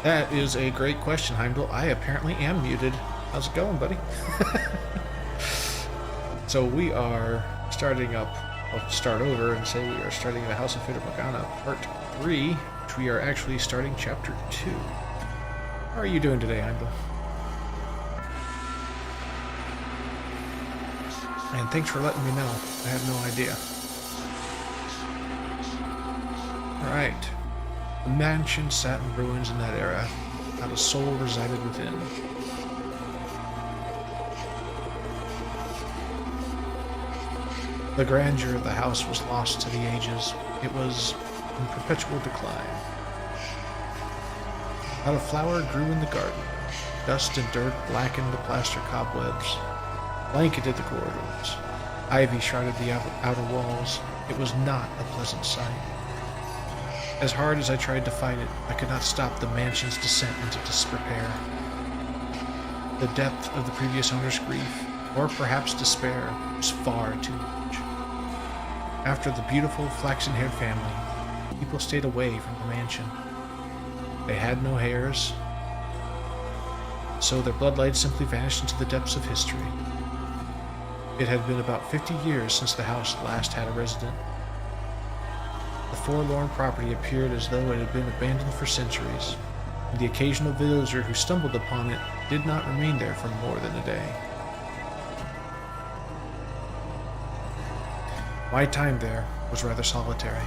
That is a great question, Heimdall. I apparently am muted. How's it going, buddy? So we are starting up. I'll start over and say we are starting the House of Fata Morgana Part 3, which we are actually starting Chapter 2. How are you doing today, Heimdall? And thanks for letting me know. I had no idea. Alright. The mansion sat in ruins in that era. Not a soul resided within. The grandeur of the house was lost to the ages. It was in perpetual decline. Not a flower grew in the garden. Dust and dirt blackened the plaster cobwebs, blanketed the corridors. Ivy shrouded the outer walls. It was not a pleasant sight. As hard as I tried to fight it, I could not stop the mansion's descent into disrepair. The depth of the previous owner's grief, or perhaps despair, was far too much. After the beautiful flaxen-haired family, people stayed away from the mansion. They had no heirs, so their bloodline simply vanished into the depths of history. It had been about 50 years since the house last had a resident. The forlorn property appeared as though it had been abandoned for centuries, and the occasional villager who stumbled upon it did not remain there for more than a day. My time there was rather solitary.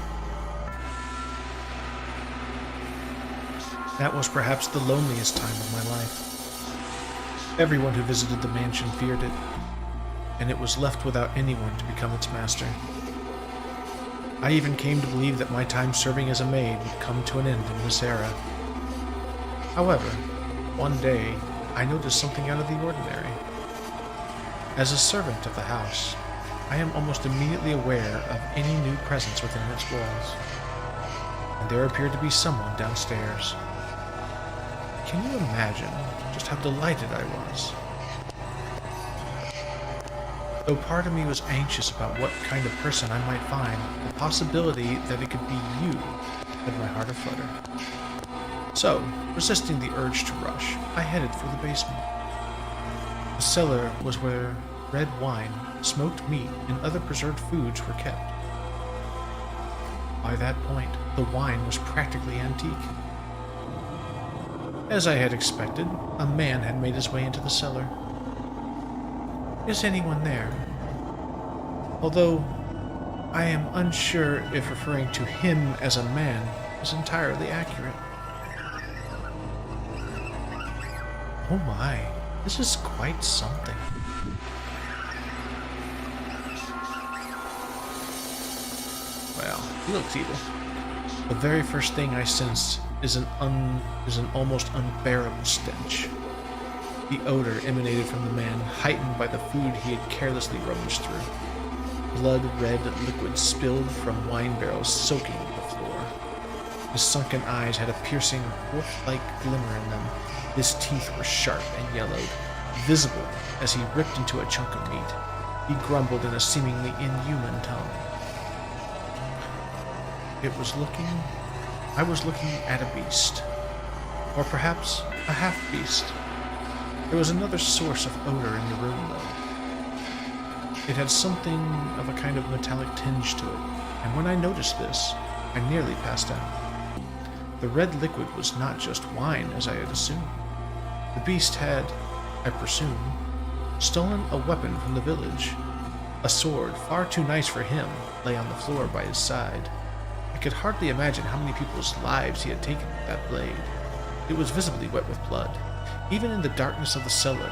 That was perhaps the loneliest time of my life. Everyone who visited the mansion feared it, and it was left without anyone to become its master. I even came to believe that my time serving as a maid would come to an end in this era. However, one day, I noticed something out of the ordinary. As a servant of the house, I am almost immediately aware of any new presence within its walls, and there appeared to be someone downstairs. Can you imagine just how delighted I was? Though part of me was anxious about what kind of person I might find, the possibility that it could be you had my heart aflutter. So, resisting the urge to rush, I headed for the basement. The cellar was where red wine, smoked meat, and other preserved foods were kept. By that point, the wine was practically antique. As I had expected, a man had made his way into the cellar. Is anyone there? Although I am unsure if referring to him as a man is entirely accurate. Oh my, this is quite something. Well, he looks evil. The very first thing I sensed is an almost unbearable stench. The odor emanated from the man, heightened by the food he had carelessly rummaged through. Blood-red liquid spilled from wine barrels soaking the floor. His sunken eyes had a piercing, wolf-like glimmer in them. His teeth were sharp and yellowed, visible as he ripped into a chunk of meat. He grumbled in a seemingly inhuman tone. I was looking at a beast. Or perhaps a half-beast. There was another source of odor in the room, though. It had something of a kind of metallic tinge to it, and when I noticed this, I nearly passed out. The red liquid was not just wine, as I had assumed. The beast had, I presume, stolen a weapon from the village. A sword, far too nice for him, lay on the floor by his side. I could hardly imagine how many people's lives he had taken with that blade. It was visibly wet with blood, even in the darkness of the cellar,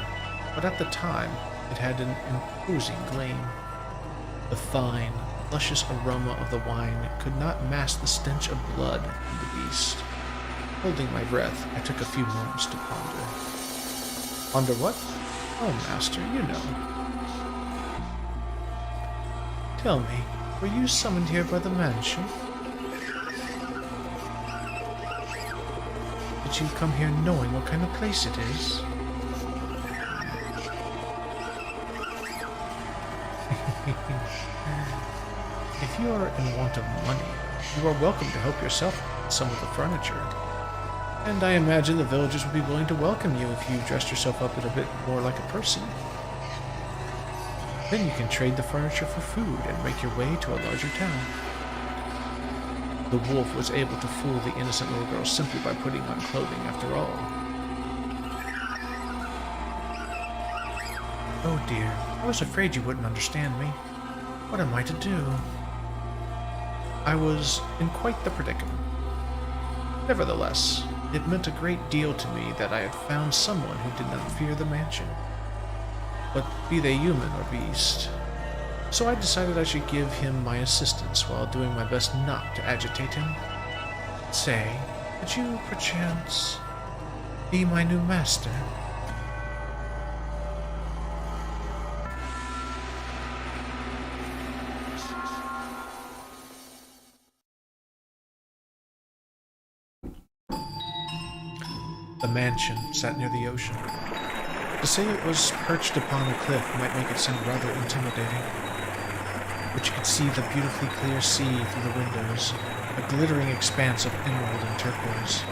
but at the time it had an imposing gleam. The fine, luscious aroma of the wine could not mask the stench of blood in the beast. Holding my breath, I took a few moments to ponder. Ponder what? Oh, master, you know. Tell me, were you summoned here by the mansion? Did you come here knowing what kind of place it is? If you are in want of money, you are welcome to help yourself with some of the furniture. And I imagine the villagers would be willing to welcome you if you dressed yourself up a bit more like a person. Then you can trade the furniture for food and make your way to a larger town. The wolf was able to fool the innocent little girl simply by putting on clothing after all. Oh dear, I was afraid you wouldn't understand me. What am I to do? I was in quite the predicament. Nevertheless, it meant a great deal to me that I had found someone who did not fear the mansion, but be they human or beast. So I decided I should give him my assistance while doing my best not to agitate him. Say, could you, perchance, be my new master? The mansion sat near the ocean. To say it was perched upon a cliff might make it sound rather intimidating, but you could see the beautifully clear sea through the windows, a glittering expanse of emerald and turquoise.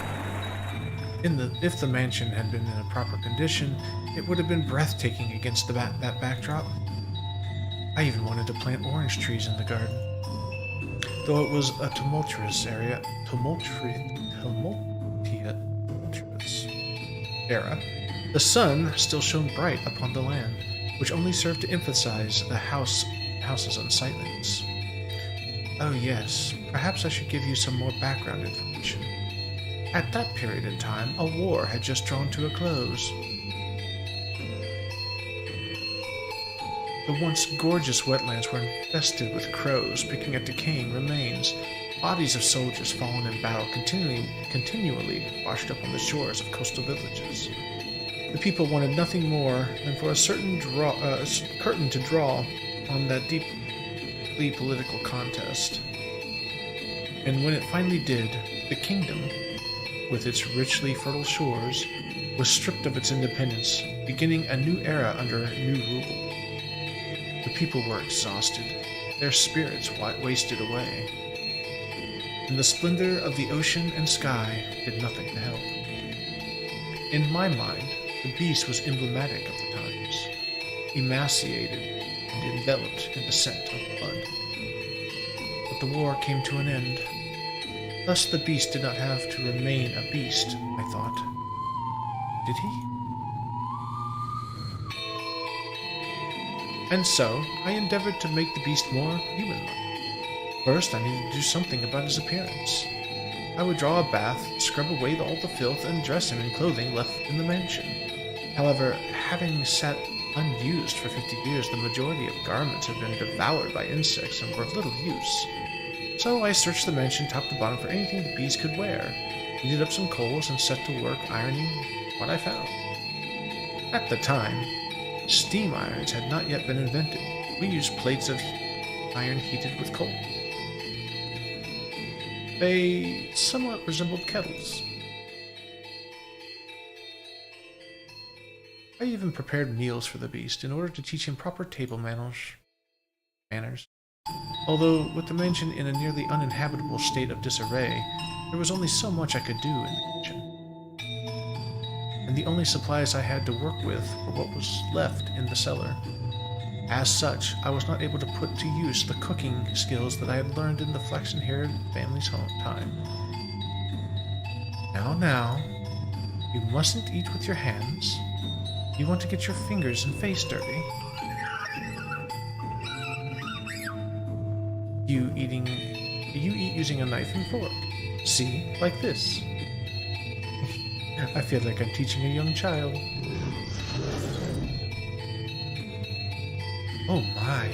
If the mansion had been in a proper condition, it would have been breathtaking against that backdrop. I even wanted to plant orange trees in the garden. Though it was a tumultuous era, the sun still shone bright upon the land, which only served to emphasize the house's unsightliness. Oh yes, perhaps I should give you some more background information. At that period in time, a war had just drawn to a close. The once gorgeous wetlands were infested with crows picking at decaying remains. Bodies of soldiers fallen in battle continually washed up on the shores of coastal villages. The people wanted nothing more than for a certain curtain to draw on that deeply political contest. And when it finally did, the kingdom, with its richly fertile shores, was stripped of its independence, beginning a new era under new rule. The people were exhausted, their spirits wasted away, and the splendor of the ocean and sky did nothing to help. In my mind, the beast was emblematic of the times, emaciated and enveloped in the scent of blood. But the war came to an end. Thus the beast did not have to remain a beast, I thought. Did he? And so, I endeavored to make the beast more human-like. First, I needed to do something about his appearance. I would draw a bath, scrub away all the filth, and dress him in clothing left in the mansion. However, having sat unused for 50 years, the majority of garments had been devoured by insects and were of little use. So I searched the mansion top to bottom for anything the beast could wear, heated up some coals, and set to work ironing what I found. At the time, steam irons had not yet been invented. We used plates of iron heated with coal. They somewhat resembled kettles. I even prepared meals for the beast in order to teach him proper table manners. Although, with the mansion in a nearly uninhabitable state of disarray, there was only so much I could do in the kitchen. And the only supplies I had to work with were what was left in the cellar. As such, I was not able to put to use the cooking skills that I had learned in the flaxen-haired family's home time. Now, you mustn't eat with your hands. You want to get your fingers and face dirty. You eat using a knife and fork. See, like this. I feel like I'm teaching a young child. Oh my,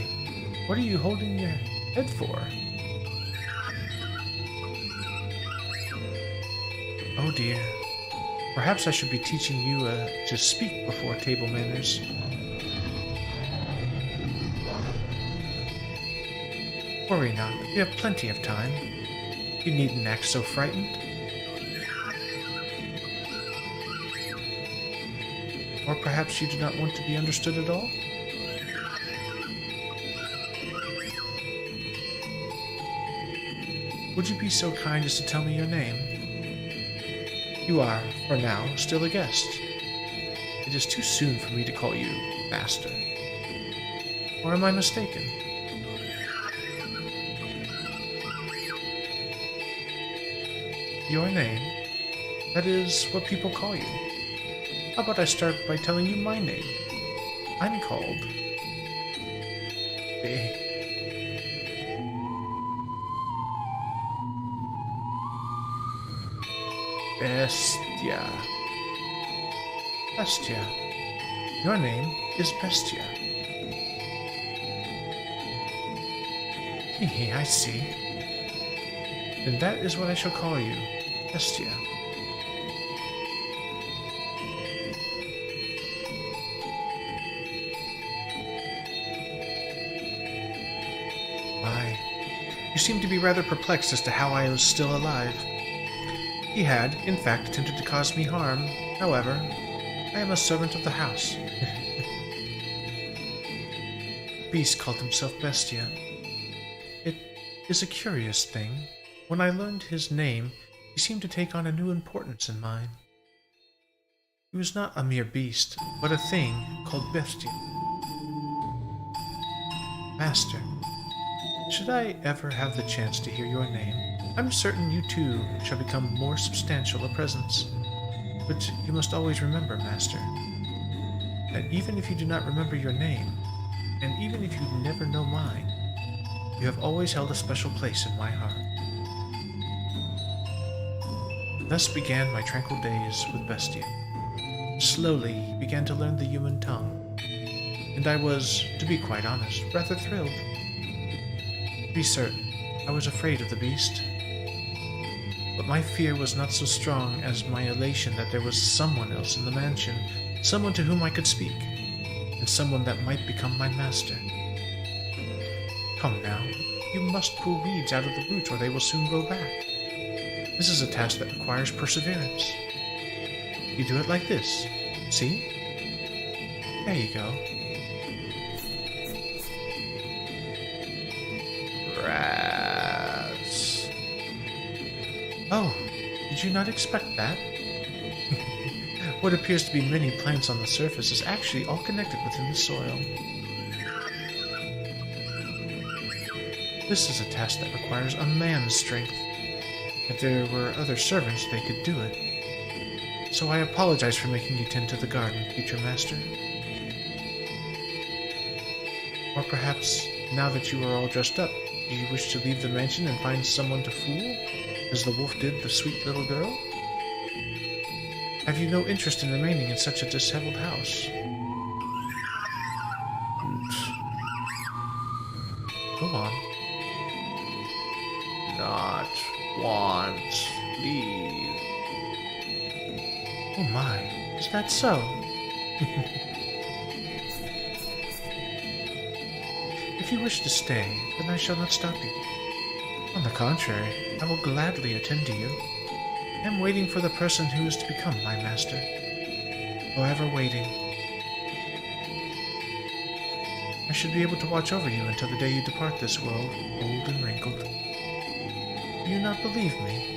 what are you holding your head for? Oh dear, perhaps I should be teaching you to speak before table manners. Worry not, you have plenty of time. You needn't act so frightened. Or perhaps you do not want to be understood at all? Would you be so kind as to tell me your name? You are, for now, still a guest. It is too soon for me to call you Master. Or am I mistaken? Your name? That is what people call you. How about I start by telling you my name? I'm called... Bestia. Bestia. Your name is Bestia. Hehe, I see. Then that is what I shall call you, Bestia. Why, you seem to be rather perplexed as to how I was still alive. He had, in fact, attempted to cause me harm. However, I am a servant of the house. The beast called himself Bestia. It is a curious thing. When I learned his name, he seemed to take on a new importance in mine. He was not a mere beast, but a thing called Bestia. Master, should I ever have the chance to hear your name, I'm certain you too shall become more substantial a presence. But you must always remember, Master, that even if you do not remember your name, and even if you never know mine, you have always held a special place in my heart. Thus began my tranquil days with Bestia. Slowly he began to learn the human tongue, and I was, to be quite honest, rather thrilled. To be certain, I was afraid of the beast, but my fear was not so strong as my elation that there was someone else in the mansion, someone to whom I could speak, and someone that might become my master. Come now, you must pull weeds out of the roots or they will soon grow back. This is a task that requires perseverance. You do it like this, see? There you go. Rats. Oh, did you not expect that? What appears to be many plants on the surface is actually all connected within the soil. This is a task that requires a man's strength. If there were other servants, they could do it. So I apologize for making you tend to the garden, future master. Or perhaps, now that you are all dressed up, do you wish to leave the mansion and find someone to fool, as the wolf did the sweet little girl? Have you no interest in remaining in such a disheveled house? Go on. Not want, leave. Oh my, is that so? If you wish to stay, then I shall not stop you. On the contrary, I will gladly attend to you. I am waiting for the person who is to become my master. Forever waiting. I should be able to watch over you until the day you depart this world, old and wrinkled. Do you not believe me?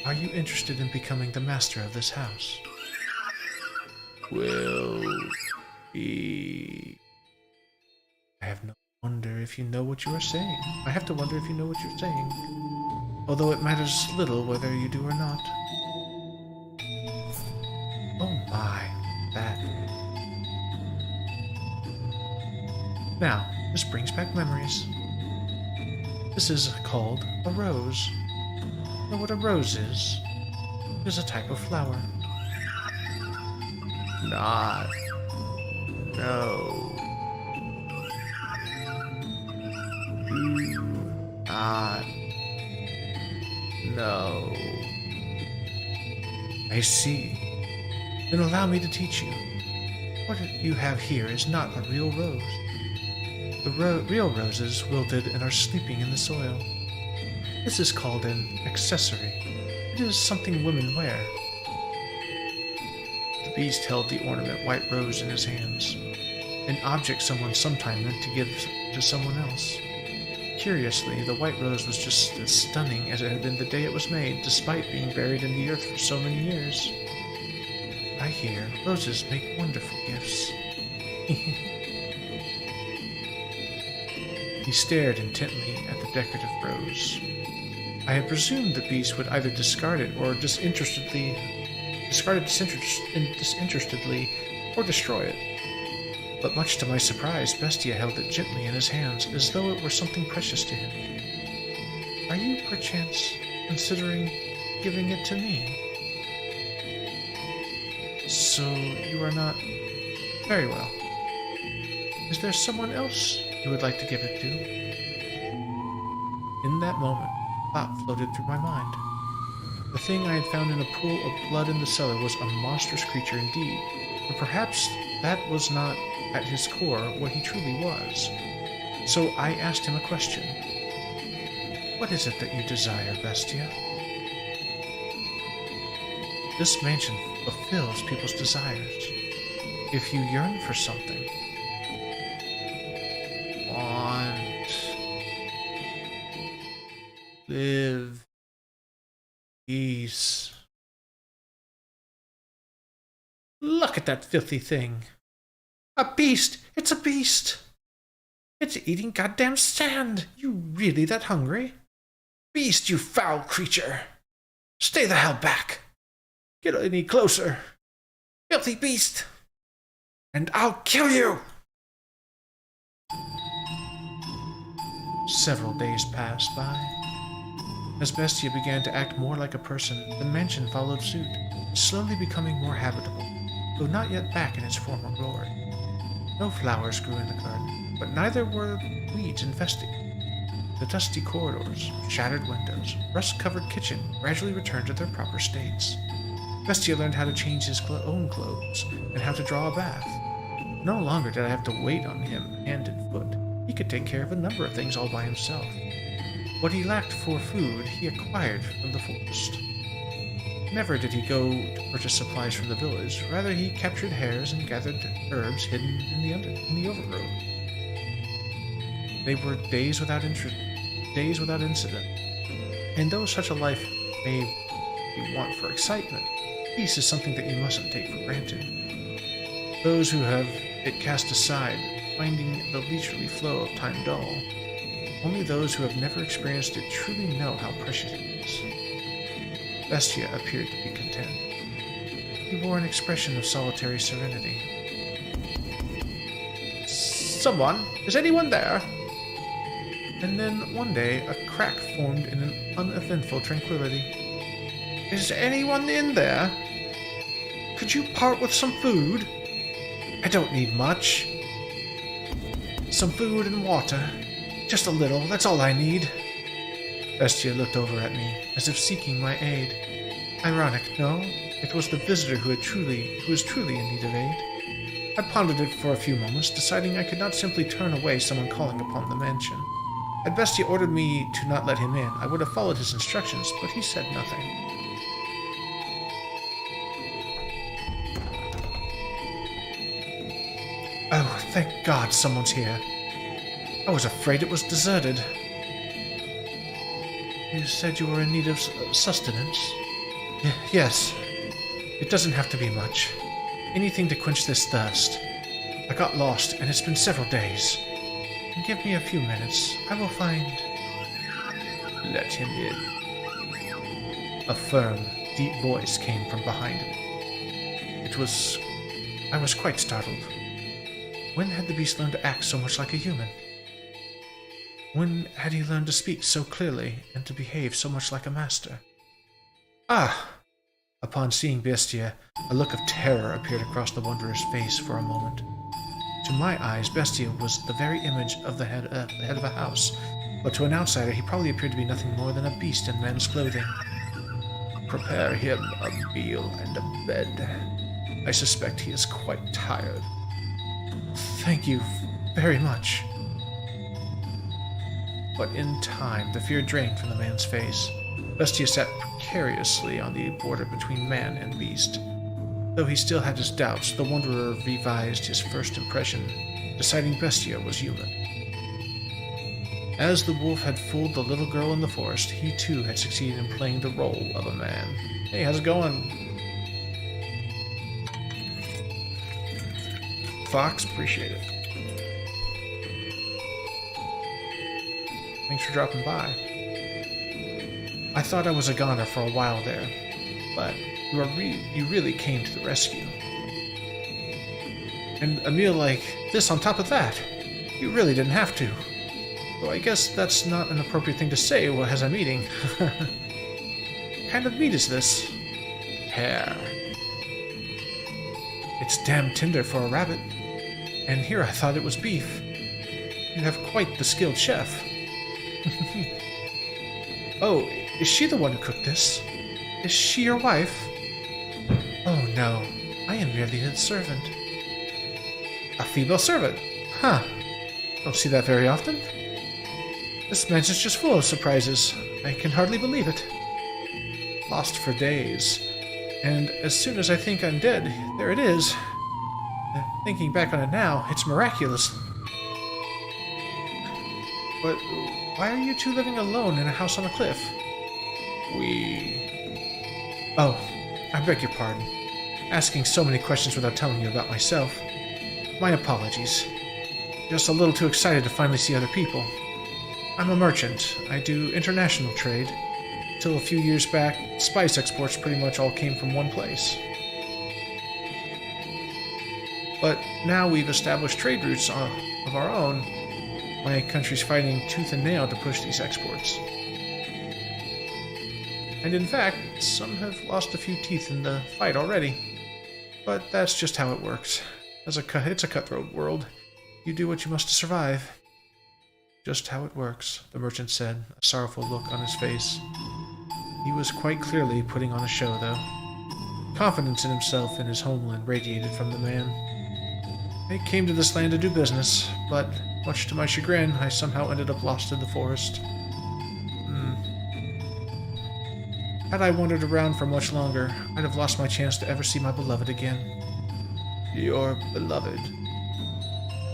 Are you interested in becoming the master of this house? Will be... I have no wonder if you know what you are saying. I have to wonder if you know what you're saying. Although it matters little whether you do or not. Oh my, that. Now, this brings back memories. This is called a rose. You know what a rose is? It is a type of flower. Not. No. Do not. No. I see. Then allow me to teach you. What you have here is not a real rose. The real roses wilted and are sleeping in the soil. This is called an accessory. It is something women wear. The beast held the ornament white rose in his hands, an object someone sometime meant to give to someone else. Curiously, the white rose was just as stunning as it had been the day it was made, despite being buried in the earth for so many years. I hear roses make wonderful gifts. He stared intently at the decorative rose. I had presumed the beast would either discard it or disinterestedly, or destroy it. But much to my surprise, Bestia held it gently in his hands, as though it were something precious to him. Are you, perchance, considering giving it to me? So you are not... Very well. Is there someone else you would like to give it to? In that moment, a thought floated through my mind. The thing I had found in a pool of blood in the cellar was a monstrous creature indeed, but perhaps that was not, at his core, what he truly was. So I asked him a question. What is it that you desire, Bestia? This mansion fulfills people's desires. If you yearn for something, want, live, peace. Look at that filthy thing. A beast! It's a beast! It's eating goddamn sand! You really that hungry? Beast, you foul creature! Stay the hell back! Get any closer! Filthy beast! And I'll kill you! Several days passed by. As Bestia began to act more like a person, the mansion followed suit, slowly becoming more habitable, though not yet back in its former glory. No flowers grew in the garden, but neither were weeds infesting it. The dusty corridors, shattered windows, rust-covered kitchen gradually returned to their proper states. Bestia learned how to change his own clothes and how to draw a bath. No longer did I have to wait on him hand and foot. He could take care of a number of things all by himself. What he lacked for food, he acquired from the forest. Never did he go to purchase supplies from the village. Rather, he captured hares and gathered herbs hidden in the overgrowth. They were days without incident. And though such a life may be want for excitement, peace is something that you mustn't take for granted. Those who have it cast aside, finding the leisurely flow of time dull. Only those who have never experienced it truly know how precious it is. Bestia appeared to be content. He wore an expression of solitary serenity. Someone? Is anyone there? And then, one day, a crack formed in an uneventful tranquility. Is anyone in there? Could you part with some food? I don't need much. Some food and water. Just a little, that's all I need. Bestia looked over at me, as if seeking my aid. Ironic, no? It was the visitor who was truly in need of aid. I pondered it for a few moments, deciding I could not simply turn away someone calling upon the mansion. Had Bestia ordered me to not let him in, I would have followed his instructions, but he said nothing. Oh, thank God someone's here. I was afraid it was deserted. You said you were in need of sustenance? Yes. It doesn't have to be much. Anything to quench this thirst. I got lost, and it's been several days. Give me a few minutes. I will find... Let him in. A firm, deep voice came from behind me. I was quite startled. When had the beast learned to act so much like a human? When had he learned to speak so clearly and to behave so much like a master? Ah! Upon seeing Bestia, a look of terror appeared across the wanderer's face for a moment. To my eyes, Bestia was the very image of the head of a house, but to an outsider he probably appeared to be nothing more than a beast in man's clothing. Prepare him a meal and a bed. I suspect he is quite tired. Thank you very much. But in time, the fear drained from the man's face. Bestia sat precariously on the border between man and beast. Though he still had his doubts, the wanderer revised his first impression, deciding Bestia was human. As the wolf had fooled the little girl in the forest, he too had succeeded in playing the role of a man. Hey, how's it going? Fox, appreciate it. Thanks for dropping by. I thought I was a goner for a while there, but you really came to the rescue. And a meal like this on top of that, you really didn't have to. Though I guess that's not an appropriate thing to say as I'm eating. What kind of meat is this? Hare. It's damn tender for a rabbit. And here I thought it was beef. You have quite the skilled chef. Oh, is she the one who cooked this? Is she your wife? Oh no, I am merely a servant. A female servant? Huh. Don't see that very often. This mansion's just full of surprises. I can hardly believe it. Lost for days. And as soon as I think I'm dead, there it is. Thinking back on it now, it's miraculous. But why are you two living alone in a house on a cliff? Oh, I beg your pardon. Asking so many questions without telling you about myself. My apologies. Just a little too excited to finally see other people. I'm a merchant. I do international trade. Till a few years back, spice exports pretty much all came from one place. But now we've established trade routes of our own. My country's fighting tooth and nail to push these exports. And in fact, some have lost a few teeth in the fight already. But that's just how it works. It's a cutthroat world. You do what you must to survive. Just how it works, the merchant said, a sorrowful look on his face. He was quite clearly putting on a show, though. Confidence in himself and his homeland radiated from the man. I came to this land to do business, but much to my chagrin, I somehow ended up lost in the forest. Had I wandered around for much longer, I'd have lost my chance to ever see my beloved again. Your beloved?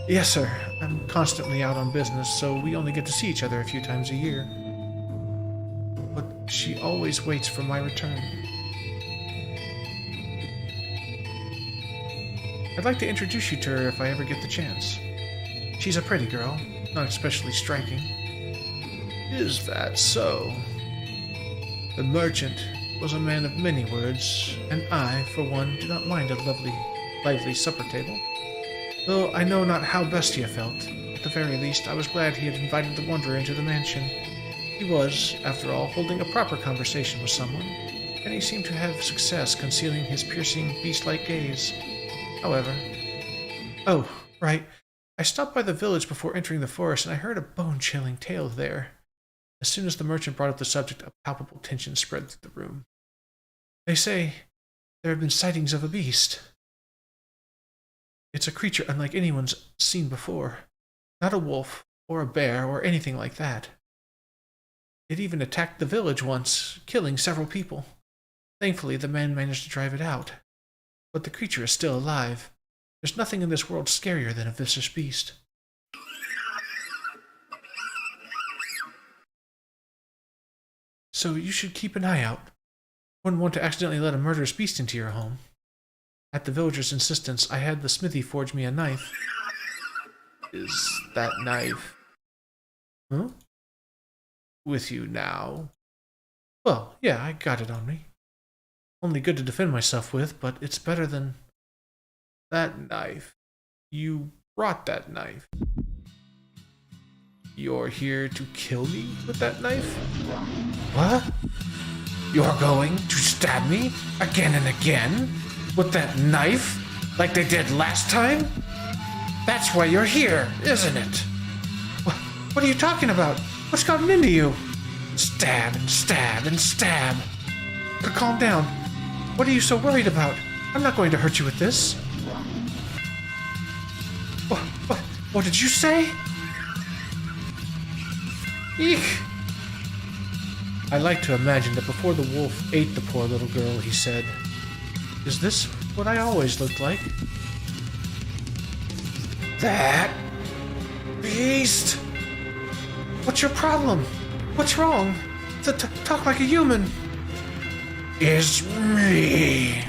Yes, sir. I'm constantly out on business, so we only get to see each other a few times a year. But she always waits for my return. I'd like to introduce you to her if I ever get the chance. She's a pretty girl, not especially striking. Is that so? The merchant was a man of many words, and I, for one, do not mind a lively supper table. Though I know not how Bestia felt, at the very least I was glad he had invited the wanderer into the mansion. He was, after all, holding a proper conversation with someone, and he seemed to have success concealing his piercing, beast-like gaze. However... Oh, right. I stopped by the village before entering the forest, and I heard a bone-chilling tale there. As soon as the merchant brought up the subject, a palpable tension spread through the room. They say there have been sightings of a beast. It's a creature unlike anyone's seen before. Not a wolf, or a bear, or anything like that. It even attacked the village once, killing several people. Thankfully, the men managed to drive it out. But the creature is still alive. There's nothing in this world scarier than a vicious beast. So you should keep an eye out. Wouldn't want to accidentally let a murderous beast into your home. At the villager's insistence, I had the smithy forge me a knife. Is that knife... Huh? With you now? Well, yeah, I got it on me. Only good to defend myself with, but it's better than... That knife. You brought that knife. You're here to kill me with that knife? What? You're going to stab me again and again? With that knife? Like they did last time? That's why you're here, isn't it? What are you talking about? What's gotten into you? Stab and stab and stab. But calm down. What are you so worried about? I'm not going to hurt you with this. What did you say? Eek! I like to imagine that before the wolf ate the poor little girl, he said, "Is this what I always looked like?" That beast! What's your problem? What's wrong? Talk like a human. It's me.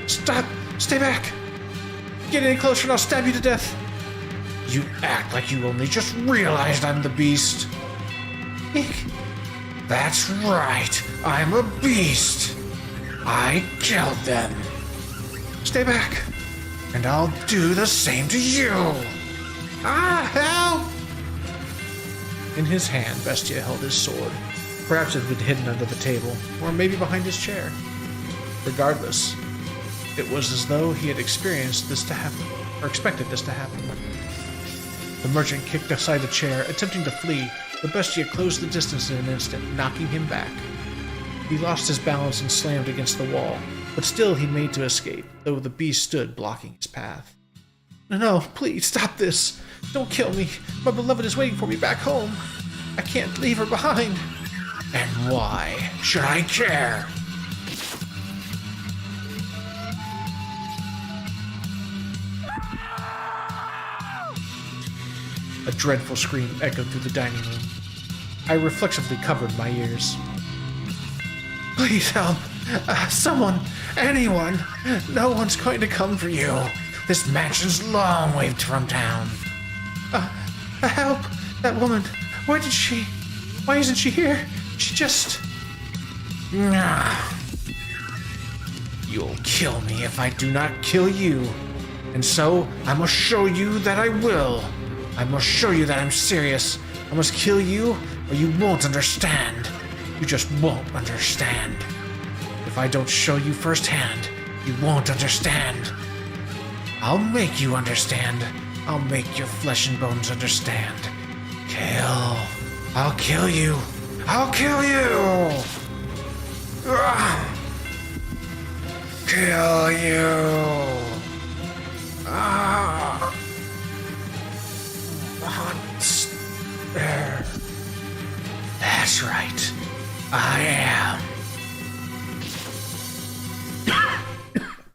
Stop! Stay back! Get any closer and I'll stab you to death. You act like you only just realized I'm the beast. Eek. That's right. I'm a beast. I killed them. Stay back, and I'll do the same to you. Ah, help! In his hand, Bestia held his sword. Perhaps it had been hidden under the table, or maybe behind his chair. Regardless, it was as though he had experienced this to happen, or expected this to happen. The merchant kicked aside a chair, attempting to flee, but Bestia closed the distance in an instant, knocking him back. He lost his balance and slammed against the wall, but still he made to escape, though the beast stood blocking his path. No, please, stop this! Don't kill me! My beloved is waiting for me back home! I can't leave her behind! And why should I care? A dreadful scream echoed through the dining room. I reflexively covered my ears. Please help! Someone! Anyone! No one's going to come for you! This mansion's long way from town. Help! That woman! Why isn't she here? She just... You'll kill me if I do not kill you. And so, I must show you that I will. I must show you that I'm serious. I must kill you, or you won't understand. You just won't understand. If I don't show you firsthand, you won't understand. I'll make you understand. I'll make your flesh and bones understand. Kill. I'll kill you. I'll kill you. Kill you. There. That's right. I am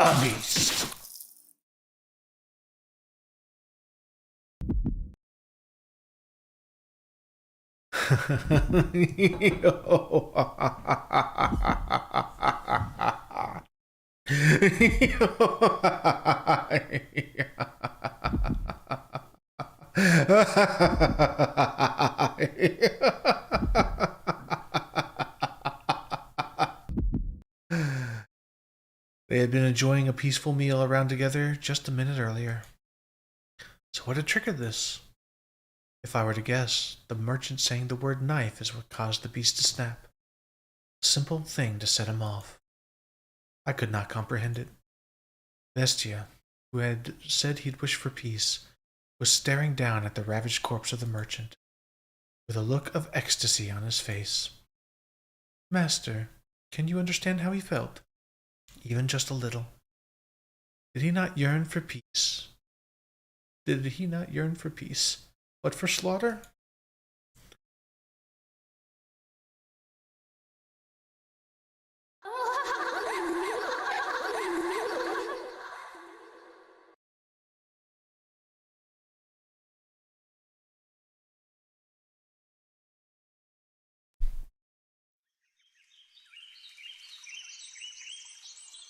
a beast. They had been enjoying a peaceful meal around together just a minute earlier. So what had triggered this? If I were to guess, the merchant saying the word knife is what caused the beast to snap. A simple thing to set him off. I could not comprehend it. Bestia, who had said he'd wish for peace, was staring down at the ravaged corpse of the merchant, with a look of ecstasy on his face. Master, can you understand how he felt? Even just a little. Did he not yearn for peace? Did he not yearn for peace, but for slaughter?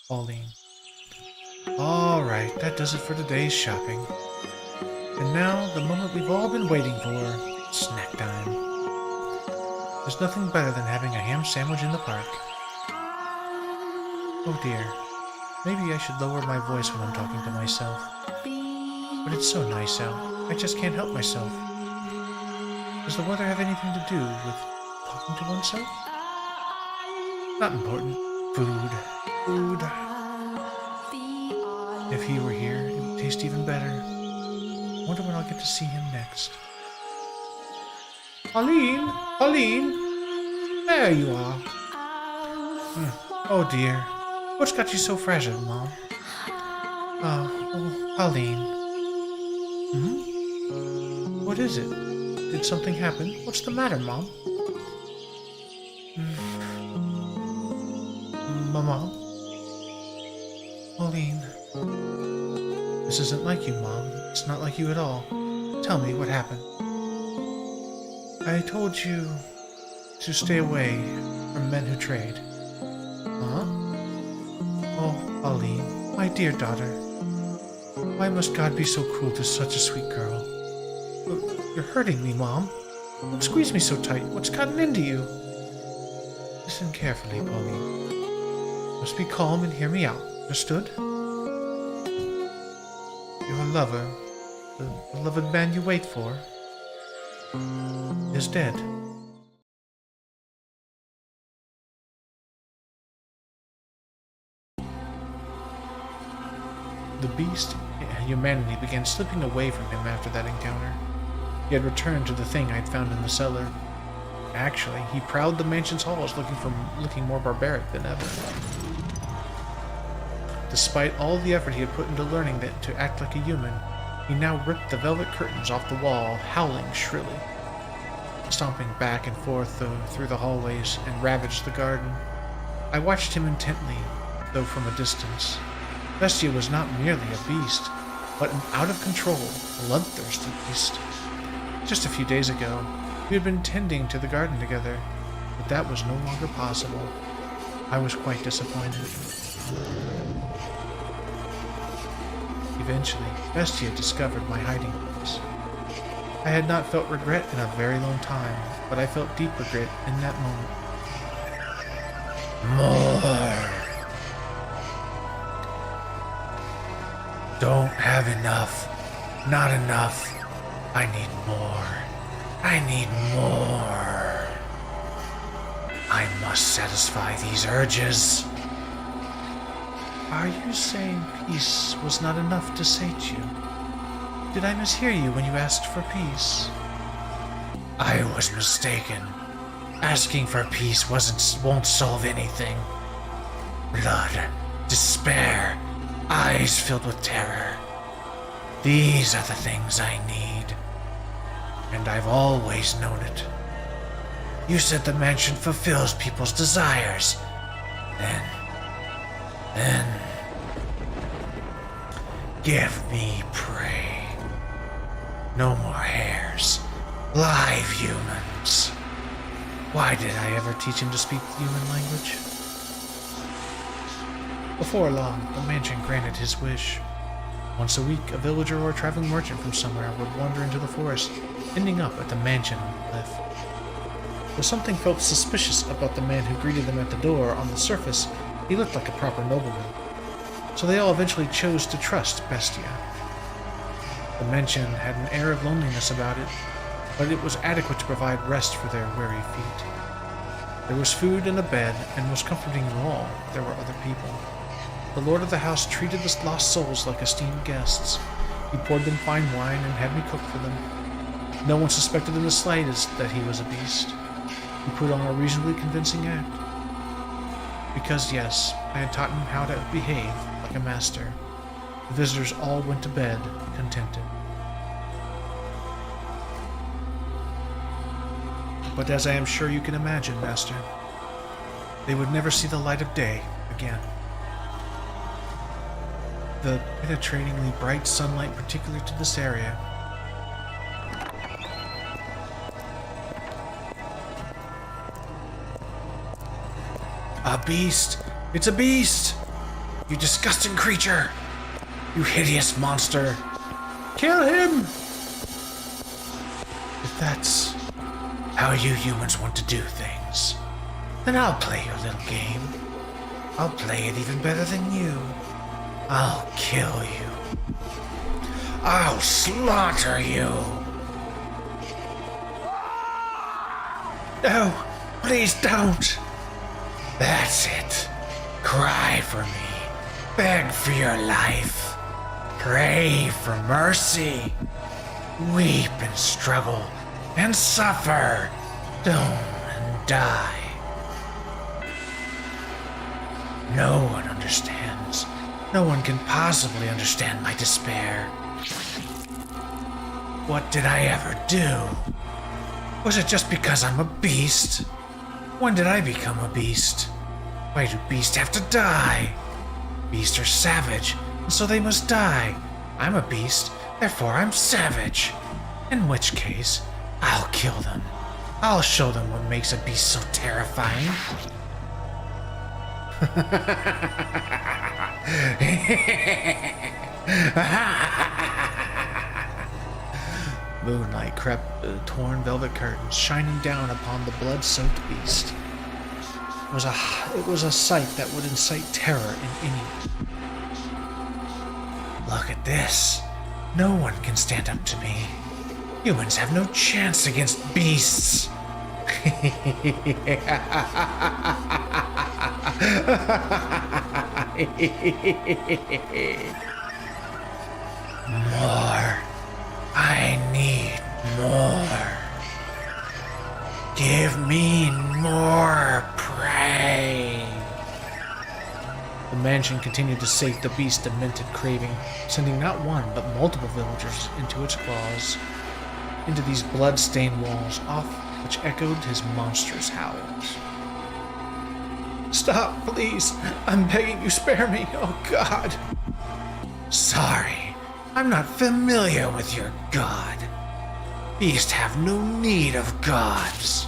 Pauline. Alright, that does it for today's shopping. And now, the moment we've all been waiting for, snack time. There's nothing better than having a ham sandwich in the park. Oh dear, maybe I should lower my voice when I'm talking to myself. But it's so nice out, I just can't help myself. Does the weather have anything to do with talking to oneself? Not important. Food. Food. If he were here, it would taste even better. Wonder when I'll get to see him next. Pauline! Pauline! There you are. Oh dear. What's got you so fragile, Mom? Oh, Pauline. What is it? Did something happen? What's the matter, Mom? Mama? Pauline. This isn't like you, Mom. It's not like you at all. Tell me what happened. I told you to stay away from men who trade. Huh? Oh, Pauline, my dear daughter. Why must God be so cruel to such a sweet girl? You're hurting me, Mom. Don't squeeze me so tight. What's gotten into you? Listen carefully, Pauline. You must be calm and hear me out. Understood? Your lover, the beloved man you wait for, is dead. The beast and humanity began slipping away from him after that encounter. He had returned to the thing I had found in the cellar. Actually, he prowled the mansion's halls looking more barbaric than ever. Despite all the effort he had put into learning to act like a human, he now ripped the velvet curtains off the wall, howling shrilly, stomping back and forth through the hallways, and ravaged the garden. I watched him intently, though from a distance. Bestia was not merely a beast, but an out-of-control, bloodthirsty beast. Just a few days ago, we had been tending to the garden together, but that was no longer possible. I was quite disappointed. Eventually, Bestia discovered my hiding place. I had not felt regret in a very long time, but I felt deep regret in that moment. More! Don't have enough. Not enough. I need more. I need more. I must satisfy these urges. Are you saying peace was not enough to sate you? Did I mishear you when you asked for peace? I was mistaken. Asking for peace won't solve anything. Blood, despair, eyes filled with terror. These are the things I need. And I've always known it. You said the mansion fulfills people's desires. Then, give me prey. No more hares. Live humans. Why did I ever teach him to speak the human language? Before long, the mansion granted his wish. Once a week, a villager or a traveling merchant from somewhere would wander into the forest, ending up at the mansion on the cliff. Though something felt suspicious about the man who greeted them at the door, on the surface, he looked like a proper nobleman. So they all eventually chose to trust Bestia. The mansion had an air of loneliness about it, but it was adequate to provide rest for their weary feet. There was food and a bed, and most comforting of all, there were other people. The lord of the house treated the lost souls like esteemed guests. He poured them fine wine and had me cook for them. No one suspected in the slightest that he was a beast. He put on a reasonably convincing act. Because, yes, I had taught him how to behave like a master. The visitors all went to bed contented. But as I am sure you can imagine, Master, they would never see the light of day again. The penetratingly bright sunlight particular to this area A beast! It's a beast! You disgusting creature! You hideous monster! Kill him! If that's how you humans want to do things, then I'll play your little game. I'll play it even better than you. I'll kill you. I'll slaughter you. No, please don't. That's it. Cry for me. Beg for your life. Pray for mercy. Weep and struggle and suffer. Doom and die. No one understands. No one can possibly understand my despair. What did I ever do? Was it just because I'm a beast? When did I become a beast? Why do beasts have to die? Beasts are savage, and so they must die. I'm a beast, therefore I'm savage. In which case, I'll kill them. I'll show them what makes a beast so terrifying. Moonlight crept through the torn velvet curtains, shining down upon the blood-soaked beast. It was a sight that would incite terror in any. Look at this. No one can stand up to me. Humans have no chance against beasts. More. I need more. Give me more prey. The mansion continued to sate the beast's demented craving, sending not one but multiple villagers into its claws, into these blood-stained walls, off which echoed his monstrous howls. Stop, please. I'm begging you, spare me. Oh, God. Sorry. I'm not familiar with your god. Beasts have no need of gods.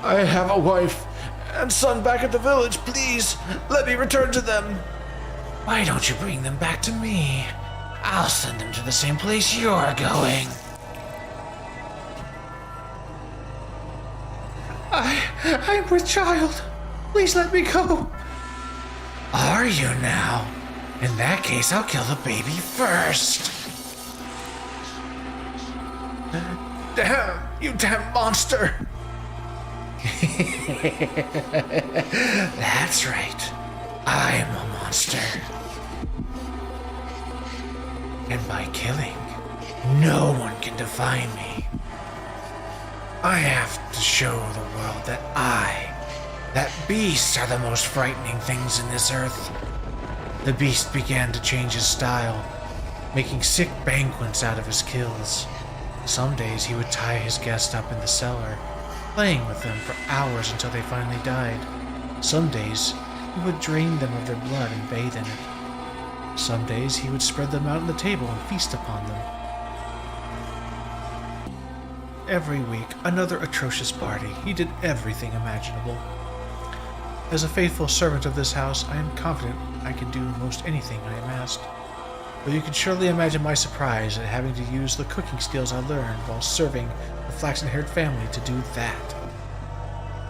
I have a wife and son back at the village. Please, let me return to them. Why don't you bring them back to me? I'll send them to the same place you're going. I'm with child. Please let me go. Are you now? In that case, I'll kill the baby first. Damn, you damn monster. That's right. I'm a monster. And by killing, no one can define me. I have to show the world that beasts are the most frightening things in this earth. The beast began to change his style, making sick banquets out of his kills. Some days he would tie his guests up in the cellar, playing with them for hours until they finally died. Some days he would drain them of their blood and bathe in it. Some days he would spread them out on the table and feast upon them. Every week, another atrocious party. He did everything imaginable. As a faithful servant of this house, I am confident I can do most anything I am asked. But you can surely imagine my surprise at having to use the cooking skills I learned while serving the flaxen-haired family to do that.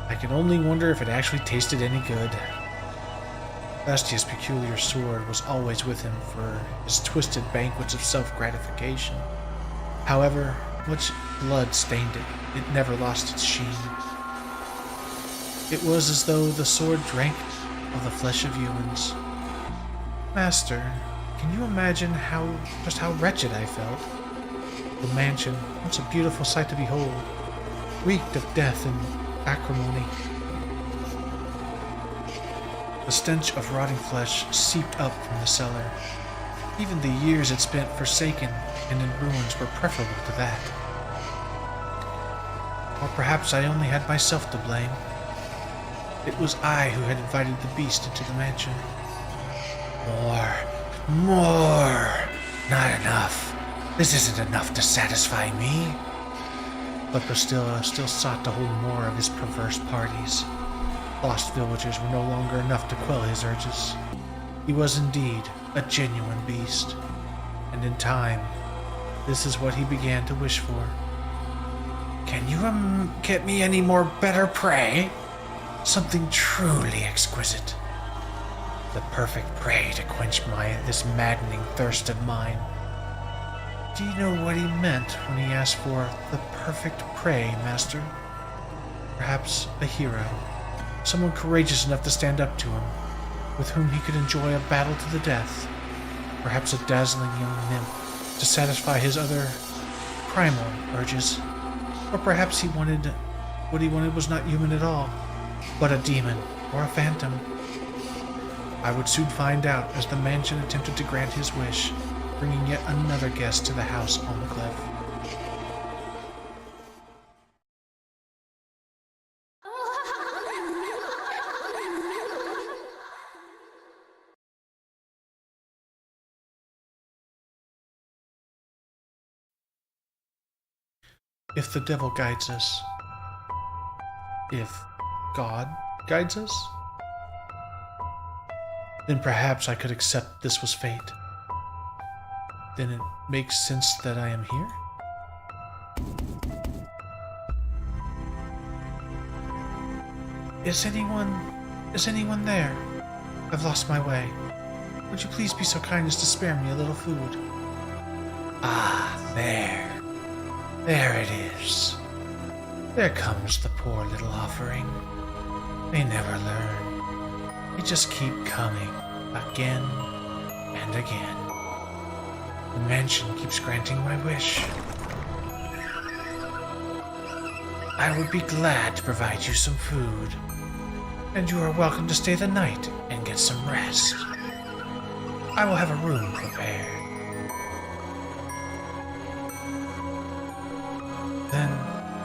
I can only wonder if it actually tasted any good. Bastia's peculiar sword was always with him for his twisted banquets of self-gratification. However, much blood stained it, it never lost its sheen. It was as though the sword drank of the flesh of humans. Master, can you imagine just how wretched I felt? The mansion, once a beautiful sight to behold, reeked of death and acrimony. The stench of rotting flesh seeped up from the cellar. Even the years it spent forsaken and in ruins were preferable to that. Or perhaps I only had myself to blame. It was I who had invited the beast into the mansion. More! Not enough. This isn't enough to satisfy me. But Bastilla still sought to hold more of his perverse parties. Lost villagers were no longer enough to quell his urges. He was indeed a genuine beast. And in time, this is what he began to wish for. Can you get me any more better prey? Something truly exquisite. The perfect prey to quench this maddening thirst of mine. Do you know what he meant when he asked for the perfect prey, Master? Perhaps a hero. Someone courageous enough to stand up to him, with whom he could enjoy a battle to the death. Perhaps a dazzling young nymph to satisfy his other primal urges. Or perhaps what he wanted was not human at all, but a demon or a phantom. I would soon find out as the mansion attempted to grant his wish, bringing yet another guest to the house on the cliff. If the devil guides us, if God guides us, then perhaps I could accept this was fate. Then it makes sense that I am here? Is anyone there? I've lost my way. Would you please be so kind as to spare me a little food? Ah, there it is. There comes the poor little offering. They never learn. They just keep coming, again and again. The mansion keeps granting my wish. I would be glad to provide you some food, and you are welcome to stay the night and get some rest. I will have a room prepared. Then,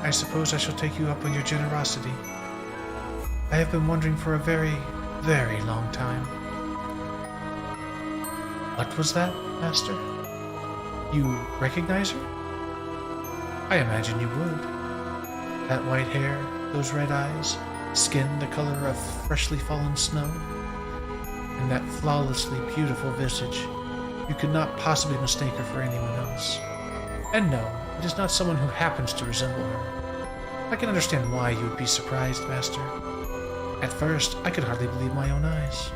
I suppose I shall take you up on your generosity. I have been wondering for a very, very long time. What was that, Master? You recognize her? I imagine you would. That white hair, those red eyes, skin the color of freshly fallen snow, and that flawlessly beautiful visage. You could not possibly mistake her for anyone else. And no, it is not someone who happens to resemble her. I can understand why you would be surprised, Master. At first, I could hardly believe my own eyes.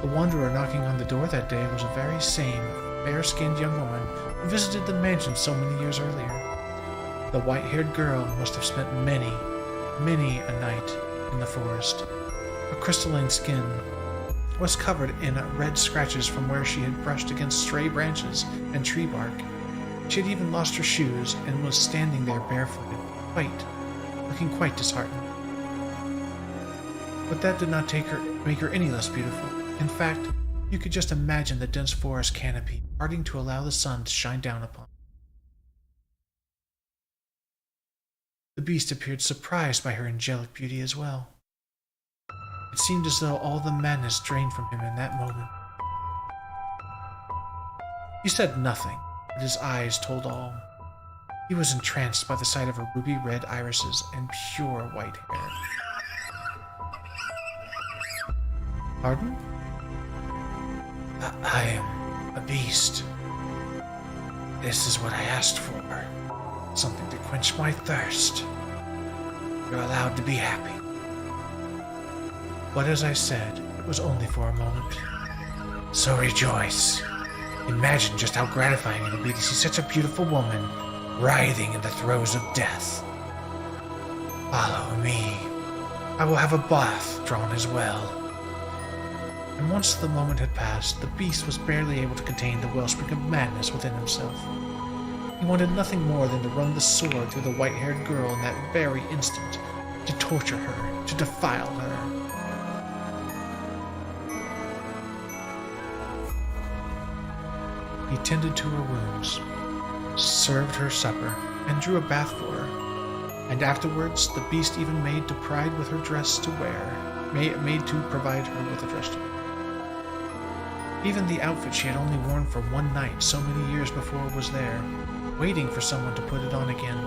The wanderer knocking on the door that day was the very same fair-skinned young woman who visited the mansion so many years earlier. The white-haired girl must have spent many, many a night in the forest. Her crystalline skin was covered in red scratches from where she had brushed against stray branches and tree bark. She had even lost her shoes and was standing there barefooted, looking quite disheartened. But that did not make her any less beautiful. In fact, you could just imagine the dense forest canopy parting to allow the sun to shine down upon her. The beast appeared surprised by her angelic beauty as well. It seemed as though all the madness drained from him in that moment. He said nothing, but his eyes told all. He was entranced by the sight of her ruby-red irises and pure white hair. Pardon? I am a beast. This is what I asked for. Something to quench my thirst. You're allowed to be happy. But as I said, it was only for a moment. So rejoice. Imagine just how gratifying it would be to see such a beautiful woman writhing in the throes of death. Follow me. I will have a bath drawn as well. And once the moment had passed, the beast was barely able to contain the wellspring of madness within himself. He wanted nothing more than to run the sword through the white-haired girl in that very instant, to torture her, to defile her. He tended to her wounds, served her supper, and drew a bath for her. And afterwards, the beast even made to provide her with a dress to wear. Even the outfit she had only worn for one night so many years before was there, waiting for someone to put it on again,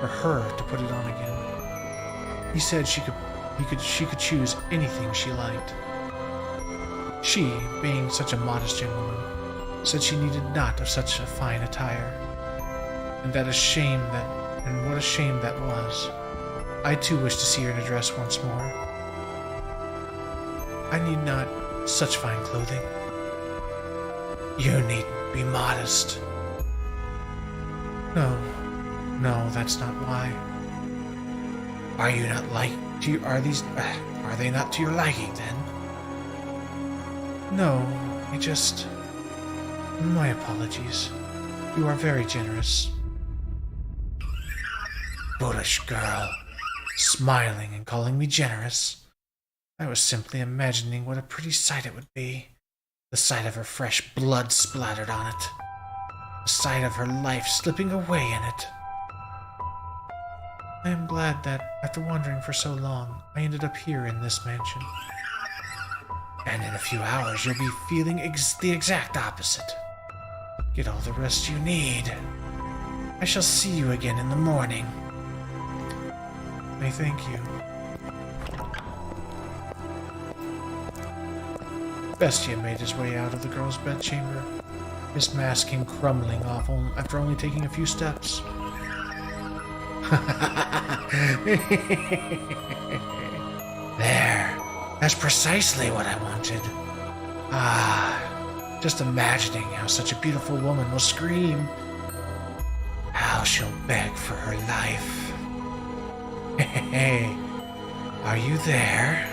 for her to put it on again. He said she could choose anything she liked. She, being such a modest young woman, said she needed not of such a fine attire, and what a shame that was. I too wished to see her in a dress once more. I need not such fine clothing. You needn't be modest. No, that's not why. Are they not to your liking then? No, my apologies. You are very generous. Foolish girl, smiling and calling me generous. I was simply imagining what a pretty sight it would be. The sight of her fresh blood splattered on it. The sight of her life slipping away in it. I am glad that, after wandering for so long, I ended up here in this mansion. And in a few hours, you'll be feeling the exact opposite. Get all the rest you need. I shall see you again in the morning. I thank you. Bestia made his way out of the girl's bedchamber. His mask came crumbling off after only taking a few steps. There. That's precisely what I wanted. Ah, just imagining how such a beautiful woman will scream. How she'll beg for her life. Hey, are you there?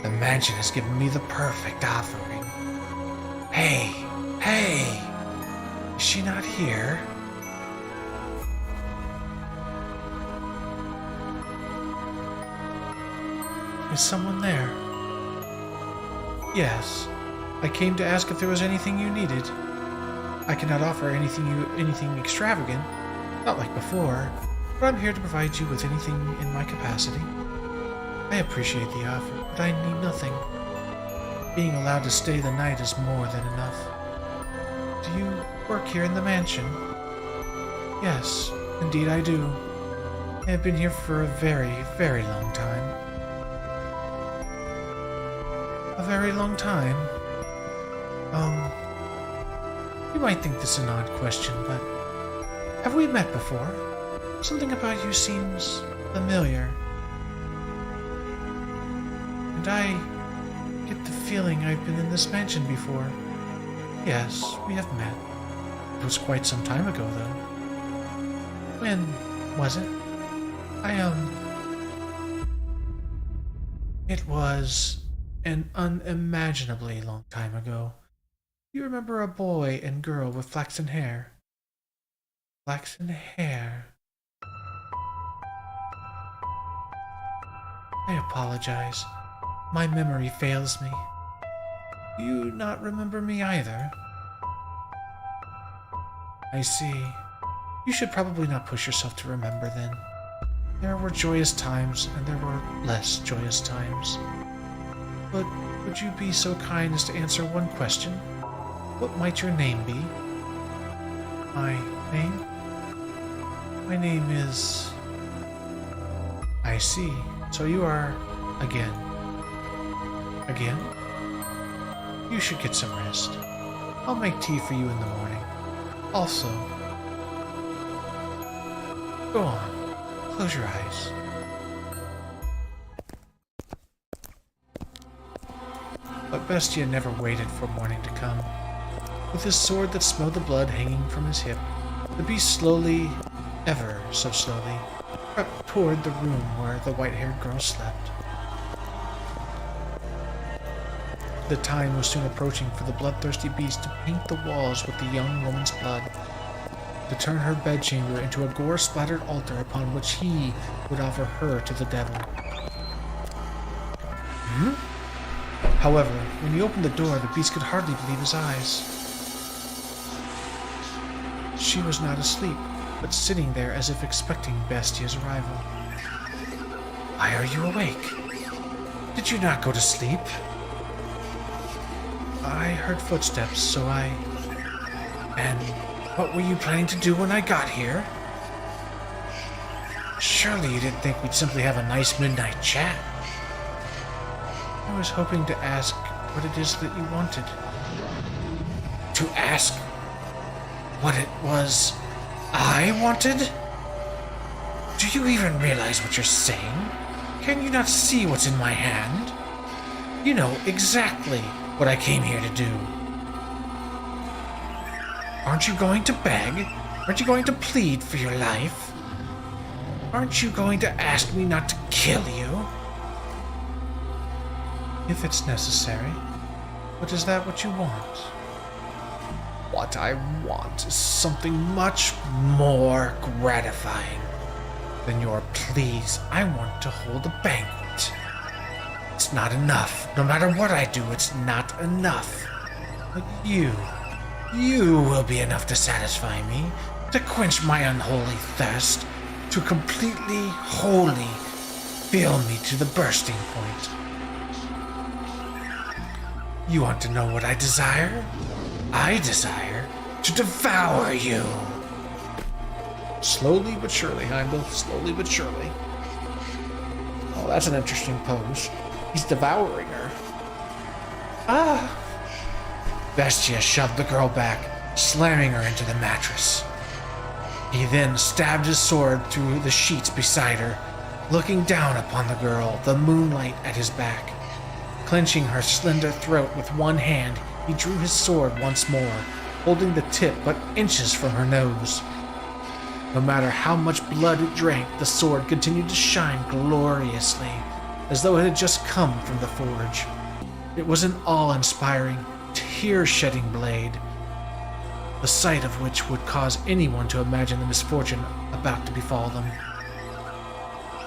The mansion has given me the perfect offering. Hey, hey, is she not here? Is someone there? Yes, I came to ask if there was anything you needed. I cannot offer anything extravagant, not like before, but I'm here to provide you with anything in my capacity. I appreciate the offer, but I need nothing. Being allowed to stay the night is more than enough. Do you work here in the mansion? Yes, indeed I do. I have been here for a very, very long time. A very long time? You might think this an odd question, but have we met before? Something about you seems familiar. And I get the feeling I've been in this mansion before. Yes, we have met. It was quite some time ago, though. When was it? It was an unimaginably long time ago. You remember a boy and girl with flaxen hair? Flaxen hair. I apologize. My memory fails me. Do you not remember me either? I see. You should probably not push yourself to remember then. There were joyous times, and there were less joyous times. But would you be so kind as to answer one question? What might your name be? My name? My name is... I see. So you are... again. Again? You should get some rest. I'll make tea for you in the morning. Also... Go on. Close your eyes. But Bestia never waited for morning to come. With his sword that smelled the blood hanging from his hip, the beast slowly, ever so slowly, crept toward the room where the white-haired girl slept. The time was soon approaching for the bloodthirsty beast to paint the walls with the young woman's blood, to turn her bedchamber into a gore-splattered altar upon which he would offer her to the devil. However, when he opened the door, the beast could hardly believe his eyes. She was not asleep, but sitting there as if expecting Bestia's arrival. Why are you awake? Did you not go to sleep? I heard footsteps, so I... And what were you planning to do when I got here? Surely you didn't think we'd simply have a nice midnight chat? I was hoping to ask what it is that you wanted. To ask what it was I wanted? Do you even realize what you're saying? Can you not see what's in my hand? You know exactly what I came here to do. Aren't you going to beg? Aren't you going to plead for your life? Aren't you going to ask me not to kill you? If it's necessary. But is that what you want? What I want is something much more gratifying than your pleas. I want to hold a banquet. It's not enough. No matter what I do, it's not enough. But you will be enough to satisfy me, to quench my unholy thirst, to completely, wholly fill me to the bursting point. You want to know what I desire? I desire to devour you. Slowly but surely, Heimdall. Slowly but surely. Oh, that's an interesting pose. He's devouring her. Ah! Bestia shoved the girl back, slamming her into the mattress. He then stabbed his sword through the sheets beside her, looking down upon the girl, the moonlight at his back. Clenching her slender throat with one hand, he drew his sword once more, holding the tip but inches from her nose. No matter how much blood it drank, the sword continued to shine gloriously, as though it had just come from the forge. It was an awe-inspiring, tear-shedding blade, the sight of which would cause anyone to imagine the misfortune about to befall them.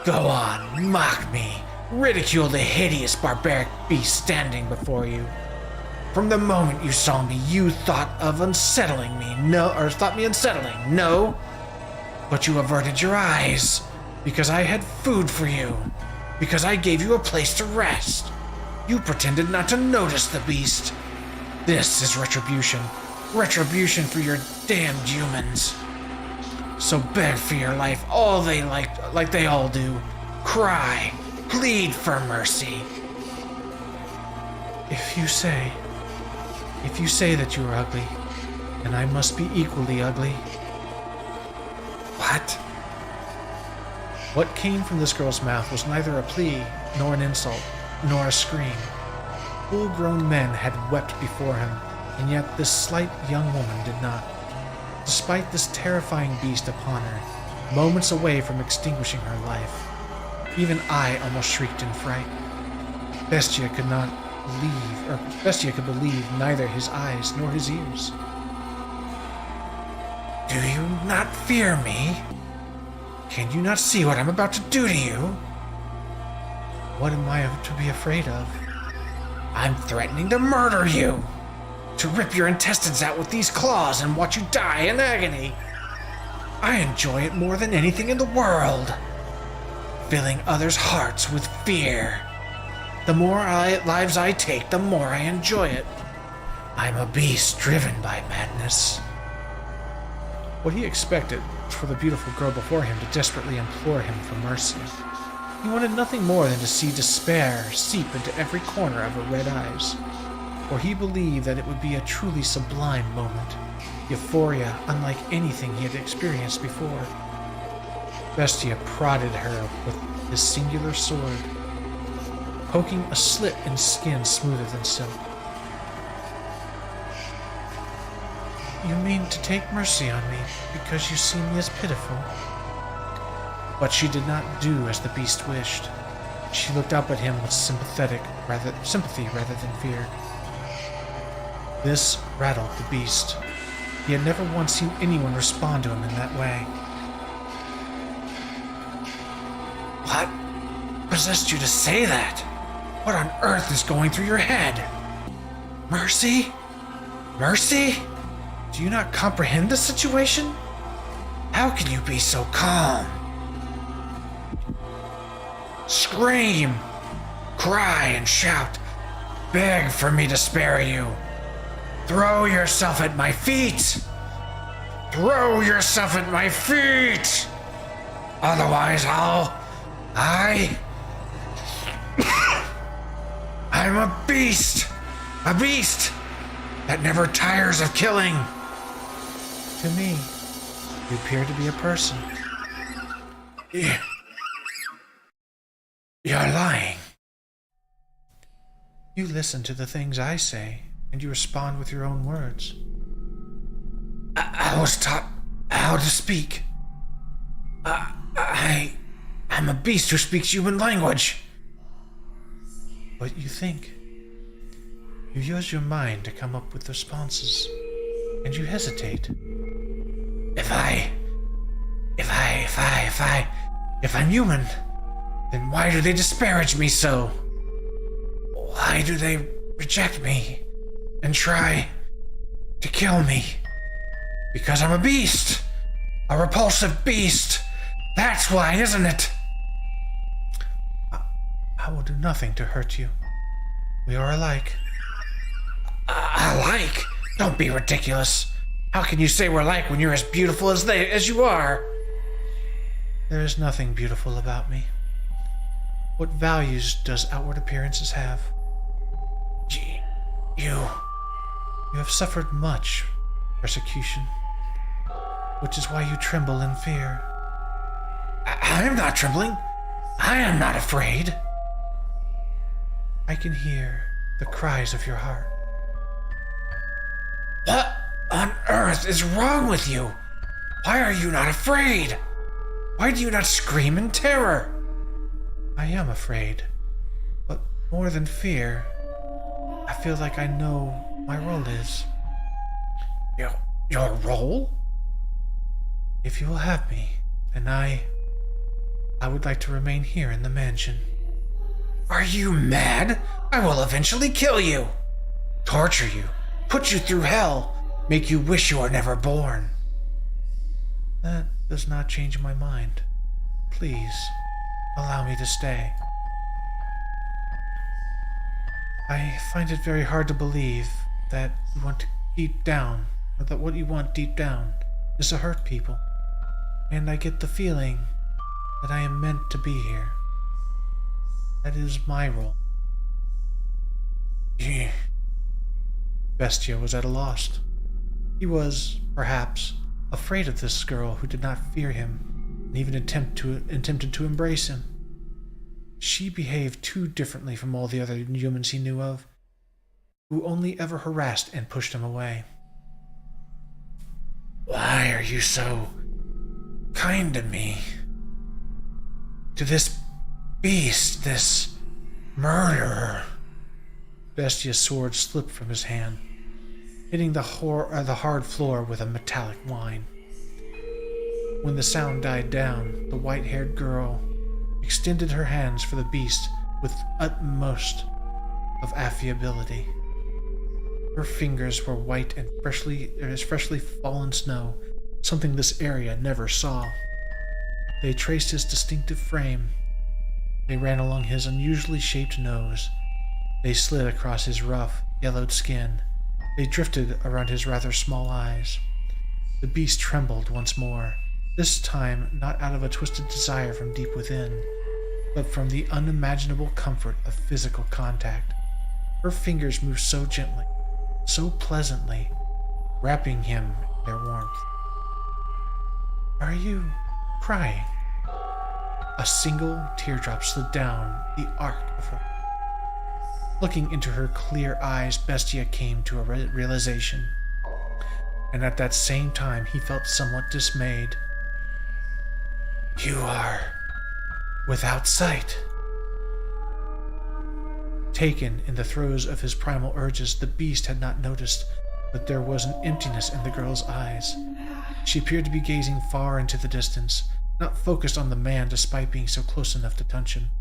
Go on, mock me, ridicule the hideous barbaric beast standing before you. From the moment you saw me, you thought of unsettling me, thought me unsettling, no? But you averted your eyes, because I had food for you, because I gave you a place to rest. You pretended not to notice the beast. This is retribution. Retribution for your damned humans. So beg for your life all they like they all do. Cry, plead for mercy. If you say that you are ugly, then I must be equally ugly. What? What came from this girl's mouth was neither a plea, nor an insult, nor a scream. Full-grown men had wept before him, and yet this slight young woman did not. Despite this terrifying beast upon her, moments away from extinguishing her life, even I almost shrieked in fright. Bestia could believe neither his eyes nor his ears. Do you not fear me? Can you not see what I'm about to do to you? What am I to be afraid of? I'm threatening to murder you! To rip your intestines out with these claws and watch you die in agony! I enjoy it more than anything in the world! Filling others' hearts with fear. The more lives I take, the more I enjoy it. I'm a beast driven by madness. What he expected was for the beautiful girl before him to desperately implore him for mercy. He wanted nothing more than to see despair seep into every corner of her red eyes, for he believed that it would be a truly sublime moment, euphoria unlike anything he had experienced before. Bestia prodded her with his singular sword, poking a slit in skin smoother than silk. You mean to take mercy on me because you see me as pitiful? But she did not do as the beast wished. She looked up at him with sympathy rather than fear. This rattled the beast. He had never once seen anyone respond to him in that way. What possessed you to say that? What on earth is going through your head? Mercy? Mercy? Do you not comprehend the situation? How can you be so calm? Scream, cry and shout, beg for me to spare you. Throw yourself at my feet. Throw yourself at my feet. Otherwise I'm a beast that never tires of killing. To me, you appear to be a person. You're lying. You listen to the things I say, and you respond with your own words. I was taught how to speak. I'm a beast who speaks human language. But you think. You use your mind to come up with responses, and you hesitate. If I'm human, then why do they disparage me so? Why do they reject me and try to kill me? Because I'm a beast, a repulsive beast. That's why, isn't it? I will do nothing to hurt you. We are alike. Alike? Don't be ridiculous. How can you say we're alike when you're as beautiful as you are? There is nothing beautiful about me. What values does outward appearances have? Gee, you have suffered much persecution, which is why you tremble in fear. I am not trembling. I am not afraid. I can hear the cries of your heart. What on earth is wrong with you? Why are you not afraid? Why do you not scream in terror? I am afraid, but more than fear, I feel like I know my role is. Your role? If you will have me, then I would like to remain here in the mansion. Are you mad? I will eventually kill you, torture you, put you through hell, make you wish you were never born. That does not change my mind. Please, allow me to stay. I find it very hard to believe that you want deep down, or that what you want deep down is to hurt people. And I get the feeling that I am meant to be here. That is my role. Bestia was at a loss. He was, perhaps, afraid of this girl who did not fear him and even attempted to embrace him. She behaved too differently from all the other humans he knew of, who only ever harassed and pushed him away. Why are you so kind to me? To this beast, this murderer? Bestia's sword slipped from his hand, hitting the hard floor with a metallic whine. When the sound died down, the white-haired girl extended her hands for the beast with utmost of affability. Her fingers were white and freshly fallen snow, something this area never saw. They traced his distinctive frame. They ran along his unusually shaped nose. They slid across his rough, yellowed skin. They drifted around his rather small eyes. The beast trembled once more, this time not out of a twisted desire from deep within, but from the unimaginable comfort of physical contact. Her fingers moved so gently, so pleasantly, wrapping him in their warmth. Are you crying? A single teardrop slid down the arc of her. Looking into her clear eyes, Bestia came to a realization, and at that same time he felt somewhat dismayed. You are without sight. Taken in the throes of his primal urges, the beast had not noticed, but there was an emptiness in the girl's eyes. She appeared to be gazing far into the distance, not focused on the man despite being so close enough to touch him.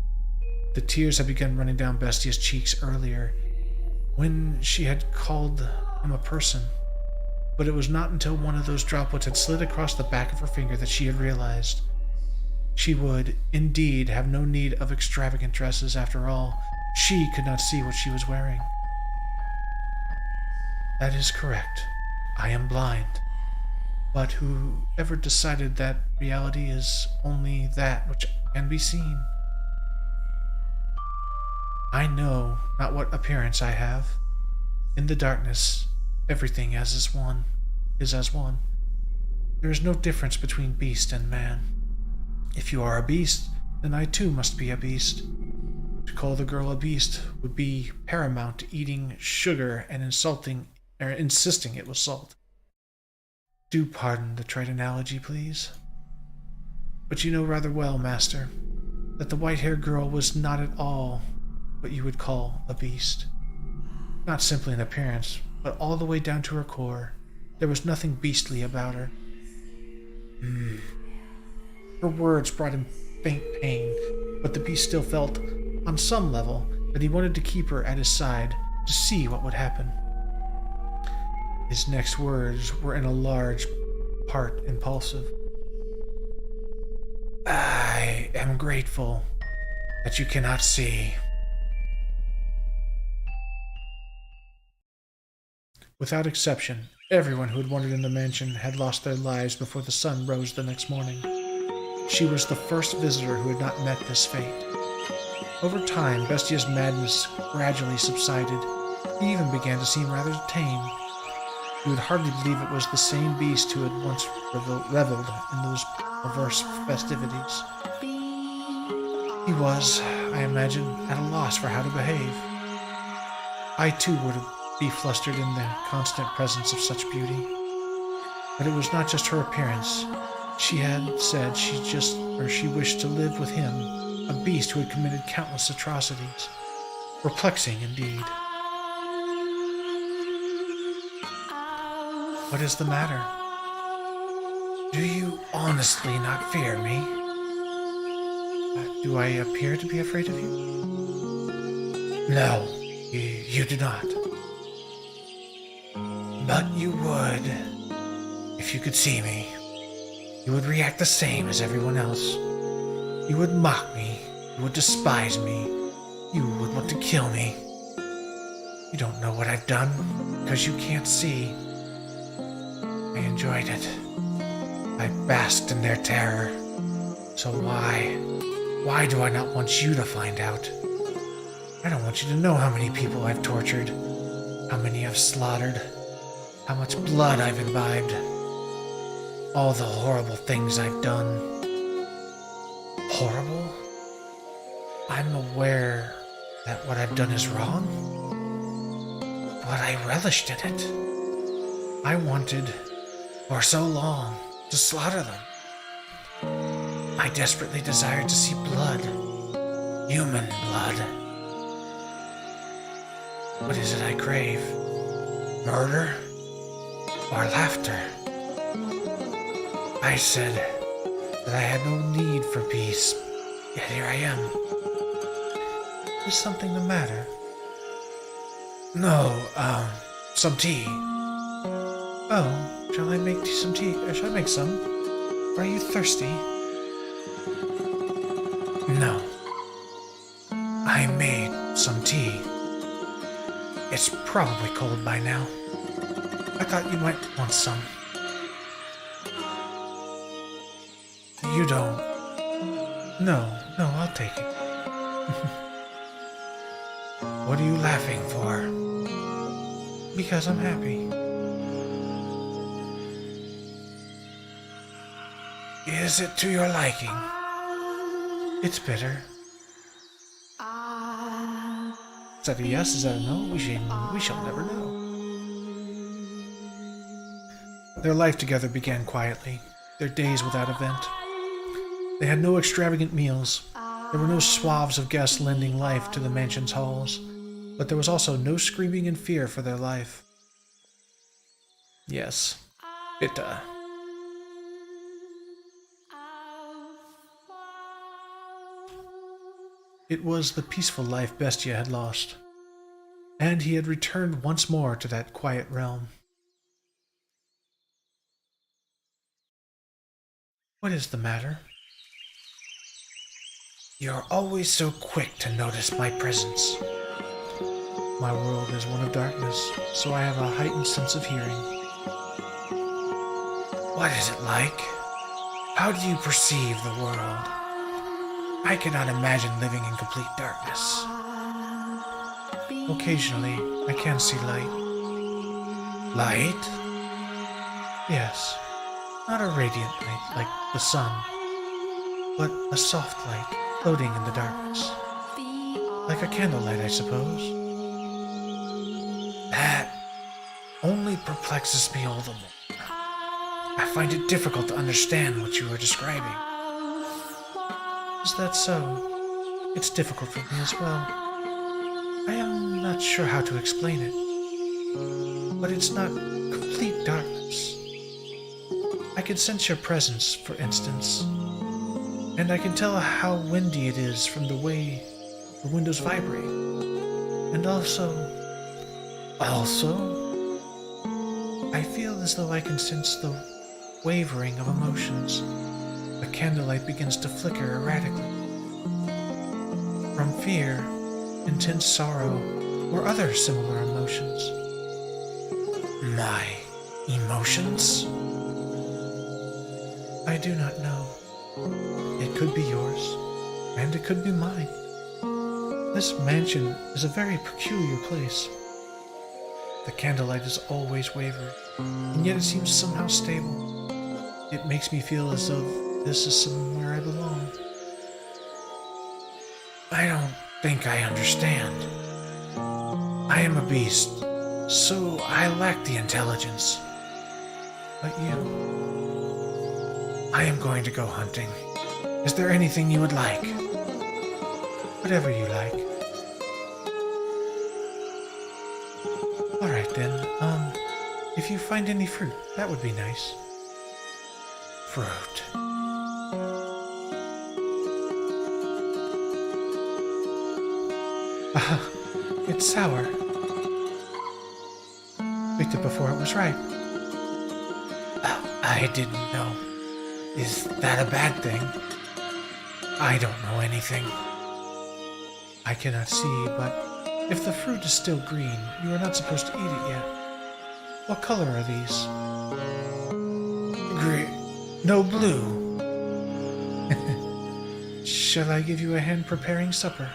The tears had begun running down Bestia's cheeks earlier, when she had called him a person. But it was not until one of those droplets had slid across the back of her finger that she had realized. She would, indeed, have no need of extravagant dresses after all. She could not see what she was wearing. That is correct. I am blind. But whoever decided that reality is only that which can be seen? I know not what appearance I have. In the darkness, everything is as one. There is no difference between beast and man. If you are a beast, then I too must be a beast. To call the girl a beast would be paramount to eating sugar and insisting it was salt. Do pardon the trite analogy, please. But you know rather well, Master, that the white-haired girl was not at all what you would call a beast. Not simply in appearance, but all the way down to her core. There was nothing beastly about her. Her words brought him faint pain, but the beast still felt, on some level, that he wanted to keep her at his side to see what would happen. His next words were in a large part impulsive. I am grateful that you cannot see. Without exception, everyone who had wandered in the mansion had lost their lives before the sun rose the next morning. She was the first visitor who had not met this fate. Over time, Bestia's madness gradually subsided. He even began to seem rather tame. You would hardly believe it was the same beast who had once reveled in those perverse festivities. He was, I imagine, at a loss for how to behave. I too would be flustered in the constant presence of such beauty. But it was not just her appearance. She had said she wished to live with him, a beast who had committed countless atrocities. Perplexing indeed. What is the matter? Do you honestly not fear me? Do I appear to be afraid of you? No, you do not. But you would, if you could see me. You would react the same as everyone else. You would mock me. You would despise me. You would want to kill me. You don't know what I've done because you can't see. I enjoyed it. I basked in their terror. So why do I not want you to find out? I don't want you to know how many people I've tortured, how many I've slaughtered, how much blood I've imbibed, all the horrible things I've done. Horrible? I'm aware that what I've done is wrong, but I relished in it. I wanted, for so long, to slaughter them. I desperately desired to see blood, human blood. What is it I crave? Murder or laughter? I said that I had no need for peace, yet here I am. Is something the matter? No, some tea. Oh, shall I make some tea? Shall I make some? Are you thirsty? No. I made some tea. It's probably cold by now. I thought you might want some. You don't. No, I'll take it. What are you laughing for? Because I'm happy. Is it to your liking? It's bitter. Is that a yes? Is that a no? We shall never know. Their life together began quietly, their days without event. They had no extravagant meals. There were no swaths of guests lending life to the mansion's halls, but there was also no screaming in fear for their life. Yes, Fata. It was the peaceful life Bestia had lost, and he had returned once more to that quiet realm. What is the matter? You're always so quick to notice my presence. My world is one of darkness, so I have a heightened sense of hearing. What is it like? How do you perceive the world? I cannot imagine living in complete darkness. Occasionally, I can see light. Light? Yes. Not a radiant light like the sun, but a soft light floating in the darkness. Like a candlelight, I suppose. That only perplexes me all the more. I find it difficult to understand what you are describing. Is that so? It's difficult for me as well. I am not sure how to explain it, but it's not complete darkness. I can sense your presence, for instance, and I can tell how windy it is from the way the windows vibrate. And also, I feel as though I can sense the wavering of emotions. The candlelight begins to flicker erratically. From fear, intense sorrow, or other similar emotions. My emotions? I do not know. It could be yours, and it could be mine. This mansion is a very peculiar place. The candlelight is always wavering, and yet it seems somehow stable. It makes me feel as though this is somewhere I belong. I don't think I understand. I am a beast, so I lack the intelligence. But you... I am going to go hunting. Is there anything you would like? Whatever you like. Alright then, if you find any fruit, that would be nice. Fruit. It's sour. Picked it before it was ripe. I didn't know. Is that a bad thing? I don't know anything. I cannot see, but if the fruit is still green, you are not supposed to eat it yet. What color are these? Green. No, blue. Shall I give you a hand preparing supper?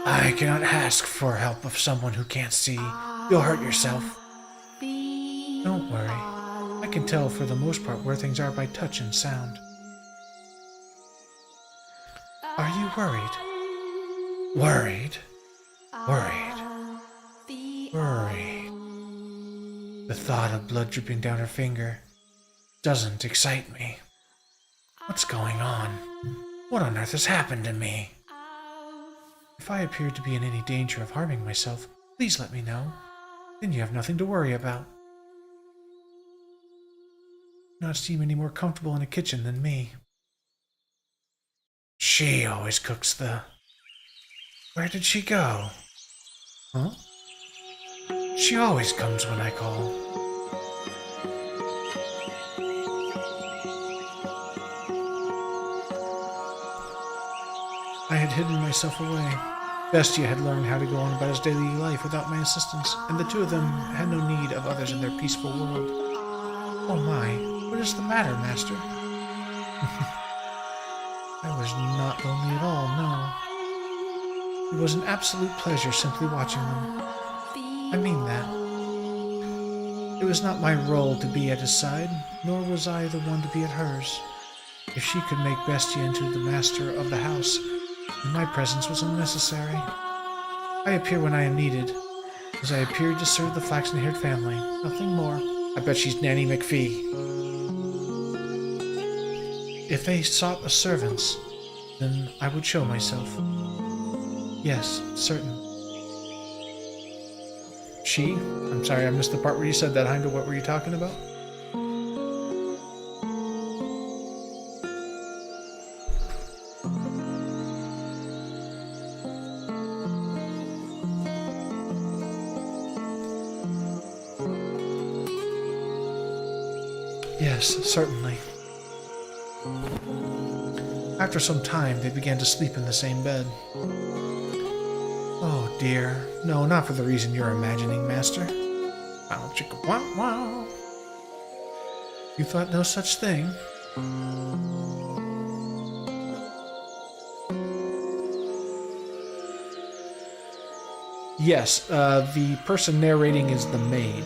I cannot ask for help of someone who can't see. You'll hurt yourself. Don't worry. I can tell for the most part where things are by touch and sound. Are you worried? Worried? Worried. Worried. The thought of blood dripping down her finger doesn't excite me. What's going on? What on earth has happened to me? If I appear to be in any danger of harming myself, please let me know. Then you have nothing to worry about. You not seem any more comfortable in a kitchen than me. She always cooks the... Where did she go? Huh? She always comes when I call. I had hidden myself away. Bestia had learned how to go on about his daily life without my assistance, and the two of them had no need of others in their peaceful world. Oh my, what is the matter, Master? I was not lonely at all, no. It was an absolute pleasure simply watching them. I mean that. It was not my role to be at his side, nor was I the one to be at hers. If she could make Bestia into the master of the house, then my presence was unnecessary. I appear when I am needed, as I appeared to serve the flaxen-haired family, nothing more. I bet she's Nanny McPhee. If they sought a servant's, then I would show myself. Yes, certain. She? I'm sorry, I missed the part where you said that, Heimdall. What were you talking about? Yes, certainly. After some time, they began to sleep in the same bed. Oh dear. No, not for the reason you're imagining, Master. Wow, chicka wow wow. You thought no such thing? Yes, the person narrating is the maid.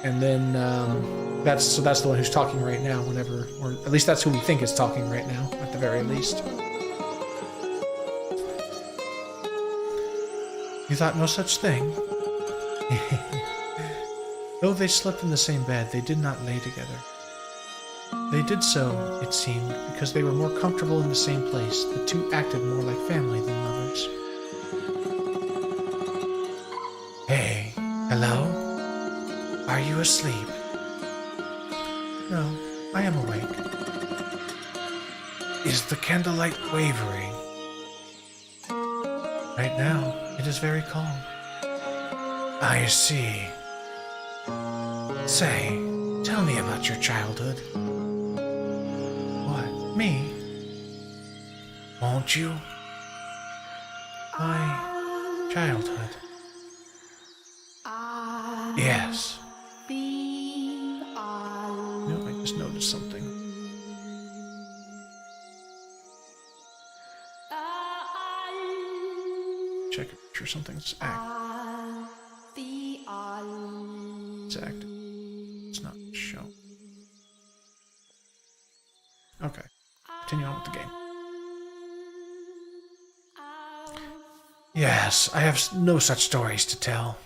And then, that's the one who's talking right now, whenever, or at least that's who we think is talking right now, at the very least. You thought no such thing? Though they slept in the same bed, they did not lay together. They did so, it seemed, because they were more comfortable in the same place. The two acted more like family than lovers. Hey, hello? Are you asleep? No, I am awake. Is the candlelight wavering? Right now, it is very calm. I see. Say, tell me about your childhood. What, me? Won't you? My childhood. Yes. No, I just noticed something. Check it, make sure something's active. It's active. It's not shown. Okay. Continue on with the game. Yes, I have no such stories to tell.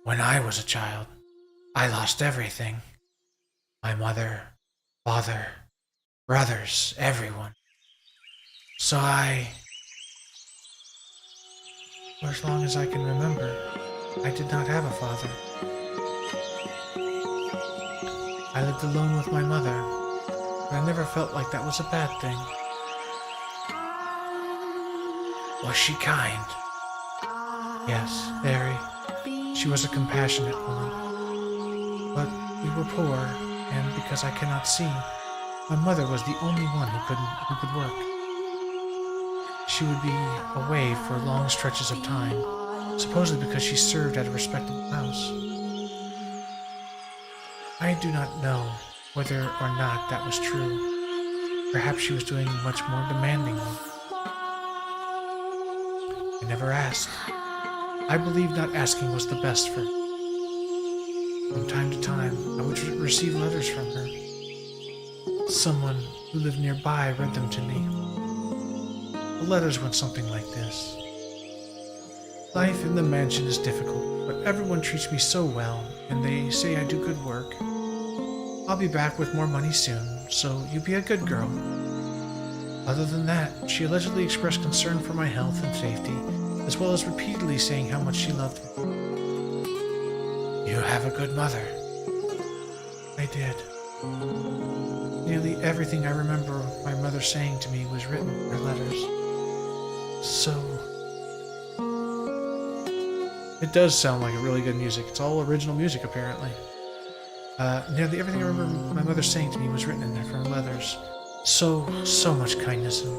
When I was a child, I lost everything. My mother, father, brothers, everyone. So for as long as I can remember, I did not have a father. I lived alone with my mother, but I never felt like that was a bad thing. Was she kind? Yes, very. She was a compassionate woman. But we were poor, and because I cannot see, my mother was the only one who could work. She would be away for long stretches of time, supposedly because she served at a respectable house. I do not know whether or not that was true. Perhaps she was doing much more demanding work. I never asked. I believed not asking was the best for her. From time to time, I would receive letters from her. Someone who lived nearby read them to me. The letters went something like this. Life in the mansion is difficult, but everyone treats me so well, and they say I do good work. I'll be back with more money soon, so you be a good girl. Other than that, she allegedly expressed concern for my health and safety, as well as repeatedly saying how much she loved me. You have a good mother. I did. Nearly everything I remember my mother saying to me was written in her letters. So... It does sound like a really good music. It's all original music, apparently. Nearly everything I remember my mother saying to me was written in her letters. So much kindness. And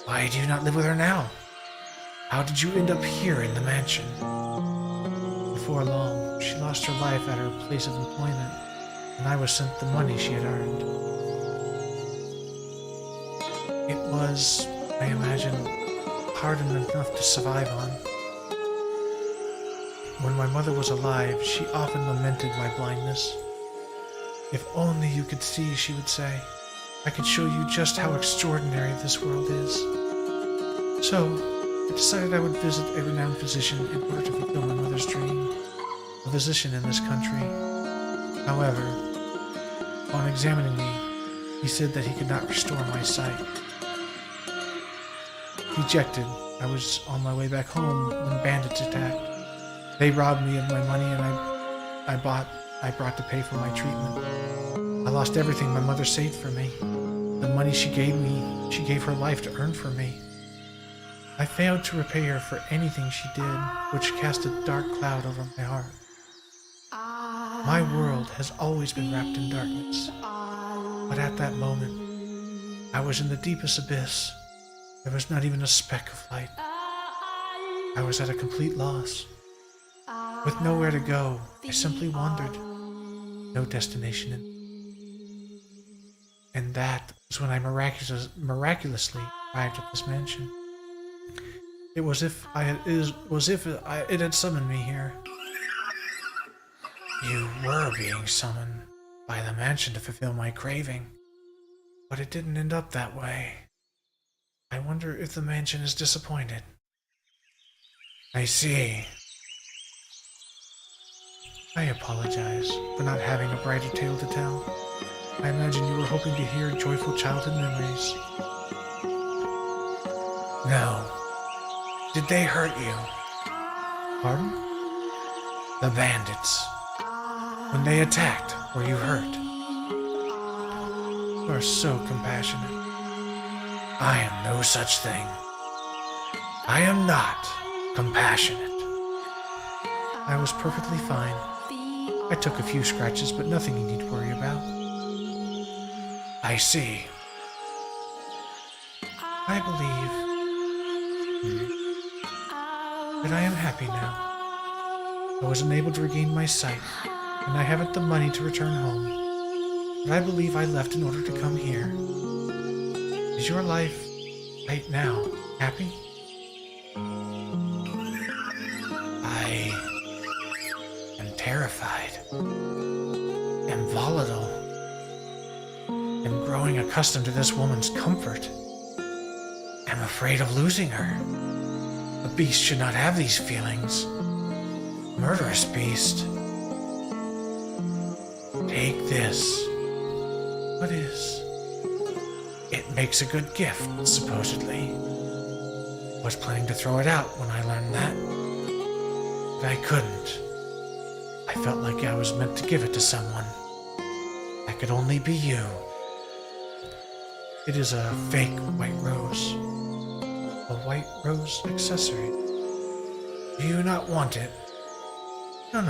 why do you not live with her now? How did you end up here in the mansion? Before long, she lost her life at her place of employment, and I was sent the money she had earned. It was, I imagine, hard enough to survive on. When my mother was alive, she often lamented my blindness. If only you could see, she would say, I could show you just how extraordinary this world is. So, I decided I would visit a renowned physician in order to fulfill my mother's dream, a physician in this country. However, on examining me, he said that he could not restore my sight. Dejected, I was on my way back home when bandits attacked. They robbed me of my money and I brought to pay for my treatment. I lost everything my mother saved for me. The money she gave me, she gave her life to earn for me. I failed to repay her for anything she did, which cast a dark cloud over my heart. My world has always been wrapped in darkness, but at that moment, I was in the deepest abyss. There was not even a speck of light. I was at a complete loss. With nowhere to go, I simply wandered. No destination in. And that was when I miraculously arrived at this mansion. It was as if it had summoned me here. You were being summoned by the mansion to fulfill my craving, but it didn't end up that way. I wonder if the mansion is disappointed. I see. I apologize for not having a brighter tale to tell. I imagine you were hoping to hear joyful childhood memories. No. Did they hurt you? Pardon? The bandits. When they attacked, were you hurt? You are so compassionate. I am no such thing. I am not compassionate. I was perfectly fine. I took a few scratches, but nothing you need to worry about. I see. I believe but I am happy now. I was unable to regain my sight, and I haven't the money to return home. But I believe I left in order to come here. Is your life, right now, happy? I am terrified. Am volatile. Am growing accustomed to this woman's comfort. Am afraid of losing her. A beast should not have these feelings. Murderous beast. Take this. What is? It makes a good gift, supposedly. Was planning to throw it out when I learned that. But I couldn't. I felt like I was meant to give it to someone. That could only be you. It is a fake white rose. A white rose accessory. Do you not want it? No,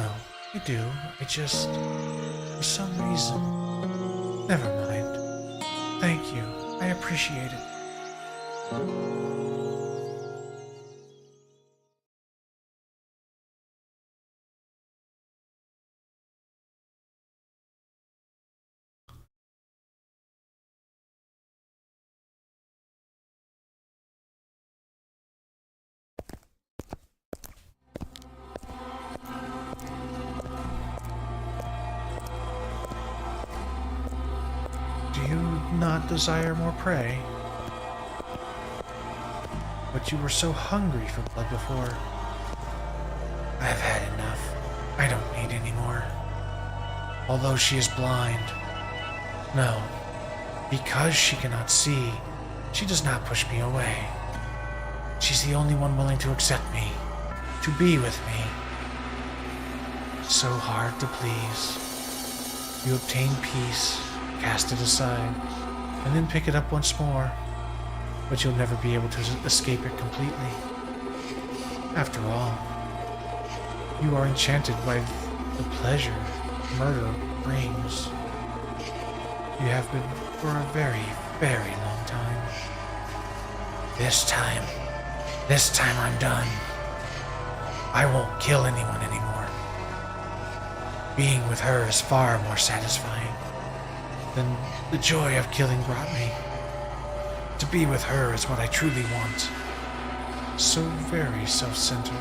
I do. I just... for some reason... Never mind. Thank you. I appreciate it. Do you not desire more prey? But you were so hungry for blood before. I've had enough. I don't need any more. Although she is blind. No, because she cannot see, she does not push me away. She's the only one willing to accept me, to be with me. So hard to please. You obtain peace, cast it aside, and then pick it up once more, but you'll never be able to escape it completely. After all, you are enchanted by the pleasure murder brings. You have been for a very, very long time. This time I'm done. I won't kill anyone anymore. Being with her is far more satisfying than the joy of killing brought me. To be with her is what I truly want. So very self-centered.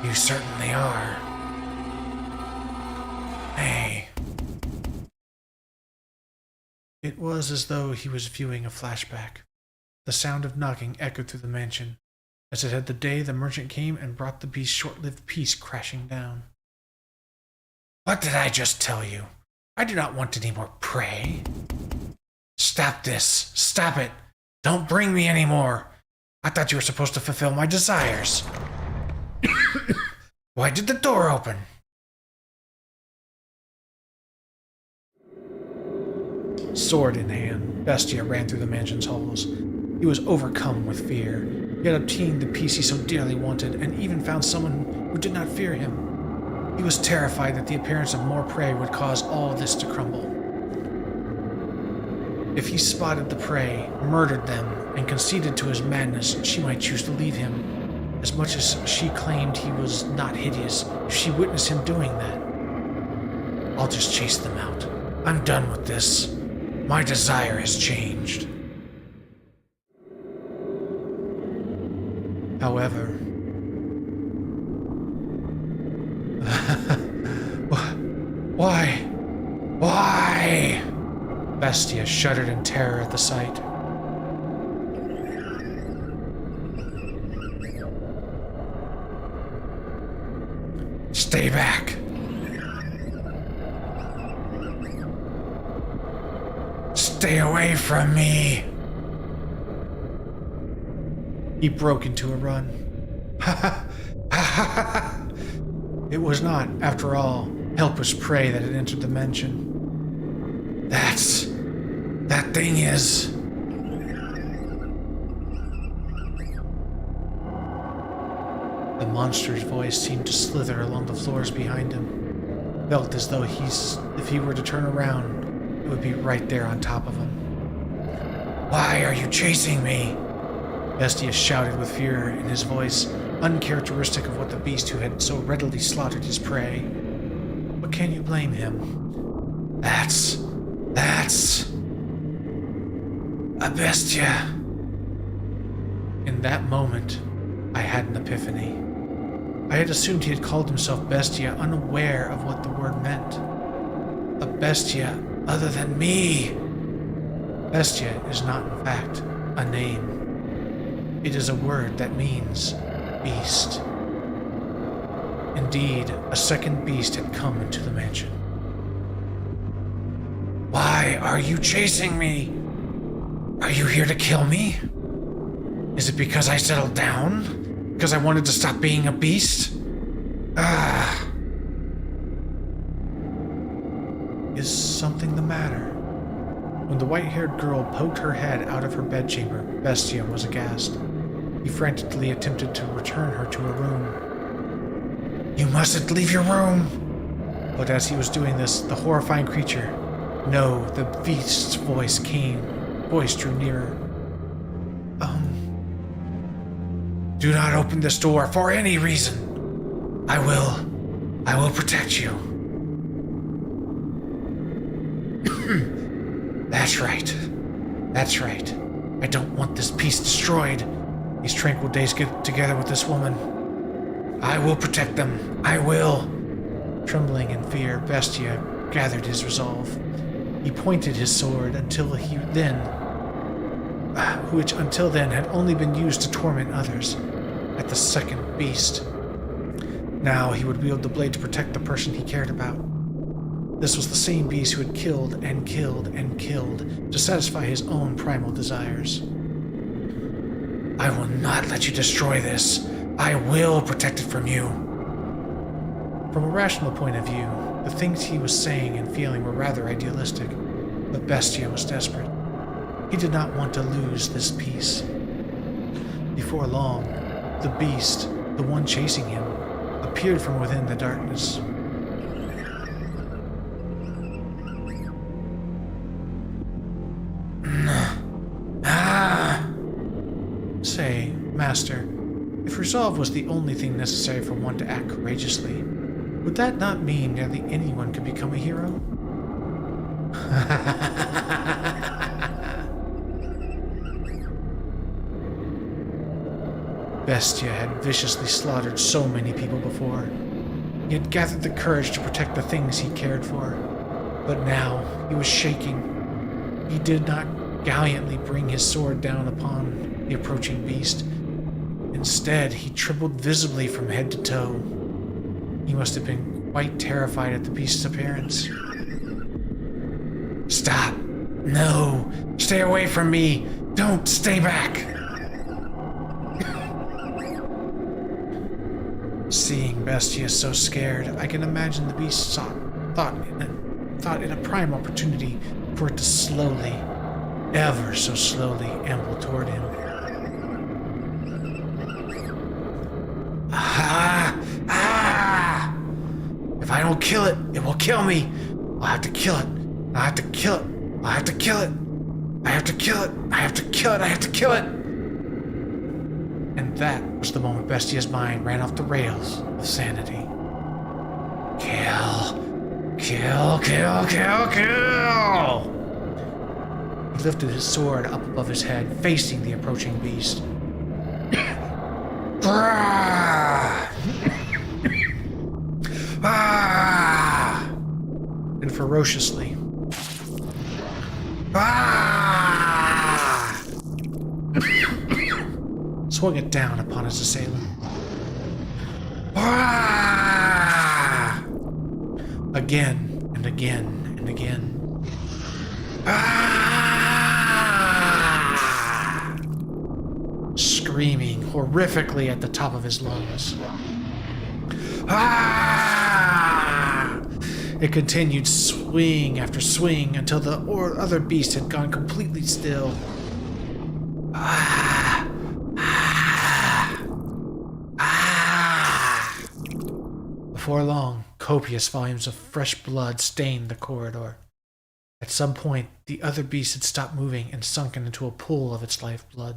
You certainly are. Hey. It was as though he was viewing a flashback. The sound of knocking echoed through the mansion, as it had the day the merchant came and brought the beast's short-lived peace crashing down. What did I just tell you? I do not want any more prey. Stop this. Stop it. Don't bring me any more. I thought you were supposed to fulfill my desires. Why did the door open? Sword in hand, Bestia ran through the mansion's halls. He was overcome with fear. He had obtained the peace he so dearly wanted, and even found someone who did not fear him. He was terrified that the appearance of more prey would cause all this to crumble. If he spotted the prey, murdered them, and conceded to his madness, she might choose to leave him. As much as she claimed he was not hideous, if she witnessed him doing that. I'll just chase them out. I'm done with this. My desire has changed. However... Why? Why? Bestia shuddered in terror at the sight. Stay back. Stay away from me. He broke into a run. It was not, after all, helpless prey that had entered the mansion. That thing is... The monster's voice seemed to slither along the floors behind him. Felt as though if he were to turn around, it would be right there on top of him. Why are you chasing me? Bestia shouted with fear in his voice, uncharacteristic of what the beast who had so readily slaughtered his prey. But can you blame him? That's a Bestia. In that moment, I had an epiphany. I had assumed he had called himself Bestia, unaware of what the word meant. A Bestia other than me. Bestia is not, in fact, a name. It is a word that means beast. Indeed, a second beast had come into the mansion. Why are you chasing me? Are you here to kill me? Is it because I settled down? Because I wanted to stop being a beast? Is something the matter? When the white-haired girl poked her head out of her bedchamber, Bestia was aghast. He frantically attempted to return her to her room. You mustn't leave your room! But as he was doing this, the horrifying creature, no, the beast's voice drew nearer. Do not open this door for any reason. I will protect you. That's right. I don't want this piece destroyed. These tranquil days get together with this woman. I will protect them. I will. Trembling in fear, Bestia gathered his resolve. He pointed his sword which until then had only been used to torment others, at the second beast. Now he would wield the blade to protect the person he cared about. This was the same beast who had killed and killed and killed to satisfy his own primal desires. I will not let you destroy this. I will protect it from you. From a rational point of view, the things he was saying and feeling were rather idealistic, but Bestia was desperate. He did not want to lose this piece. Before long, the beast, the one chasing him, appeared from within the darkness. Say, Master, if resolve was the only thing necessary for one to act courageously, would that not mean nearly anyone could become a hero? Bestia had viciously slaughtered so many people before. He had gathered the courage to protect the things he cared for. But now he was shaking. He did not gallantly bring his sword down upon the approaching beast. Instead, he trembled visibly from head to toe. He must have been quite terrified at the beast's appearance. Stop! No! Stay away from me! Don't stay back! Seeing Bestia so scared, I can imagine the beast thought it a prime opportunity for it to slowly, ever so slowly, amble toward him. If I don't kill it, it will kill me. I'll have to kill it. I'll have to kill it. I'll have to kill it. I have to kill it. I have to kill it. I have to kill it. And that was the moment Bestia's mind ran off the rails of sanity. Kill. Kill, kill, kill, kill! He lifted his sword up above his head, facing the approaching beast. And ferociously. Swung it down upon his assailant. Again and again and again. Screaming horrifically at the top of his lungs. It continued swing after swing until the other beast had gone completely still. Before long, copious volumes of fresh blood stained the corridor. At some point, the other beast had stopped moving and sunken into a pool of its lifeblood.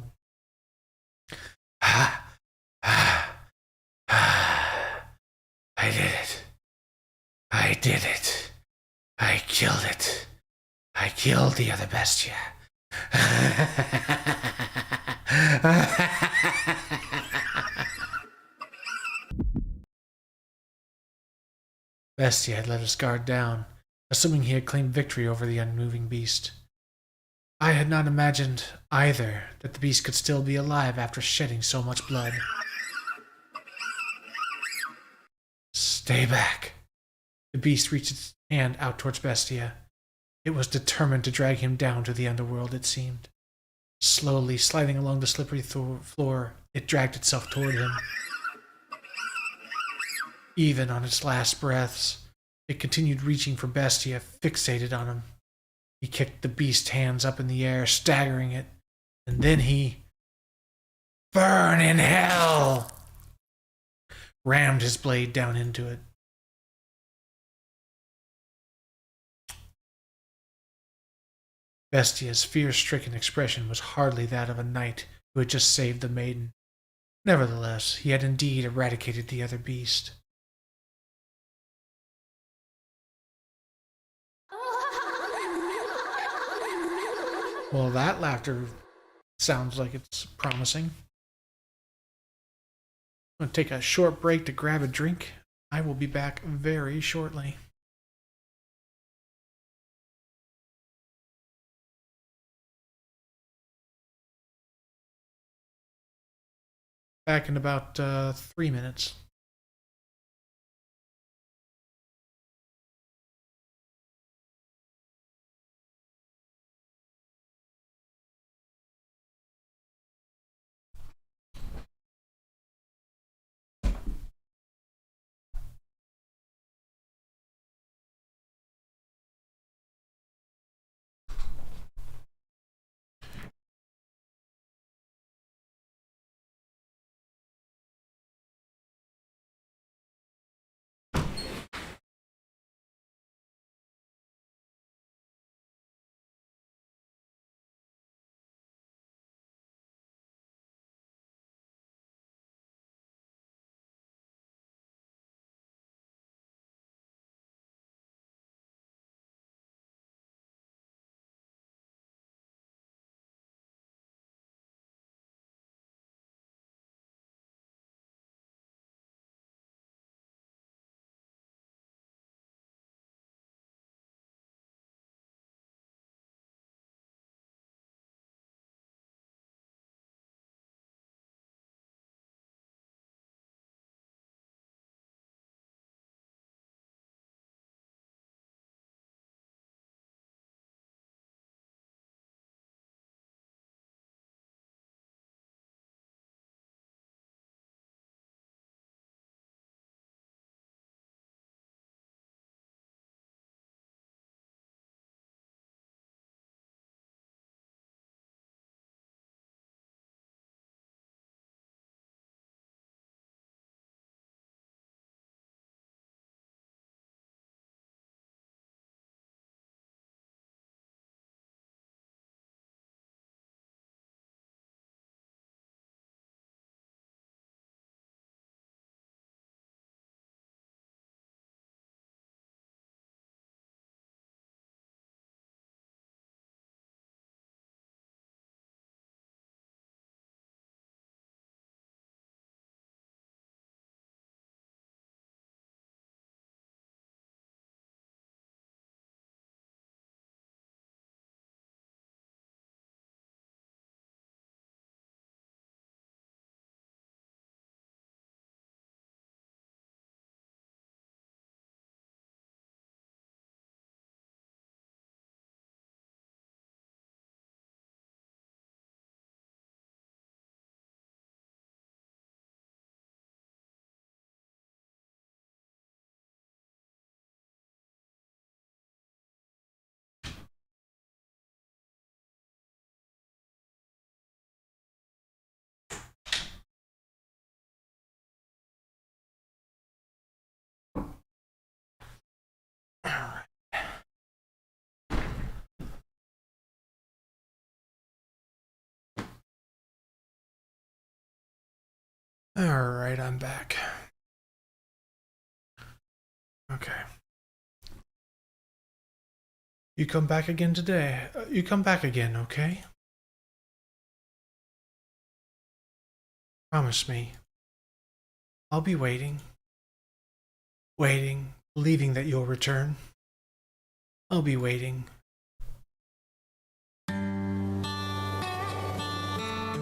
I did it. I did it. I killed it. I killed the other bestia. Bestia had let his guard down, assuming he had claimed victory over the unmoving beast. I had not imagined, either, that the beast could still be alive after shedding so much blood. Stay back. The beast reached its hand out towards Bestia. It was determined to drag him down to the underworld, it seemed. Slowly sliding along the slippery floor, it dragged itself toward him. Even on its last breaths, it continued reaching for Bestia, fixated on him. He kicked the beast's hands up in the air, staggering it, and then he, burn in hell, rammed his blade down into it. Bestia's fear-stricken expression was hardly that of a knight who had just saved the maiden. Nevertheless, he had indeed eradicated the other beast. Well, that laughter sounds like it's promising. I'm going to take a short break to grab a drink. I will be back very shortly. Back in about 3 minutes. Alright, I'm back. Okay. You come back again today. You come back again, okay? Promise me. I'll be waiting. Waiting, believing that you'll return. I'll be waiting.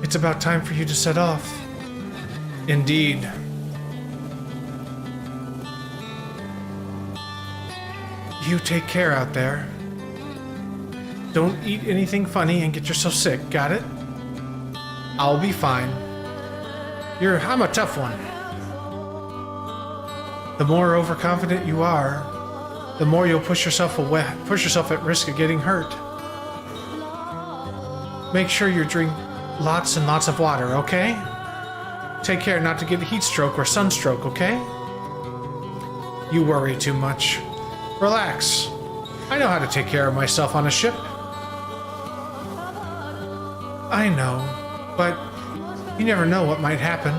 It's about time for you to set off. Indeed. You take care out there. Don't eat anything funny and get yourself sick, got it? I'll be fine. I'm a tough one. The more overconfident you are, the more you'll push yourself at risk of getting hurt. Make sure you drink lots and lots of water, okay? Take care not to get heat stroke or sunstroke, okay? You worry too much. Relax. I know how to take care of myself on a ship. I know, but you never know what might happen.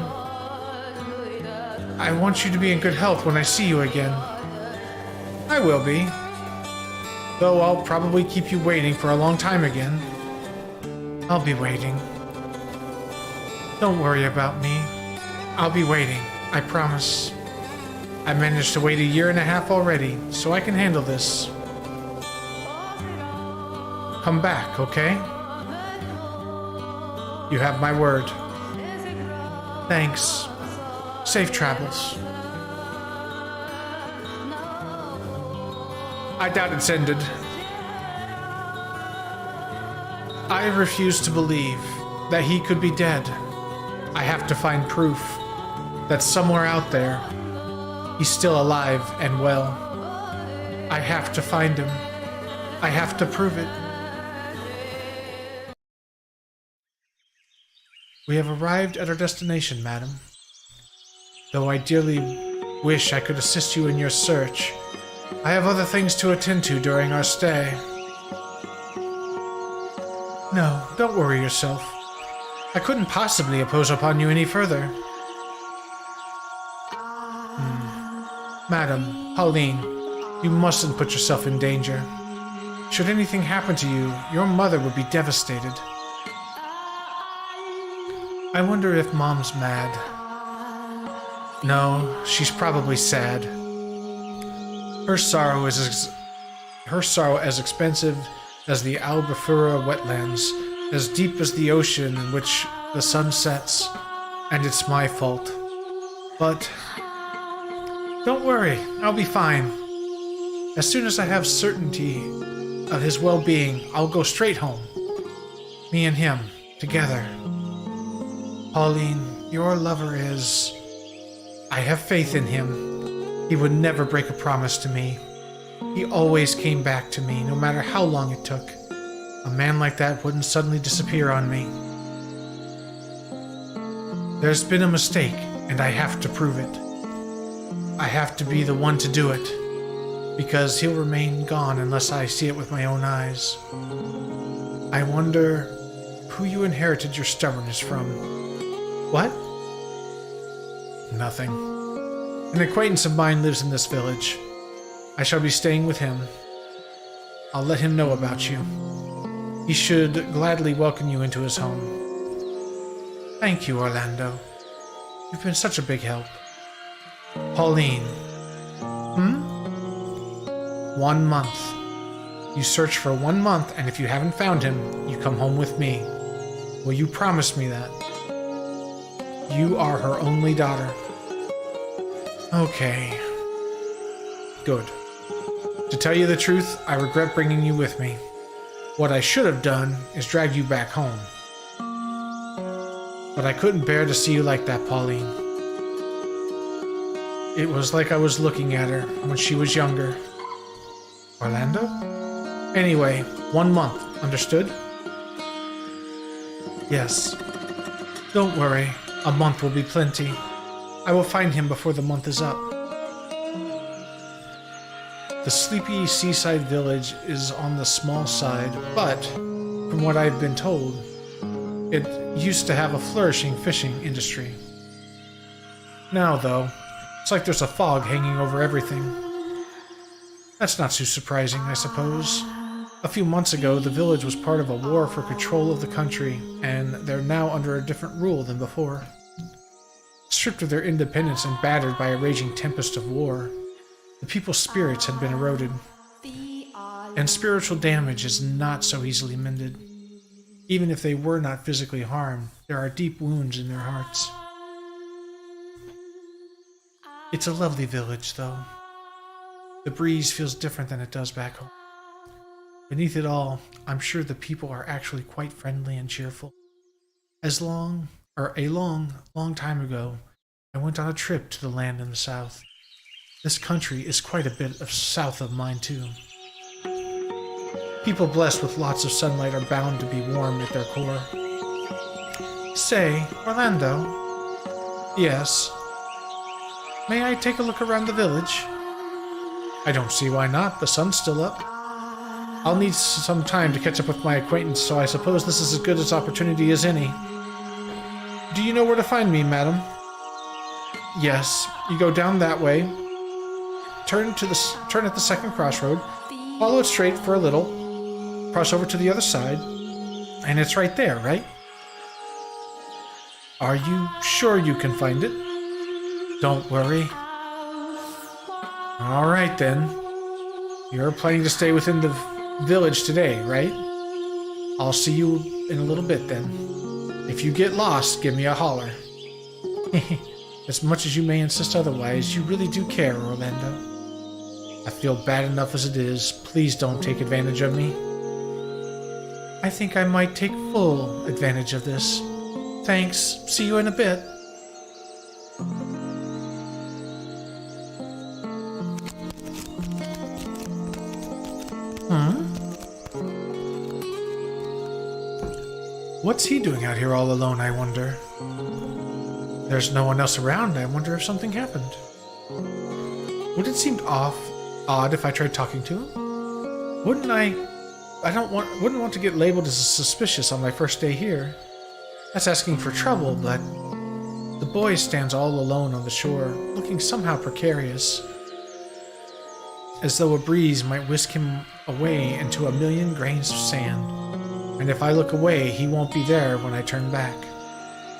I want you to be in good health when I see you again. I will be. Though I'll probably keep you waiting for a long time again. I'll be waiting. Don't worry about me. I'll be waiting, I promise. I managed to wait 1.5 years already, so I can handle this. Come back, okay? You have my word. Thanks. Safe travels. I doubt it's ended. I refuse to believe that he could be dead. I have to find proof that somewhere out there, he's still alive and well. I have to find him. I have to prove it. We have arrived at our destination, madam. Though I dearly wish I could assist you in your search, I have other things to attend to during our stay. No, don't worry yourself. I couldn't possibly impose upon you any further. Madam, Pauline, you mustn't put yourself in danger. Should anything happen to you, your mother would be devastated. I wonder if Mom's mad. No, she's probably sad. Her sorrow is as expensive as the Albufera wetlands, as deep as the ocean in which the sun sets, and it's my fault. But don't worry, I'll be fine. As soon as I have certainty of his well-being, I'll go straight home. Me and him, together. Pauline, your lover is... I have faith in him. He would never break a promise to me. He always came back to me, no matter how long it took. A man like that wouldn't suddenly disappear on me. There's been a mistake, and I have to prove it. I have to be the one to do it, because he'll remain gone unless I see it with my own eyes. I wonder who you inherited your stubbornness from. What? Nothing. An acquaintance of mine lives in this village. I shall be staying with him. I'll let him know about you. He should gladly welcome you into his home. Thank you, Orlando. You've been such a big help. Pauline. 1 month. You search for 1 month, and if you haven't found him, you come home with me. Will you promise me that? You are her only daughter. Okay. Good. To tell you the truth, I regret bringing you with me. What I should have done is drag you back home. But I couldn't bear to see you like that, Pauline. It was like I was looking at her when she was younger. Orlando? Anyway, 1 month, understood? Yes. Don't worry, a month will be plenty. I will find him before the month is up. The sleepy seaside village is on the small side, but, from what I've been told, it used to have a flourishing fishing industry. Now, though, it's like there's a fog hanging over everything. That's not too surprising, I suppose. A few months ago, the village was part of a war for control of the country, and they're now under a different rule than before. Stripped of their independence and battered by a raging tempest of war, the people's spirits had been eroded. And spiritual damage is not so easily mended. Even if they were not physically harmed, there are deep wounds in their hearts. It's a lovely village, though. The breeze feels different than it does back home. Beneath it all, I'm sure the people are actually quite friendly and cheerful. A long time ago, I went on a trip to the land in the south. This country is quite a bit of south of mine, too. People blessed with lots of sunlight are bound to be warm at their core. Say, Orlando. Yes. May I take a look around the village? I don't see why not. The sun's still up. I'll need some time to catch up with my acquaintance, so I suppose this is as good an opportunity as any. Do you know where to find me, madam? Yes. You go down that way. Turn at the second crossroad. Follow it straight for a little. Cross over to the other side. And it's right there, right? Are you sure you can find it? Don't worry. All right, then. You're planning to stay within the village today, right? I'll see you in a little bit, then. If you get lost, give me a holler. As much as you may insist otherwise, you really do care, Orlando. I feel bad enough as it is. Please don't take advantage of me. I think I might take full advantage of this. Thanks. See you in a bit. What's he doing out here all alone, I wonder? There's no one else around. I wonder if something happened. Would it seem odd if I tried talking to him? Wouldn't want to get labeled as suspicious on my first day here. That's asking for trouble, but the boy stands all alone on the shore, looking somehow precarious, as though a breeze might whisk him away into a million grains of sand. And if I look away, he won't be there when I turn back.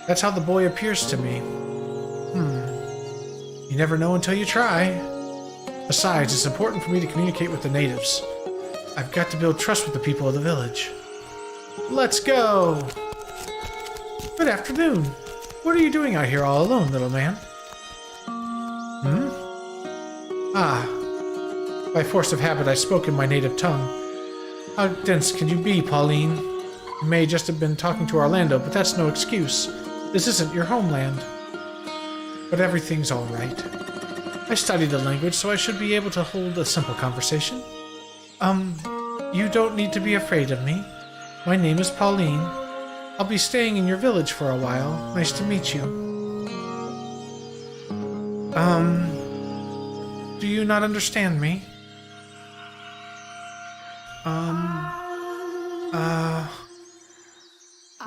That's how the boy appears to me. You never know until you try. Besides, it's important for me to communicate with the natives. I've got to build trust with the people of the village. Let's go! Good afternoon. What are you doing out here all alone, little man? By force of habit, I spoke in my native tongue. How dense can you be, Pauline? You may just have been talking to Orlando, but that's no excuse. This isn't your homeland. But everything's all right. I studied the language, so I should be able to hold a simple conversation. You don't need to be afraid of me. My name is Pauline. I'll be staying in your village for a while. Nice to meet you. Do you not understand me?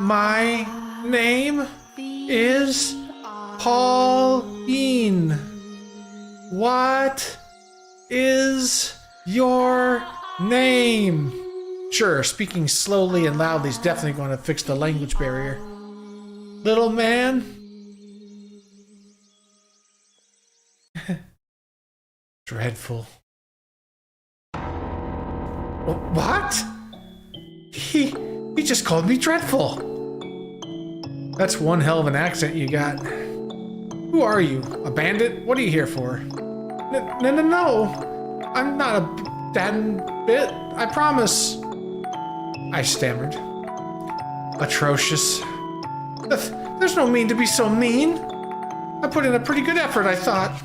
My name is Pauline. What is your name? Sure, speaking slowly and loudly is definitely going to fix the language barrier. Little man? Dreadful. What? He just called me dreadful. That's one hell of an accent you got. Who are you? A bandit? What are you here for? No. I'm not a damn bit. I promise. I stammered. Atrocious. There's no mean to be so mean. I put in a pretty good effort, I thought.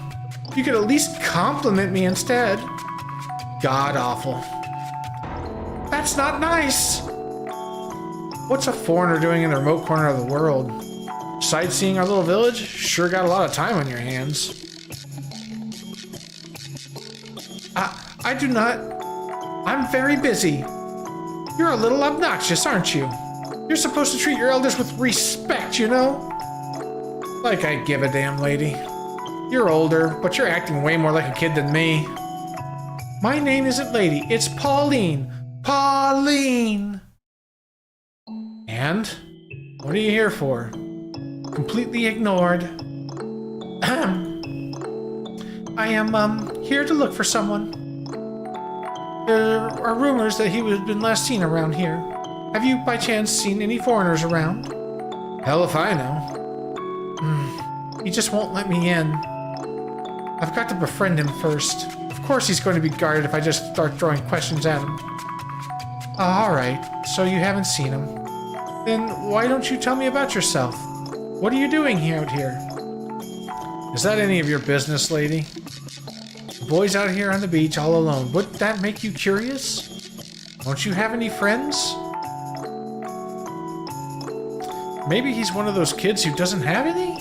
You could at least compliment me instead. God awful. That's not nice. What's a foreigner doing in the remote corner of the world? Sightseeing our little village? Sure got a lot of time on your hands. I do not. I'm very busy. You're a little obnoxious, aren't you? You're supposed to treat your elders with respect, you know? Like I give a damn, lady. You're older, but you're acting way more like a kid than me. My name isn't Lady, it's Pauline. Pauline! And? What are you here for? Completely ignored. I am, here to look for someone. There are rumors that he has been last seen around here. Have you, by chance, seen any foreigners around? Hell if I know. He just won't let me in. I've got to befriend him first. Of course he's going to be guarded if I just start throwing questions at him. Alright, so you haven't seen him. Then why don't you tell me about yourself? What are you doing out here? Is that any of your business, lady? The boy's out here on the beach all alone. Would that make you curious? Don't you have any friends? Maybe he's one of those kids who doesn't have any?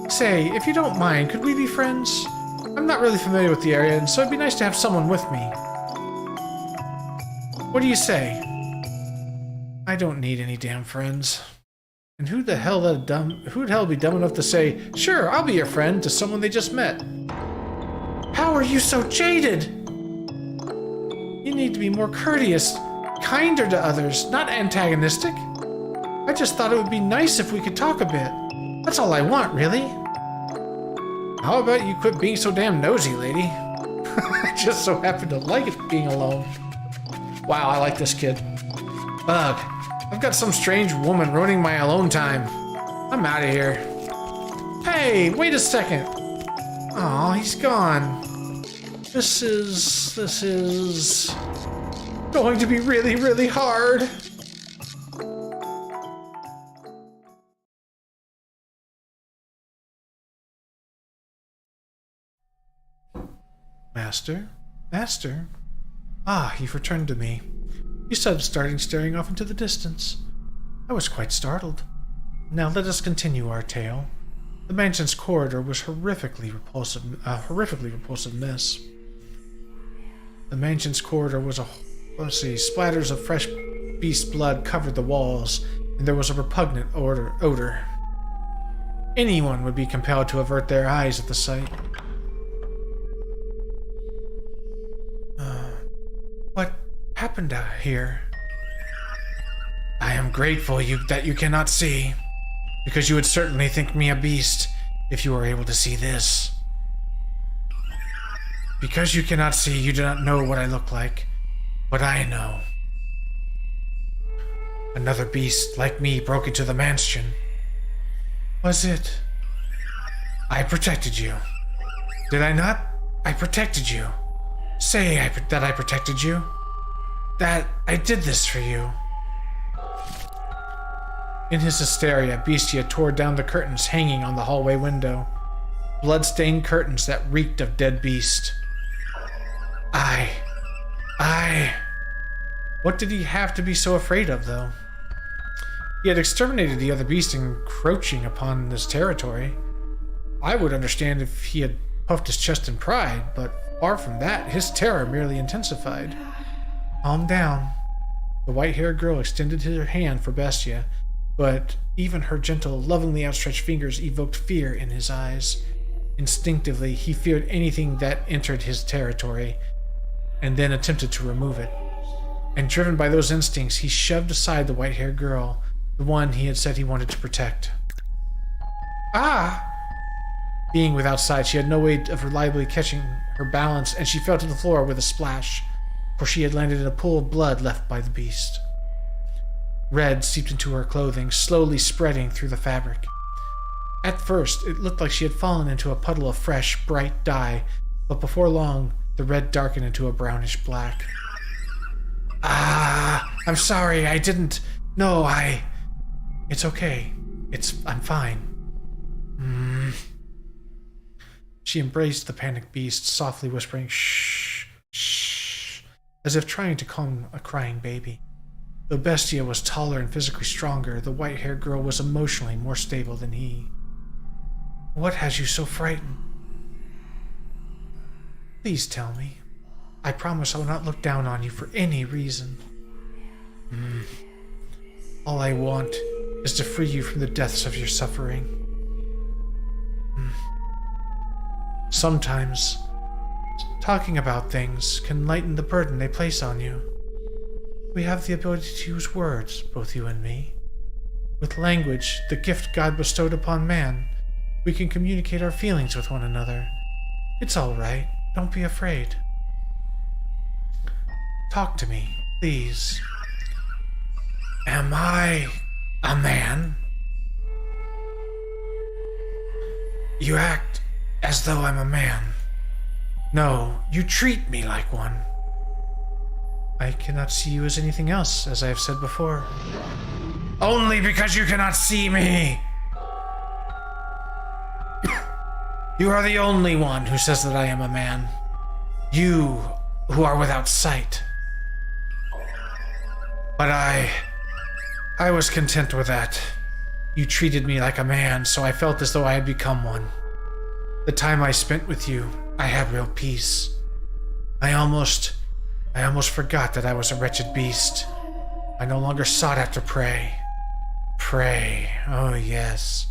Say, if you don't mind, could we be friends? I'm not really familiar with the area, and so it'd be nice to have someone with me. What do you say? I don't need any damn friends. And who'd the hell be dumb enough to say, sure, I'll be your friend, to someone they just met? How are you so jaded? You need to be more courteous, kinder to others, not antagonistic. I just thought it would be nice if we could talk a bit. That's all I want, really. How about you quit being so damn nosy, lady? I just so happen to like it being alone. Wow, I like this kid. Ugh, I've got some strange woman ruining my alone time. I'm out of here. Hey, wait a second. Aw, he's gone. This is going to be really, really hard. Master? Master? Ah, you've returned to me. You said staring off into the distance. I was quite startled. Now let us continue our tale. The mansion's corridor was a horrifically repulsive mess. The mansion's corridor was splatters of fresh beast blood covered the walls, and there was a repugnant odor. Anyone would be compelled to avert their eyes at the sight. What happened out here? I am grateful that you cannot see, because you would certainly think me a beast if you were able to see this. Because you cannot see, you do not know what I look like, but I know. Another beast like me broke into the mansion. Was it? I protected you. Did I not? I protected you. Say that I protected you. That I did this for you. In his hysteria, Bestia tore down the curtains hanging on the hallway window. Blood-stained curtains that reeked of dead beast. What did he have to be so afraid of, though? He had exterminated the other beast encroaching upon his territory. I would understand if he had puffed his chest in pride, but far from that, his terror merely intensified. Calm down. The white-haired girl extended her hand for Bestia, but even her gentle, lovingly outstretched fingers evoked fear in his eyes. Instinctively, he feared anything that entered his territory, and then attempted to remove it. And driven by those instincts, he shoved aside the white-haired girl, the one he had said he wanted to protect. Ah! Being without sight, she had no way of reliably catching her balance, and she fell to the floor with a splash, for she had landed in a pool of blood left by the beast. Red seeped into her clothing, slowly spreading through the fabric. At first, it looked like she had fallen into a puddle of fresh, bright dye, but before long, the red darkened into a brownish black. Ah, I'm sorry, I didn't... No, It's okay. I'm fine. She embraced the panicked beast, softly whispering, shh, shh, as if trying to calm a crying baby. Though Bestia was taller and physically stronger, the white-haired girl was emotionally more stable than he. What has you so frightened? Please tell me. I promise I will not look down on you for any reason. All I want is to free you from the depths of your suffering. sometimes talking about things can lighten the burden they place on you. We have the ability to use words, both you and me. With language, the gift God bestowed upon man, we can communicate our feelings with one another. It's all right. Don't be afraid. Talk to me, please. Am I a man? You act as though I'm a man. No, you treat me like one. I cannot see you as anything else, as I have said before. Only because you cannot see me! You are the only one who says that I am a man. You, who are without sight. But I was content with that. You treated me like a man, so I felt as though I had become one. The time I spent with you, I had real peace. I almost forgot that I was a wretched beast. I no longer sought after prey. Prey, oh yes.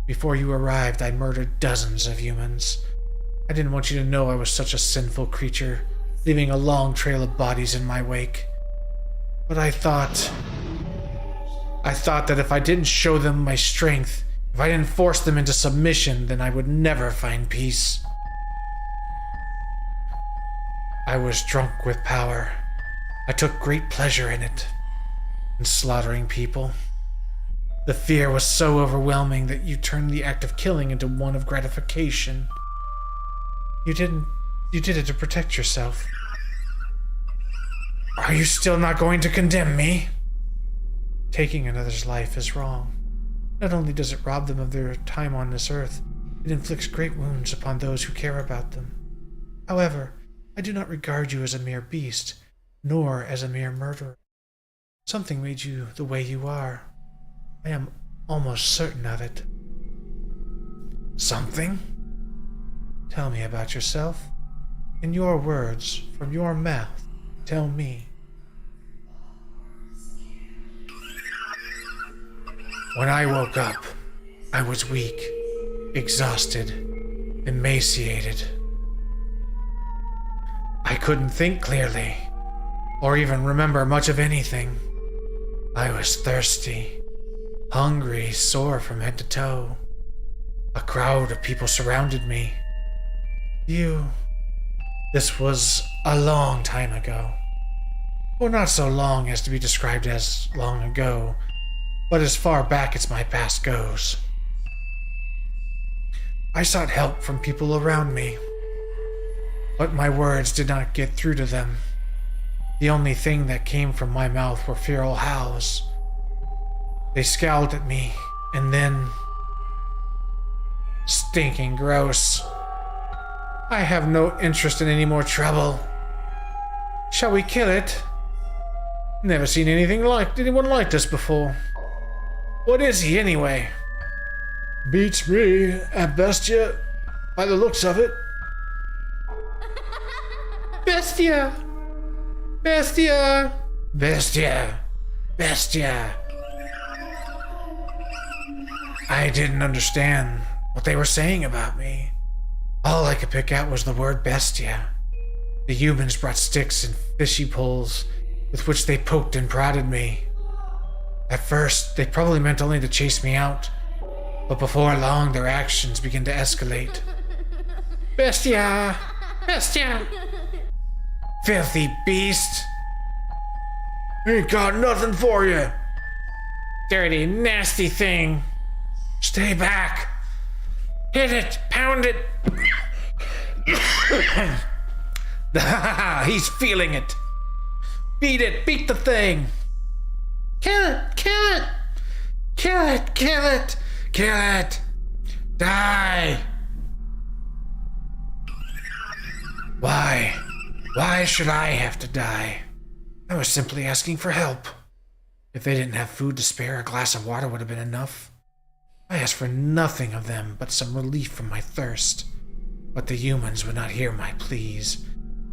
Before you arrived, I murdered dozens of humans. I didn't want you to know I was such a sinful creature, leaving a long trail of bodies in my wake. But I thought that if I didn't show them my strength, if I didn't force them into submission, then I would never find peace. I was drunk with power. I took great pleasure in it, in slaughtering people. The fear was so overwhelming that you turned the act of killing into one of gratification. You did it to protect yourself. Are you still not going to condemn me? Taking another's life is wrong. Not only does it rob them of their time on this earth, it inflicts great wounds upon those who care about them. However, I do not regard you as a mere beast, nor as a mere murderer. Something made you the way you are. I am almost certain of it. Something? Tell me about yourself. In your words, from your mouth, tell me. When I woke up, I was weak, exhausted, emaciated. I couldn't think clearly, or even remember much of anything. I was thirsty, hungry, sore from head to toe. A crowd of people surrounded me. This was a long time ago. Well, not so long as to be described as long ago, but as far back as my past goes. I sought help from people around me, but my words did not get through to them. The only thing that came from my mouth were feral howls. They scowled at me, and then... Stinking gross. I have no interest in any more trouble. Shall we kill it? Never seen anyone like this before. What is he, anyway? Beats me, at bestia, by the looks of it. Bestia! Bestia! Bestia! Bestia! I didn't understand what they were saying about me. All I could pick out was the word bestia. The humans brought sticks and fishy poles with which they poked and prodded me. At first, they probably meant only to chase me out, but before long their actions began to escalate. Bestia! Bestia! Filthy beast! Ain't got nothing for you! Dirty, nasty thing! Stay back! Hit it! Pound it! He's feeling it! Beat it! Beat the thing! Kill it! Kill it! Kill it! Kill it! Kill it! Die! Why? Why should I have to die? I was simply asking for help. If they didn't have food to spare, a glass of water would have been enough. I asked for nothing of them but some relief from my thirst. But the humans would not hear my pleas.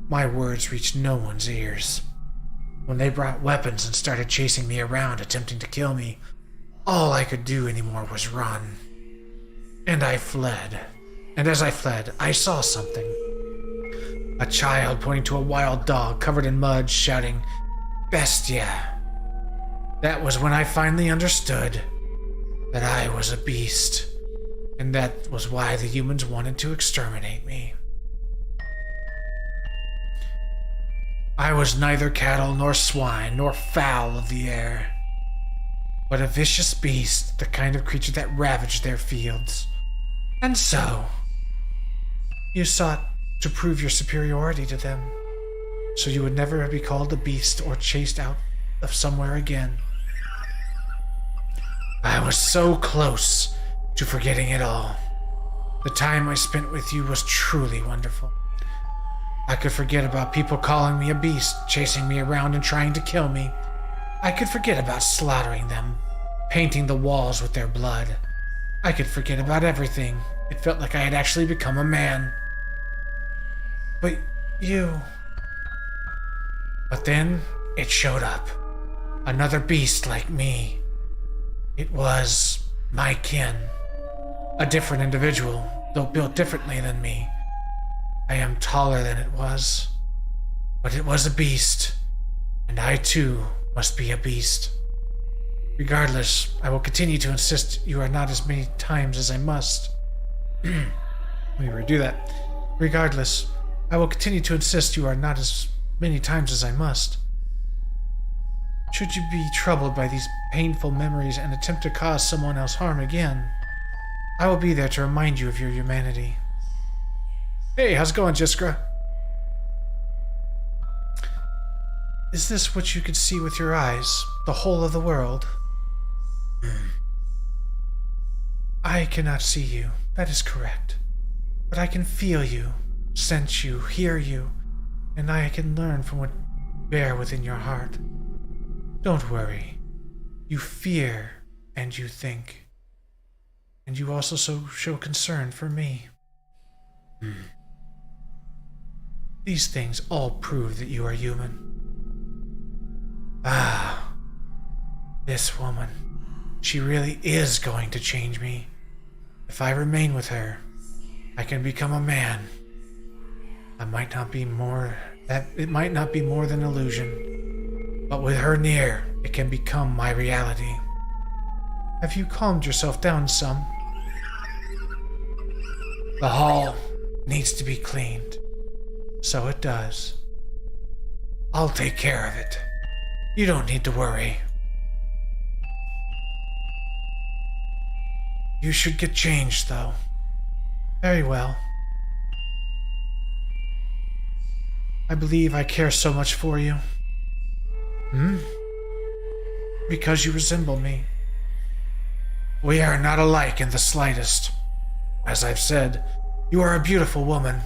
My words reached no one's ears. When they brought weapons and started chasing me around, attempting to kill me, all I could do anymore was run. And I fled. and as I fled, I saw something. A child pointing to a wild dog covered in mud, shouting, "Bestia." That was when I finally understood that I was a beast, and that was why the humans wanted to exterminate me. I was neither cattle nor swine nor fowl of the air, but a vicious beast, the kind of creature that ravaged their fields. And so, you sought to prove your superiority to them, so you would never be called a beast or chased out of somewhere again. I was so close to forgetting it all. The time I spent with you was truly wonderful. I could forget about people calling me a beast, chasing me around and trying to kill me. I could forget about slaughtering them, painting the walls with their blood. I could forget about everything. It felt like I had actually become a man. But you... But then it showed up. Another beast like me. It was my kin. A different individual, though built differently than me. I am taller than it was. But it was a beast. And I too must be a beast. Regardless, I will continue to insist you are not as many times as I must. Let me redo that. Regardless, I will continue to insist you are not as many times as I must. Should you be troubled by these painful memories and attempt to cause someone else harm again, I will be there to remind you of your humanity. Hey, how's it going, Jiskra? Is this what you could see with your eyes? The whole of the world? I cannot see you, that is correct. But I can feel you, sense you, hear you, and I can learn from what you bear within your heart. Don't worry. You fear and you think. And you also show concern for me. These things all prove that you are human. Ah, this woman. She really is going to change me. If I remain with her, I can become a man. It might not be more than illusion, but with her near, it can become my reality. Have you calmed yourself down some? The hall needs to be cleaned. So it does. I'll take care of it. You don't need to worry. You should get changed, though. Very well. I believe I care so much for you. Because you resemble me. We are not alike in the slightest. As I've said, you are a beautiful woman.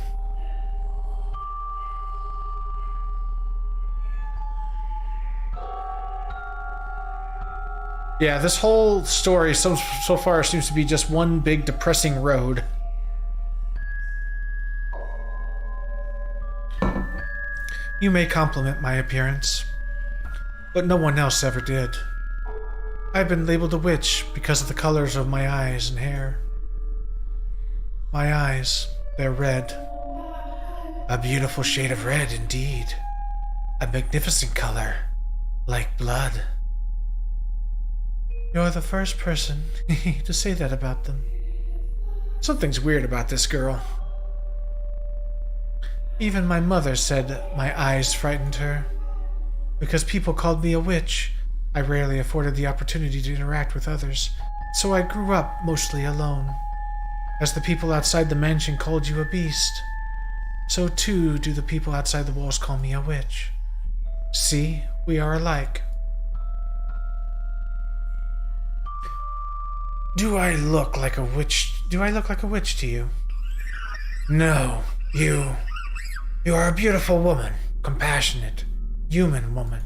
Yeah, this whole story so far seems to be just one big depressing road. You may compliment my appearance, but no one else ever did. I've been labeled a witch because of the colors of my eyes and hair. My eyes, they're red. A beautiful shade of red indeed. A magnificent color, like blood. You're the first person to say that about them. Something's weird about this girl. Even my mother said my eyes frightened her. Because people called me a witch, I rarely afforded the opportunity to interact with others, so I grew up mostly alone. As the people outside the mansion called you a beast, so too do the people outside the walls call me a witch. See, we are alike. Do I look like a witch to you? No, you are a beautiful woman, compassionate, human woman.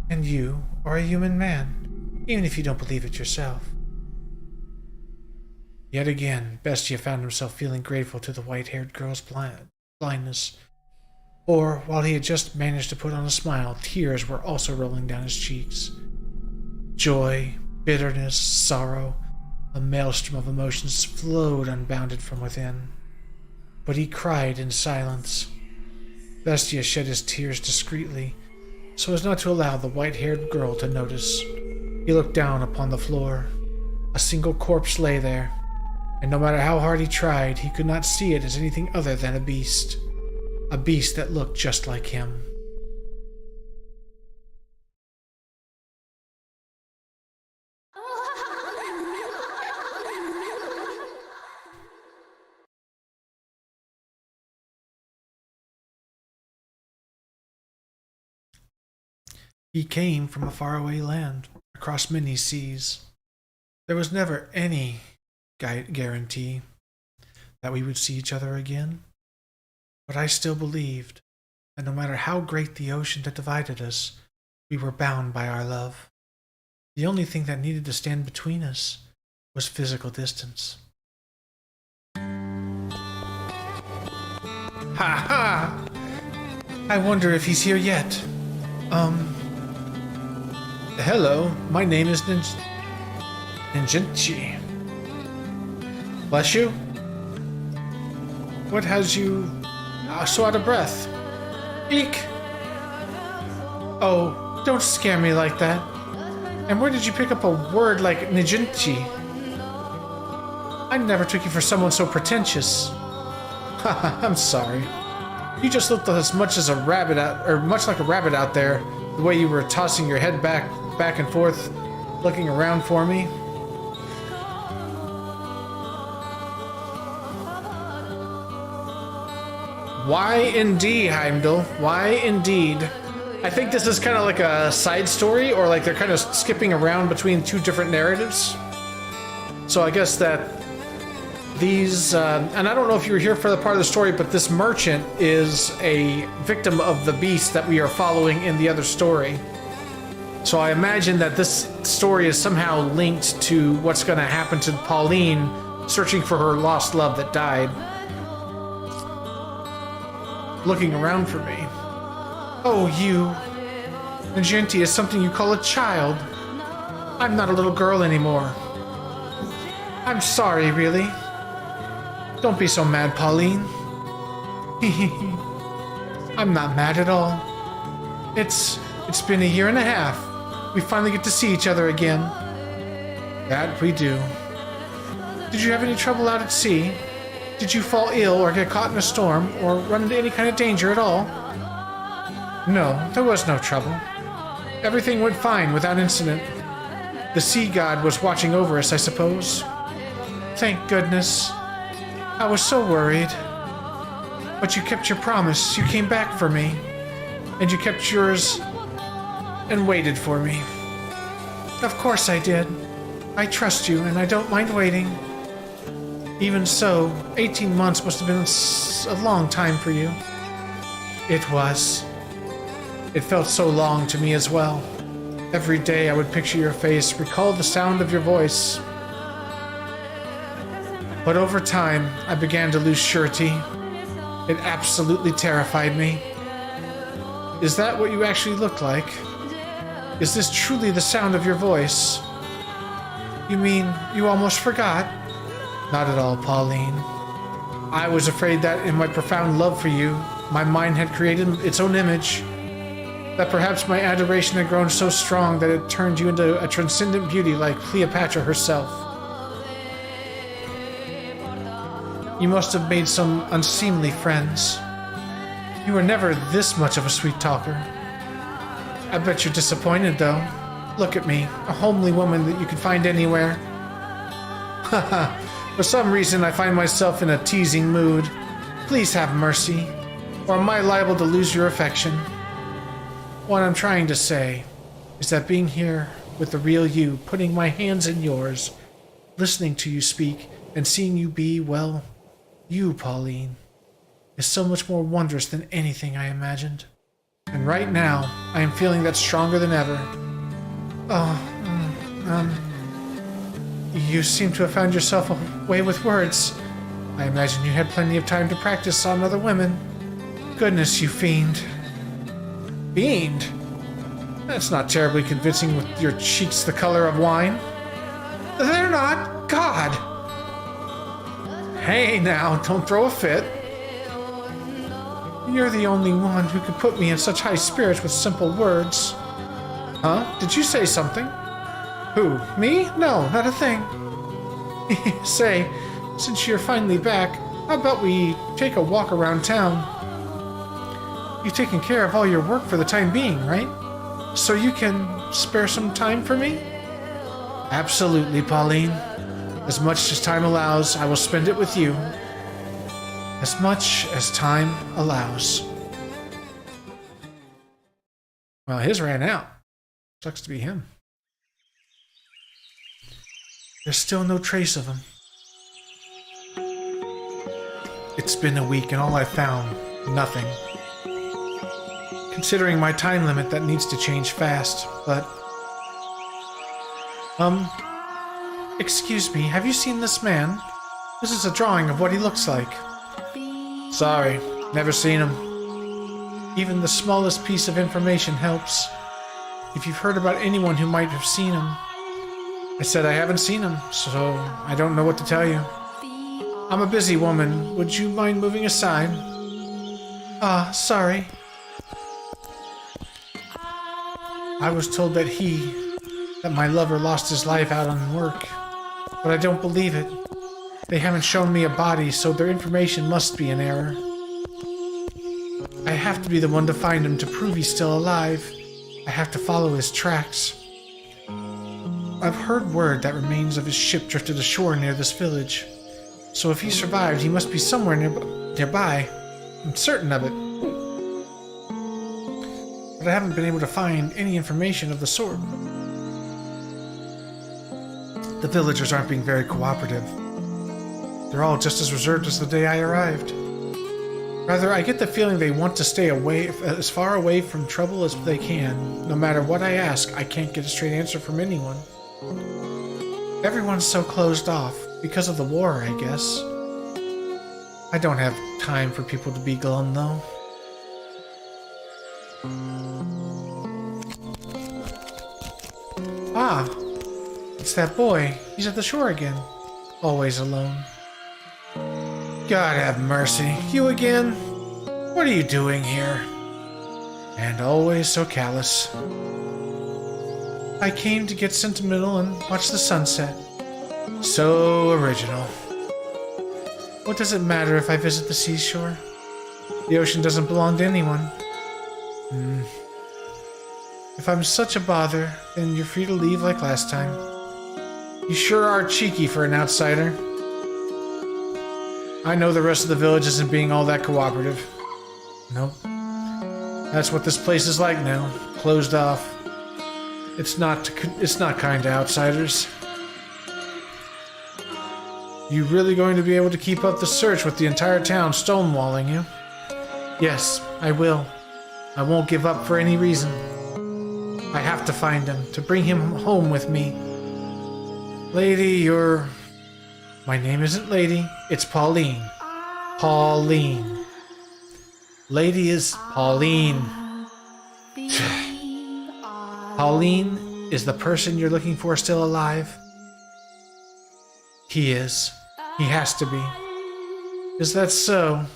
And you are a human man, even if you don't believe it yourself. Yet again, Bestia found himself feeling grateful to the white-haired girl's blindness. Or, while he had just managed to put on a smile, tears were also rolling down his cheeks. Joy, bitterness, sorrow, A maelstrom of emotions flowed unbounded from within. But he cried in silence. Vestia shed his tears discreetly, so as not to allow the white-haired girl to notice. He looked down upon the floor. A single corpse lay there, and no matter how hard he tried, he could not see it as anything other than a beast. A beast that looked just like him. He came from a faraway land, across many seas. There was never any guarantee that we would see each other again, but I still believed that no matter how great the ocean that divided us, we were bound by our love. The only thing that needed to stand between us was physical distance. Ha ha! I wonder if he's here yet. Hello, my name is Ninjinchi. Bless you? What has you so out of breath? Eek! Oh, don't scare me like that. And where did you pick up a word like Ninjinchi? I never took you for someone so pretentious. Haha, I'm sorry. You just looked as much as a rabbit out, or much like a rabbit out there, the way you were tossing your head back and forth, looking around for me. Why indeed, Heimdall? Why indeed? I think this is kind of like a side story, or like they're kind of skipping around between two different narratives. So I guess that these, and I don't know if you were here for the part of the story, but this merchant is a victim of the beast that we are following in the other story. So I imagine that this story is somehow linked to what's going to happen to Pauline searching for her lost love that died. Looking around for me. Oh, you. Ninjinchi is something you call a child. I'm not a little girl anymore. I'm sorry, really. Don't be so mad, Pauline. I'm not mad at all. It's been a year and a half. We finally get to see each other again. That we do. Did you have any trouble out at sea? Did you fall ill or get caught in a storm or run into any kind of danger at all? No, there was no trouble. Everything went fine without incident. The sea god was watching over us, I suppose. Thank goodness. I was so worried. But you kept your promise. You came back for me. And you kept yours and waited for me. Of course I did. I trust you and I don't mind waiting. Even so, 18 months must have been a long time for you. It was. It felt so long to me as well. Every day I would picture your face, recall the sound of your voice. But over time, I began to lose surety. It absolutely terrified me. Is that what you actually look like? Is this truly the sound of your voice? You mean you almost forgot? Not at all, Pauline. I was afraid that in my profound love for you, my mind had created its own image. That perhaps my adoration had grown so strong that it turned you into a transcendent beauty like Cleopatra herself. You must have made some unseemly friends. You were never this much of a sweet talker. I bet you're disappointed, though. Look at me, a homely woman that you could find anywhere. Haha, for some reason I find myself in a teasing mood. Please have mercy, or am I liable to lose your affection? What I'm trying to say is that being here with the real you, putting my hands in yours, listening to you speak, and seeing you be, well, you, Pauline, is so much more wondrous than anything I imagined. And right now, I am feeling that stronger than ever. You seem to have found yourself a way with words. I imagine you had plenty of time to practice on other women. Goodness, you fiend. Fiend? That's not terribly convincing with your cheeks the color of wine. They're not. God! Hey now, don't throw a fit. You're the only one who could put me in such high spirits with simple words. Huh? Did you say something? Who? Me? No, not a thing. Say, since you're finally back, how about we take a walk around town? You've taken care of all your work for the time being, right? So you can spare some time for me? Absolutely, Pauline. As much as time allows, I will spend it with you. As much as time allows. Well, his ran out. Sucks to be him. There's still no trace of him. It's been a week and all I've found, nothing. Considering my time limit, that needs to change fast, but... Excuse me, have you seen this man? This is a drawing of what he looks like. Sorry, never seen him. Even the smallest piece of information helps. If you've heard about anyone who might have seen him... I said I haven't seen him, so I don't know what to tell you. I'm a busy woman. Would you mind moving aside? Ah, sorry. I was told that my lover lost his life out on work. But I don't believe it. They haven't shown me a body, so their information must be an error. I have to be the one to find him to prove he's still alive. I have to follow his tracks. I've heard word that remains of his ship drifted ashore near this village. So if he survived, he must be somewhere nearby. I'm certain of it. But I haven't been able to find any information of the sort. The villagers aren't being very cooperative. They're all just as reserved as the day I arrived. Rather, I get the feeling they want to stay as far away from trouble as they can. No matter what I ask, I can't get a straight answer from anyone. Everyone's so closed off, because of the war, I guess. I don't have time for people to be glum, though. Ah, it's that boy. He's at the shore again. Always alone. God have mercy. You again? What are you doing here? And always so callous. I came to get sentimental and watch the sunset. So original. What does it matter if I visit the seashore? The ocean doesn't belong to anyone. If I'm such a bother, then you're free to leave like last time. You sure are cheeky for an outsider. I know the rest of the village isn't being all that cooperative. Nope. That's what this place is like now. Closed off. It's not kind to outsiders. You really going to be able to keep up the search with the entire town stonewalling you? Yes, I will. I won't give up for any reason. I have to find him, to bring him home with me. Lady, My name isn't Lady, it's Pauline. Pauline. Lady is Pauline. Pauline, is the person you're looking for still alive? He is. He has to be. Is that so?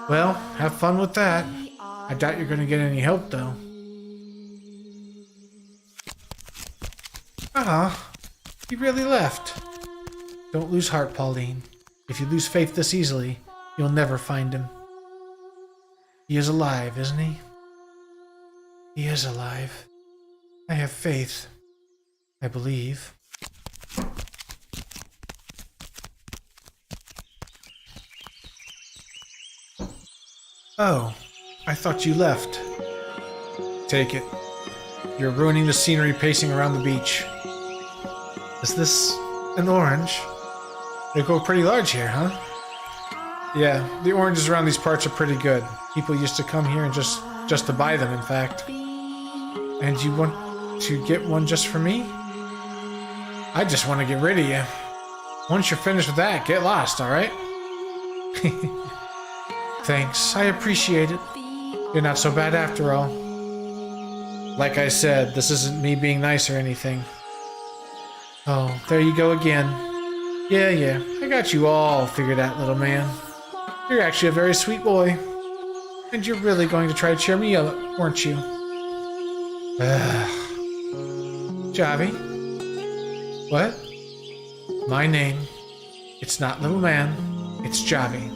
Well, have fun with that. I doubt you're going to get any help, though. He really left. Don't lose heart, Pauline. If you lose faith this easily, you'll never find him. He is alive, isn't he? He is alive. I have faith. I believe. Oh, I thought you left. Take it. You're ruining the scenery pacing around the beach. Is this an orange? They grow pretty large here, huh? Yeah, the oranges around these parts are pretty good. People used to come here and just to buy them, in fact. And you want to get one just for me? I just want to get rid of you. Once you're finished with that, get lost, alright? Thanks, I appreciate it. You're not so bad after all. Like I said, this isn't me being nice or anything. Oh, there you go again. Yeah, I got you all figured out, little man. You're actually a very sweet boy. And you're really going to try to cheer me up, weren't you? Javi? What? My name. It's not little man. It's Javi.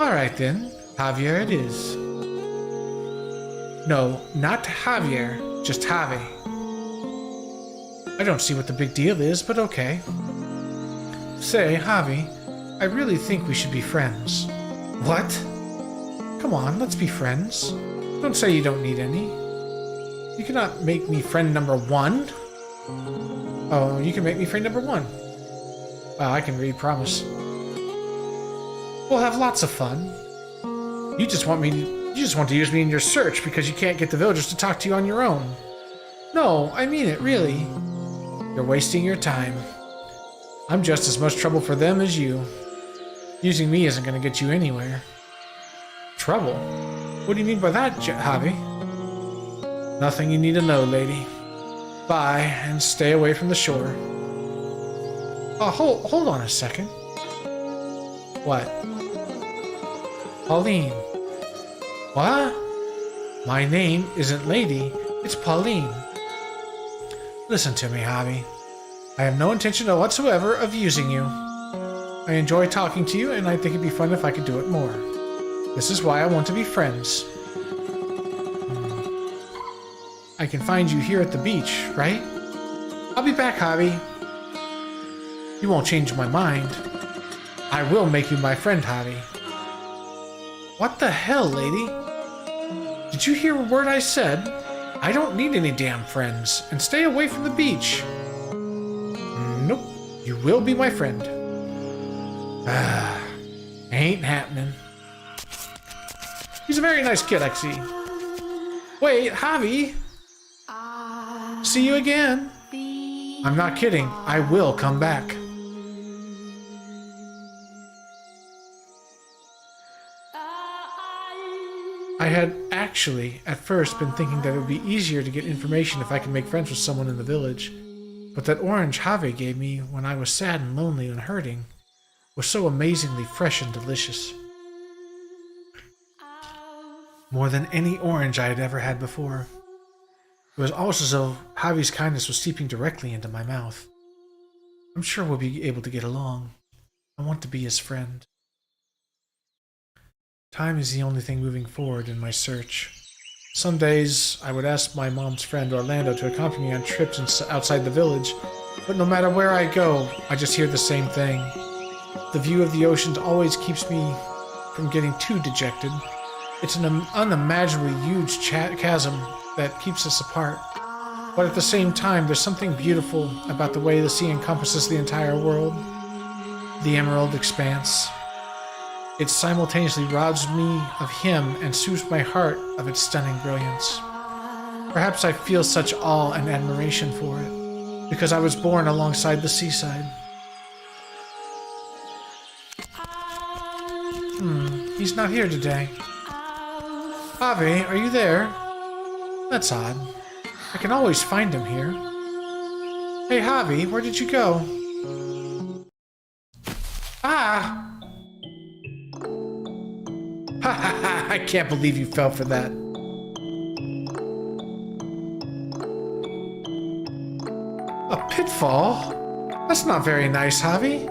Alright then. Javier it is. No, not Javier. Just Javi. I don't see what the big deal is, but okay. Say, Javi, I really think we should be friends. What? Come on, let's be friends. Don't say you don't need any. You cannot make me friend number 1. Oh, you can make me friend number 1. I can read, promise. We'll have lots of fun. You just want to use me in your search because you can't get the villagers to talk to you on your own. No, I mean it, really. You're wasting your time. I'm just as much trouble for them as you. Using me isn't going to get you anywhere. Trouble? What do you mean by that, Javi? Nothing you need to know, lady. Bye, and stay away from the shore. Oh, hold on a second. What? Pauline. What? My name isn't Lady, it's Pauline. Listen to me, Javi. I have no intention whatsoever of using you. I enjoy talking to you, and I think it'd be fun if I could do it more. This is why I want to be friends. I can find you here at the beach, right? I'll be back, Javi. You won't change my mind. I will make you my friend, Javi. What the hell, lady? Did you hear a word I said? I don't need any damn friends, and stay away from the beach. Nope, you will be my friend. Ain't happening. He's a very nice kid, I see. Wait, Javi. See you again. I'm not kidding. I will come back. I had actually, at first, been thinking that it would be easier to get information if I could make friends with someone in the village. But that orange Javi gave me when I was sad and lonely and hurting was so amazingly fresh and delicious. More than any orange I had ever had before. It was almost as though Javi's kindness was seeping directly into my mouth. I'm sure we'll be able to get along. I want to be his friend. Time is the only thing moving forward in my search. Some days, I would ask my mom's friend Orlando to accompany me on trips outside the village, but no matter where I go, I just hear the same thing. The view of the ocean always keeps me from getting too dejected. It's an unimaginably huge chasm that keeps us apart. But at the same time, there's something beautiful about the way the sea encompasses the entire world. The emerald expanse. It simultaneously robs me of him and soothes my heart of its stunning brilliance. Perhaps I feel such awe and admiration for it, because I was born alongside the seaside. He's not here today. Javi, are you there? That's odd. I can always find him here. Hey, Javi, where did you go? Ah! Ha ha ha! I can't believe you fell for that. A pitfall? That's not very nice, Javi.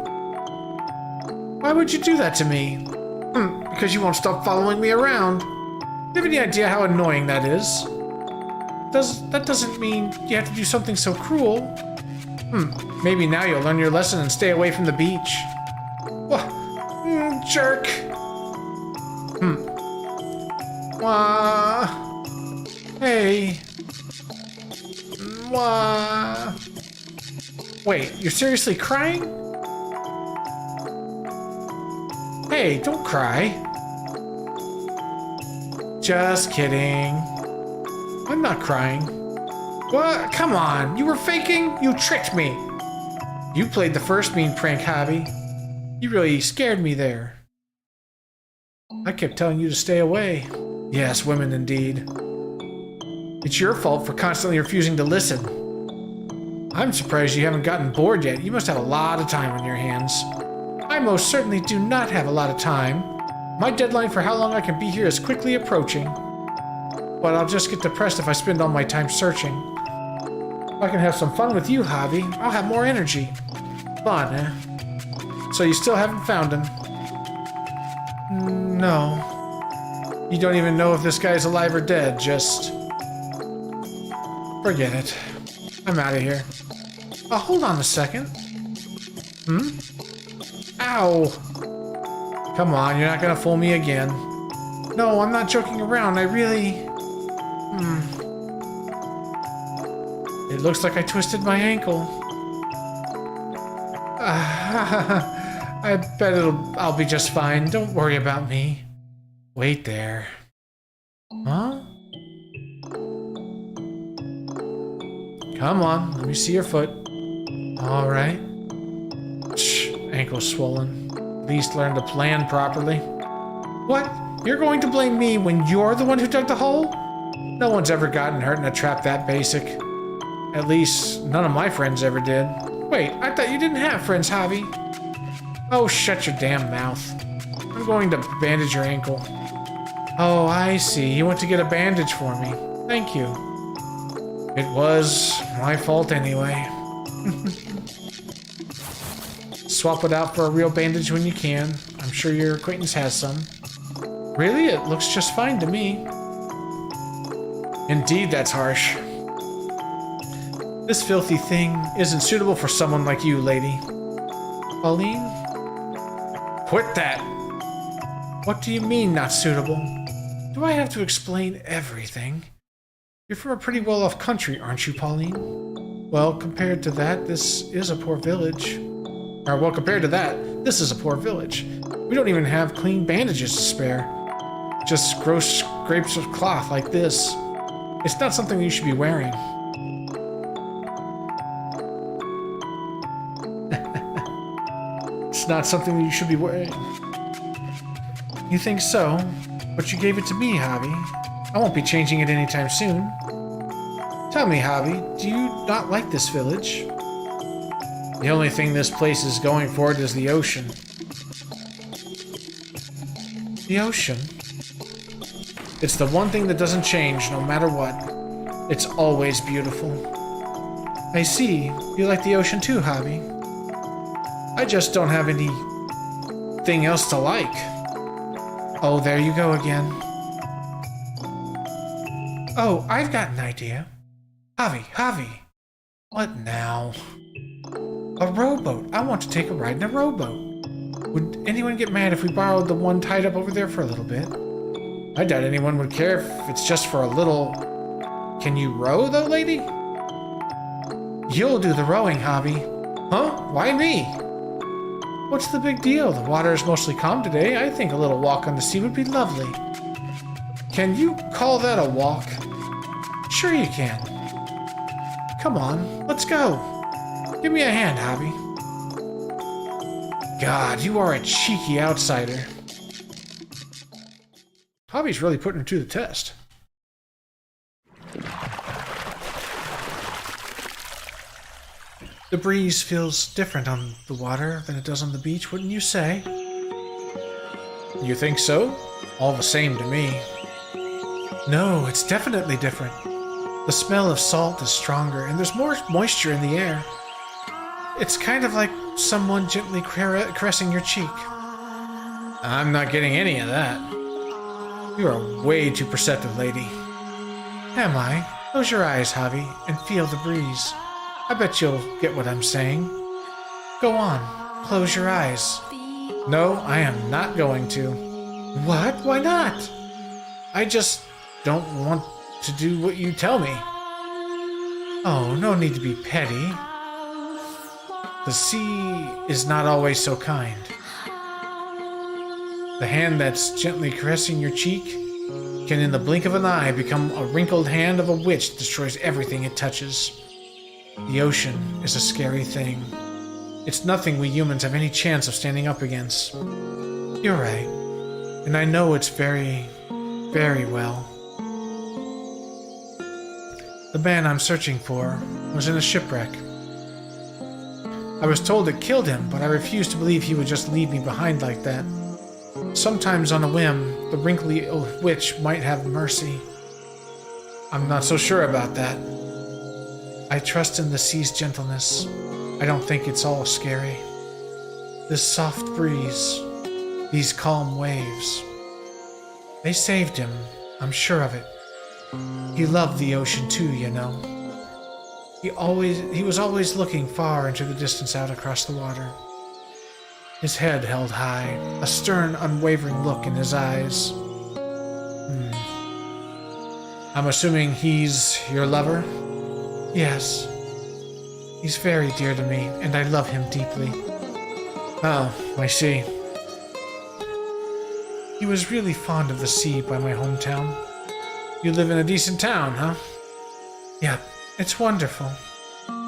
Why would you do that to me? Because you won't stop following me around. Do you have any idea how annoying that is? That doesn't mean you have to do something so cruel. Maybe now you'll learn your lesson and stay away from the beach. What? Jerk. Wah. Hey. Wah. Wait, you're seriously crying? Hey, don't cry. Just kidding. I'm not crying. What? Come on, you were faking? You tricked me. You played the first mean prank, Javi. You really scared me there. I kept telling you to stay away. Yes, women indeed. It's your fault for constantly refusing to listen. I'm surprised you haven't gotten bored yet. You must have a lot of time on your hands. I most certainly do not have a lot of time. My deadline for how long I can be here is quickly approaching. But I'll just get depressed if I spend all my time searching. If I can have some fun with you, Javi, I'll have more energy. Fun, eh? So you still haven't found him? No. You don't even know if this guy's alive or dead, just... forget it. I'm out of here. Oh, hold on a second. Ow! Come on, you're not gonna fool me again. No, I'm not joking around, I really... It looks like I twisted my ankle. I bet I'll be just fine. Don't worry about me. Wait there. Huh? Come on, let me see your foot. Alright. Ankle swollen. At least learn to plan properly. What? You're going to blame me when you're the one who dug the hole? No one's ever gotten hurt in a trap that basic. At least, none of my friends ever did. Wait, I thought you didn't have friends, Javi. Oh, shut your damn mouth. I'm going to bandage your ankle. Oh, I see. You went to get a bandage for me. Thank you. It was my fault anyway. Swap it out for a real bandage when you can. I'm sure your acquaintance has some. Really? It looks just fine to me. Indeed, that's harsh. This filthy thing isn't suitable for someone like you, lady. Pauline? Quit that! What do you mean, not suitable? Do I have to explain everything? You're from a pretty well-off country, aren't you, Pauline? Well, compared to that, this is a poor village. Well, compared to that, this is a poor village. We don't even have clean bandages to spare. Just gross scrapes of cloth like this. It's not something you should be wearing. It's not something you should be wearing. You think so? But you gave it to me, Javi. I won't be changing it anytime soon. Tell me, Javi, do you not like this village? The only thing this place is going for it is the ocean. The ocean? It's the one thing that doesn't change, no matter what. It's always beautiful. I see. You like the ocean too, Javi. I just don't have anything else to like. Oh, there you go again. Oh, I've got an idea. Javi. What now? A rowboat. I want to take a ride in a rowboat. Would anyone get mad if we borrowed the one tied up over there for a little bit? I doubt anyone would care if it's just for a little... Can you row, though, lady? You'll do the rowing, Javi. Huh? Why me? What's the big deal? The water is mostly calm today. I think a little walk on the sea would be lovely. Can you call that a walk? Sure you can. Come on, let's go. Give me a hand, Javi. God, you are a cheeky outsider. Javi's really putting her to the test. The breeze feels different on the water than it does on the beach, wouldn't you say? You think so? All the same to me. No, it's definitely different. The smell of salt is stronger, and there's more moisture in the air. It's kind of like someone gently caressing your cheek. I'm not getting any of that. You are way too perceptive, lady. Am I? Close your eyes, Javi, and feel the breeze. I bet you'll get what I'm saying. Go on, close your eyes. No, I am not going to. What? Why not? I just don't want to do what you tell me. Oh, no need to be petty. The sea is not always so kind. The hand that's gently caressing your cheek can in the blink of an eye become a wrinkled hand of a witch that destroys everything it touches. The ocean is a scary thing. It's nothing we humans have any chance of standing up against. You're right. And I know it's very, very well. The man I'm searching for was in a shipwreck. I was told it killed him, but I refused to believe he would just leave me behind like that. Sometimes on a whim, the wrinkly old witch might have mercy. I'm not so sure about that. I trust in the sea's gentleness. I don't think it's all scary. This soft breeze, these calm waves. They saved him, I'm sure of it. He loved the ocean too, you know. He was always looking far into the distance out across the water. His head held high, a stern, unwavering look in his eyes. I'm assuming he's your lover? Yes. He's very dear to me, and I love him deeply. Oh, I see. He was really fond of the sea by my hometown. You live in a decent town, huh? Yeah, it's wonderful.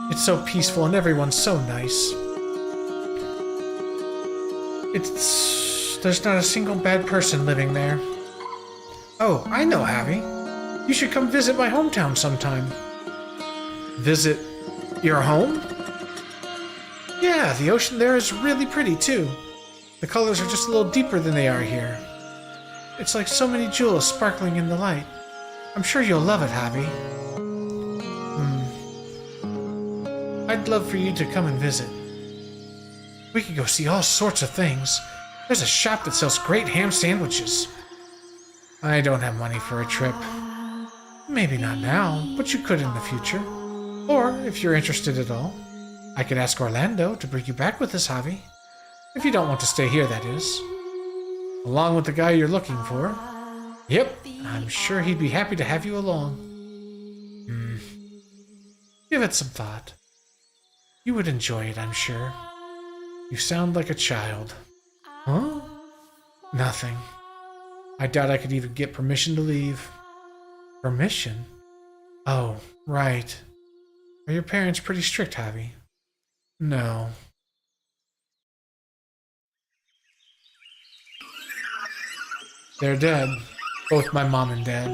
It's so peaceful and everyone's so nice. There's not a single bad person living there. Oh, I know, Javi. You should come visit my hometown sometime. Visit your home? Yeah, the ocean there is really pretty too. The colors are just a little deeper than they are here. It's like so many jewels sparkling in the light. I'm sure you'll love it, Javi. I'd love for you to come and visit. We could go see all sorts of things. There's a shop that sells great ham sandwiches. I don't have money for a trip. Maybe not now, but you could in the future. Or, if you're interested at all, I could ask Orlando to bring you back with us, Javi. If you don't want to stay here, that is. Along with the guy you're looking for. Yep, I'm sure he'd be happy to have you along. Give it some thought. You would enjoy it, I'm sure. You sound like a child. Huh? Nothing. I doubt I could even get permission to leave. Permission? Oh, right. Are your parents pretty strict, Javi? No. They're dead. Both my mom and dad.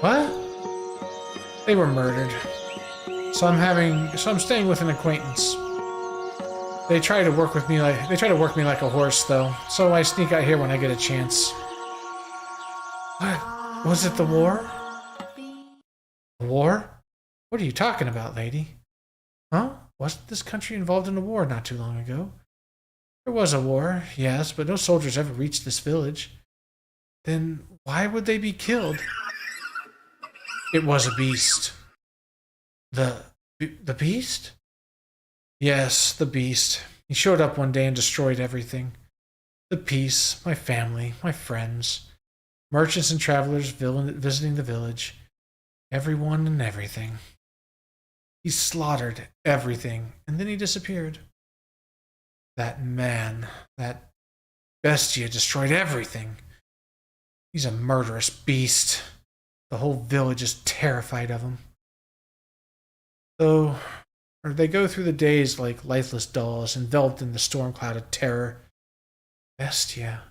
What? They were murdered. So I'm staying with an acquaintance. They try to work me like a horse, though. So I sneak out here when I get a chance. What? Was it the war? War? What are you talking about, lady? Huh? Wasn't this country involved in a war not too long ago? There was a war, yes, but no soldiers ever reached this village. Then why would they be killed? It was a beast. The beast? Yes, the beast. He showed up one day and destroyed everything. The peace, my family, my friends, merchants and travelers visiting the village, everyone and everything. He slaughtered everything, and then he disappeared. That man, that bestia destroyed everything. He's a murderous beast. The whole village is terrified of him. They go through the days like lifeless dolls, enveloped in the storm cloud of terror. Bestia.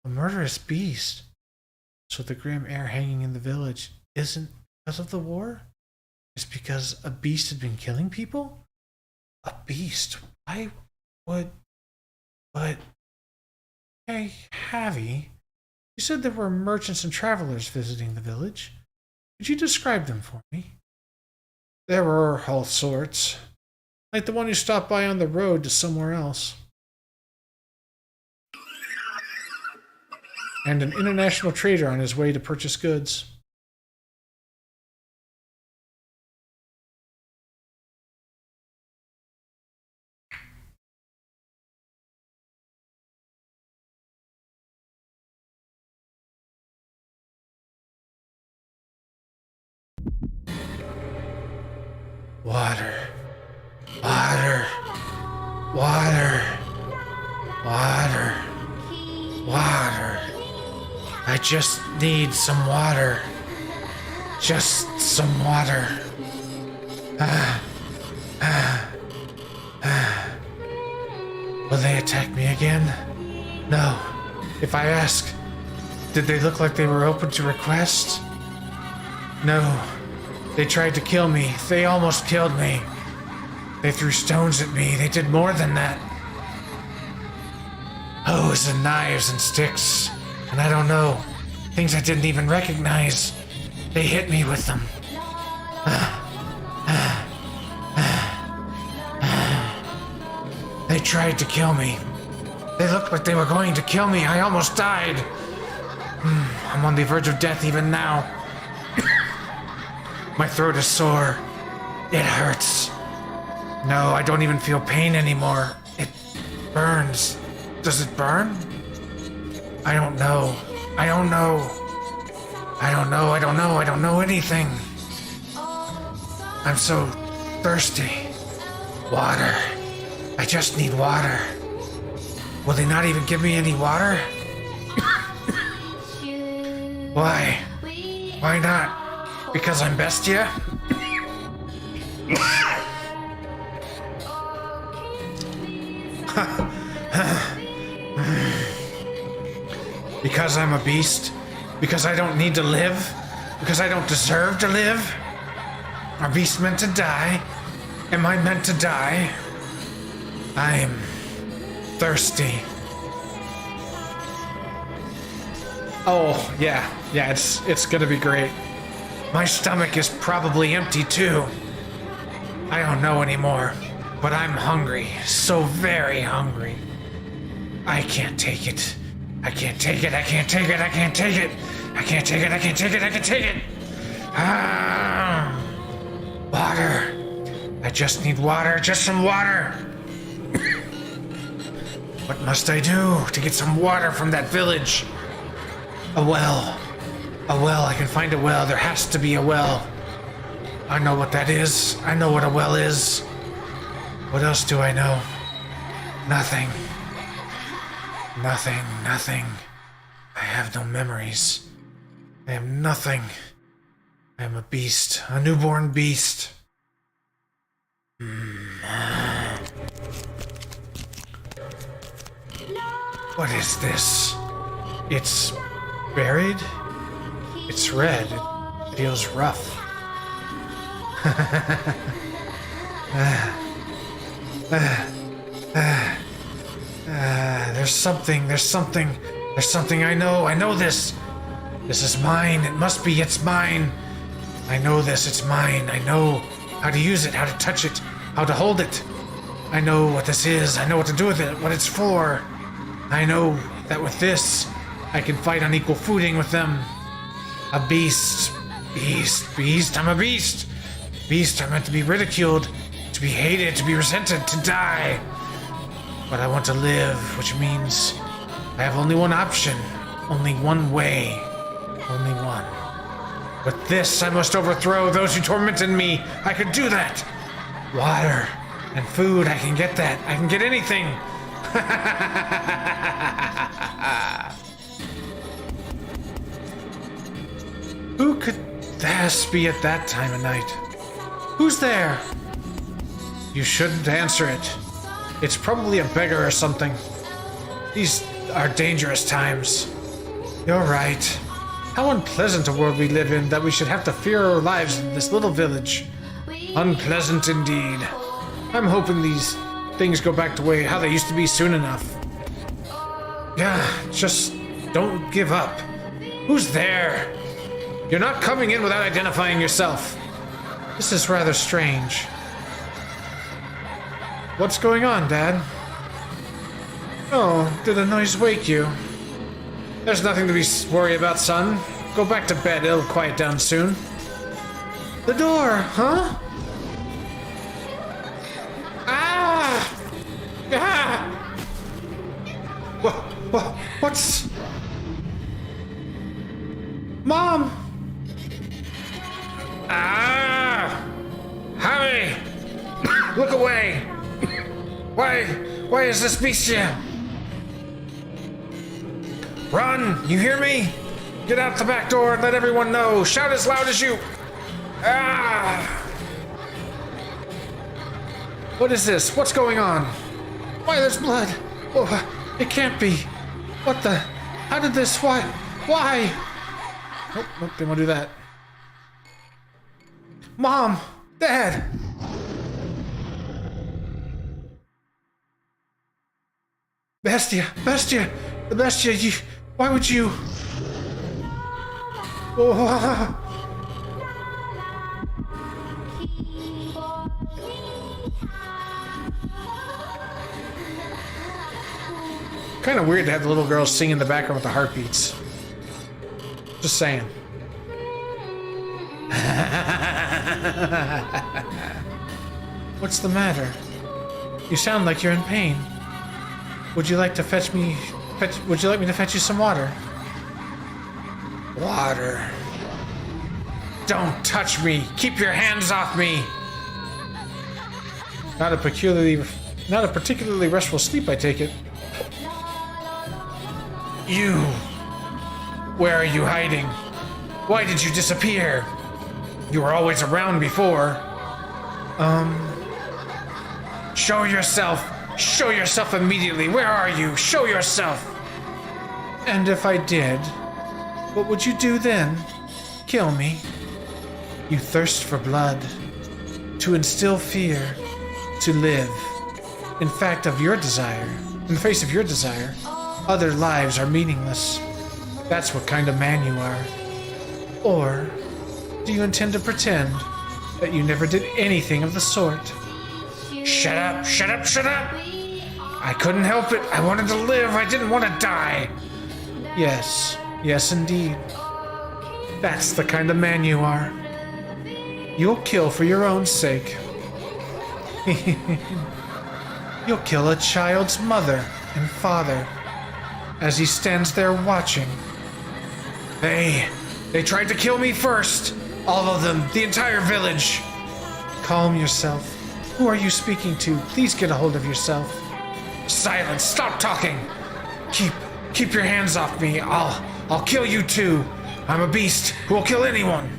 A murderous beast. So the grim air hanging in the village isn't because of the war? It's because a beast had been killing people? A beast? Why would... But... Hey, Javi, you said there were merchants and travelers visiting the village. Could you describe them for me? There were all sorts. Like the one who stopped by on the road to somewhere else. And an international trader on his way to purchase goods. Water. Water. Water. Water. Water. I just need some water. Just some water. Will they attack me again? No. If I ask, did they look like they were open to request? No. They tried to kill me. They almost killed me. They threw stones at me. They did more than that. Hoes and knives and sticks. And I don't know. Things I didn't even recognize. They hit me with them. They tried to kill me. They looked like they were going to kill me. I almost died. I'm on the verge of death even now. My throat is sore. It hurts. No, I don't even feel pain anymore. It burns. Does it burn? I don't know. I don't know. I don't know. I don't know. I don't know anything. I'm so thirsty. Water. I just need water. Will they not even give me any water? Why? Why not? Because I'm bestia? Because I'm a beast? Because I don't need to live? Because I don't deserve to live? Are beasts meant to die? Am I meant to die? I'm thirsty. Oh, yeah, it's gonna be great. My stomach is probably empty too. I don't know anymore, but I'm hungry, so very hungry. I can't take it. I can't take it, I can't take it, I can't take it. I can't take it, I can't take it, I can't take it. Ah, water. I just need water, just some water. What must I do to get some water from that village? A well. A well, I can find a well. There has to be a well. I know what that is. I know what a well is. What else do I know? Nothing. Nothing, nothing. I have no memories. I have nothing. I am a beast. A newborn beast. What is this? It's buried? It's red. It feels rough. There's something I know this. This is mine. It must be, it's mine. I know this, it's mine. I know how to use it, how to touch it, how to hold it. I know what this is. I know what to do with it, what it's for. I know that with this, I can fight on equal footing with them. A beast. Beast. I'm a beast. Beast are meant to be ridiculed, to be hated, to be resented, to die. But I want to live, which means I have only one option. Only one way. Only one. With this, I must overthrow those who tormented me. I could do that. Water and food, I can get that. I can get anything. Who could this be at that time of night? Who's there? You shouldn't answer it. It's probably a beggar or something. These are dangerous times. You're right. How unpleasant a world we live in that we should have to fear our lives in this little village. Unpleasant indeed. I'm hoping these things go back to how they used to be soon enough. Yeah, just don't give up. Who's there? You're not coming in without identifying yourself. This is rather strange. What's going on, Dad? Oh, did the noise wake you? There's nothing to be worried about, son. Go back to bed, it'll quiet down soon. The door, huh? Ah! Ah! What's... Mom! Ah! Harry! Look away! Why is this beast here? Run! You hear me? Get out the back door and let everyone know. Shout as loud as you... Ah! What is this? What's going on? Why, there's blood. Oh, it can't be. What the... How did this... Why? Nope, didn't want to do that. Mom! Dad! Bestia! Bestia! Bestia, you... Why would you... Oh. Kind of weird to have the little girl sing in the background with the heartbeats. Just saying. What's the matter? You sound like you're in pain. Would you like to fetch me... would you like me to fetch you some water? Water. Don't touch me! Keep your hands off me! Not a particularly restful sleep, I take it. You! Where are you hiding? Why did you disappear? You were always around before. Show yourself! Show yourself immediately! Where are you? Show yourself! And if I did, what would you do then? Kill me? You thirst for blood, to instill fear, to live. In fact, of your desire, in the face of your desire, other lives are meaningless. That's what kind of man you are. Or do you intend to pretend that you never did anything of the sort? Shut up, shut up, shut up! I couldn't help it. I wanted to live. I didn't want to die. Yes, yes indeed. That's the kind of man you are. You'll kill for your own sake. You'll kill a child's mother and father as he stands there watching. They tried to kill me first. All of them, the entire village. Calm yourself. Who are you speaking to? Please get a hold of yourself. Silence, stop talking. Keep your hands off me. I'll kill you too. I'm a beast who will kill anyone.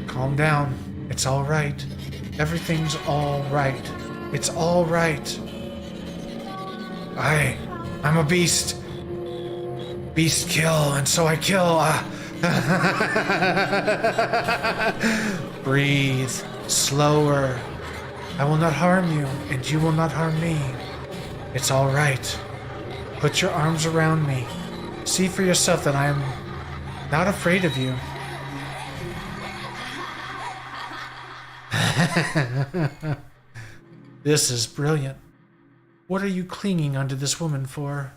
Calm down. It's all right. Everything's all right. It's all right. I'm a beast. Beast kill, and so I kill. Breathe. Slower. I will not harm you, and you will not harm me. It's all right. Put your arms around me. See for yourself that I am not afraid of you. This is brilliant. What are you clinging onto this woman for?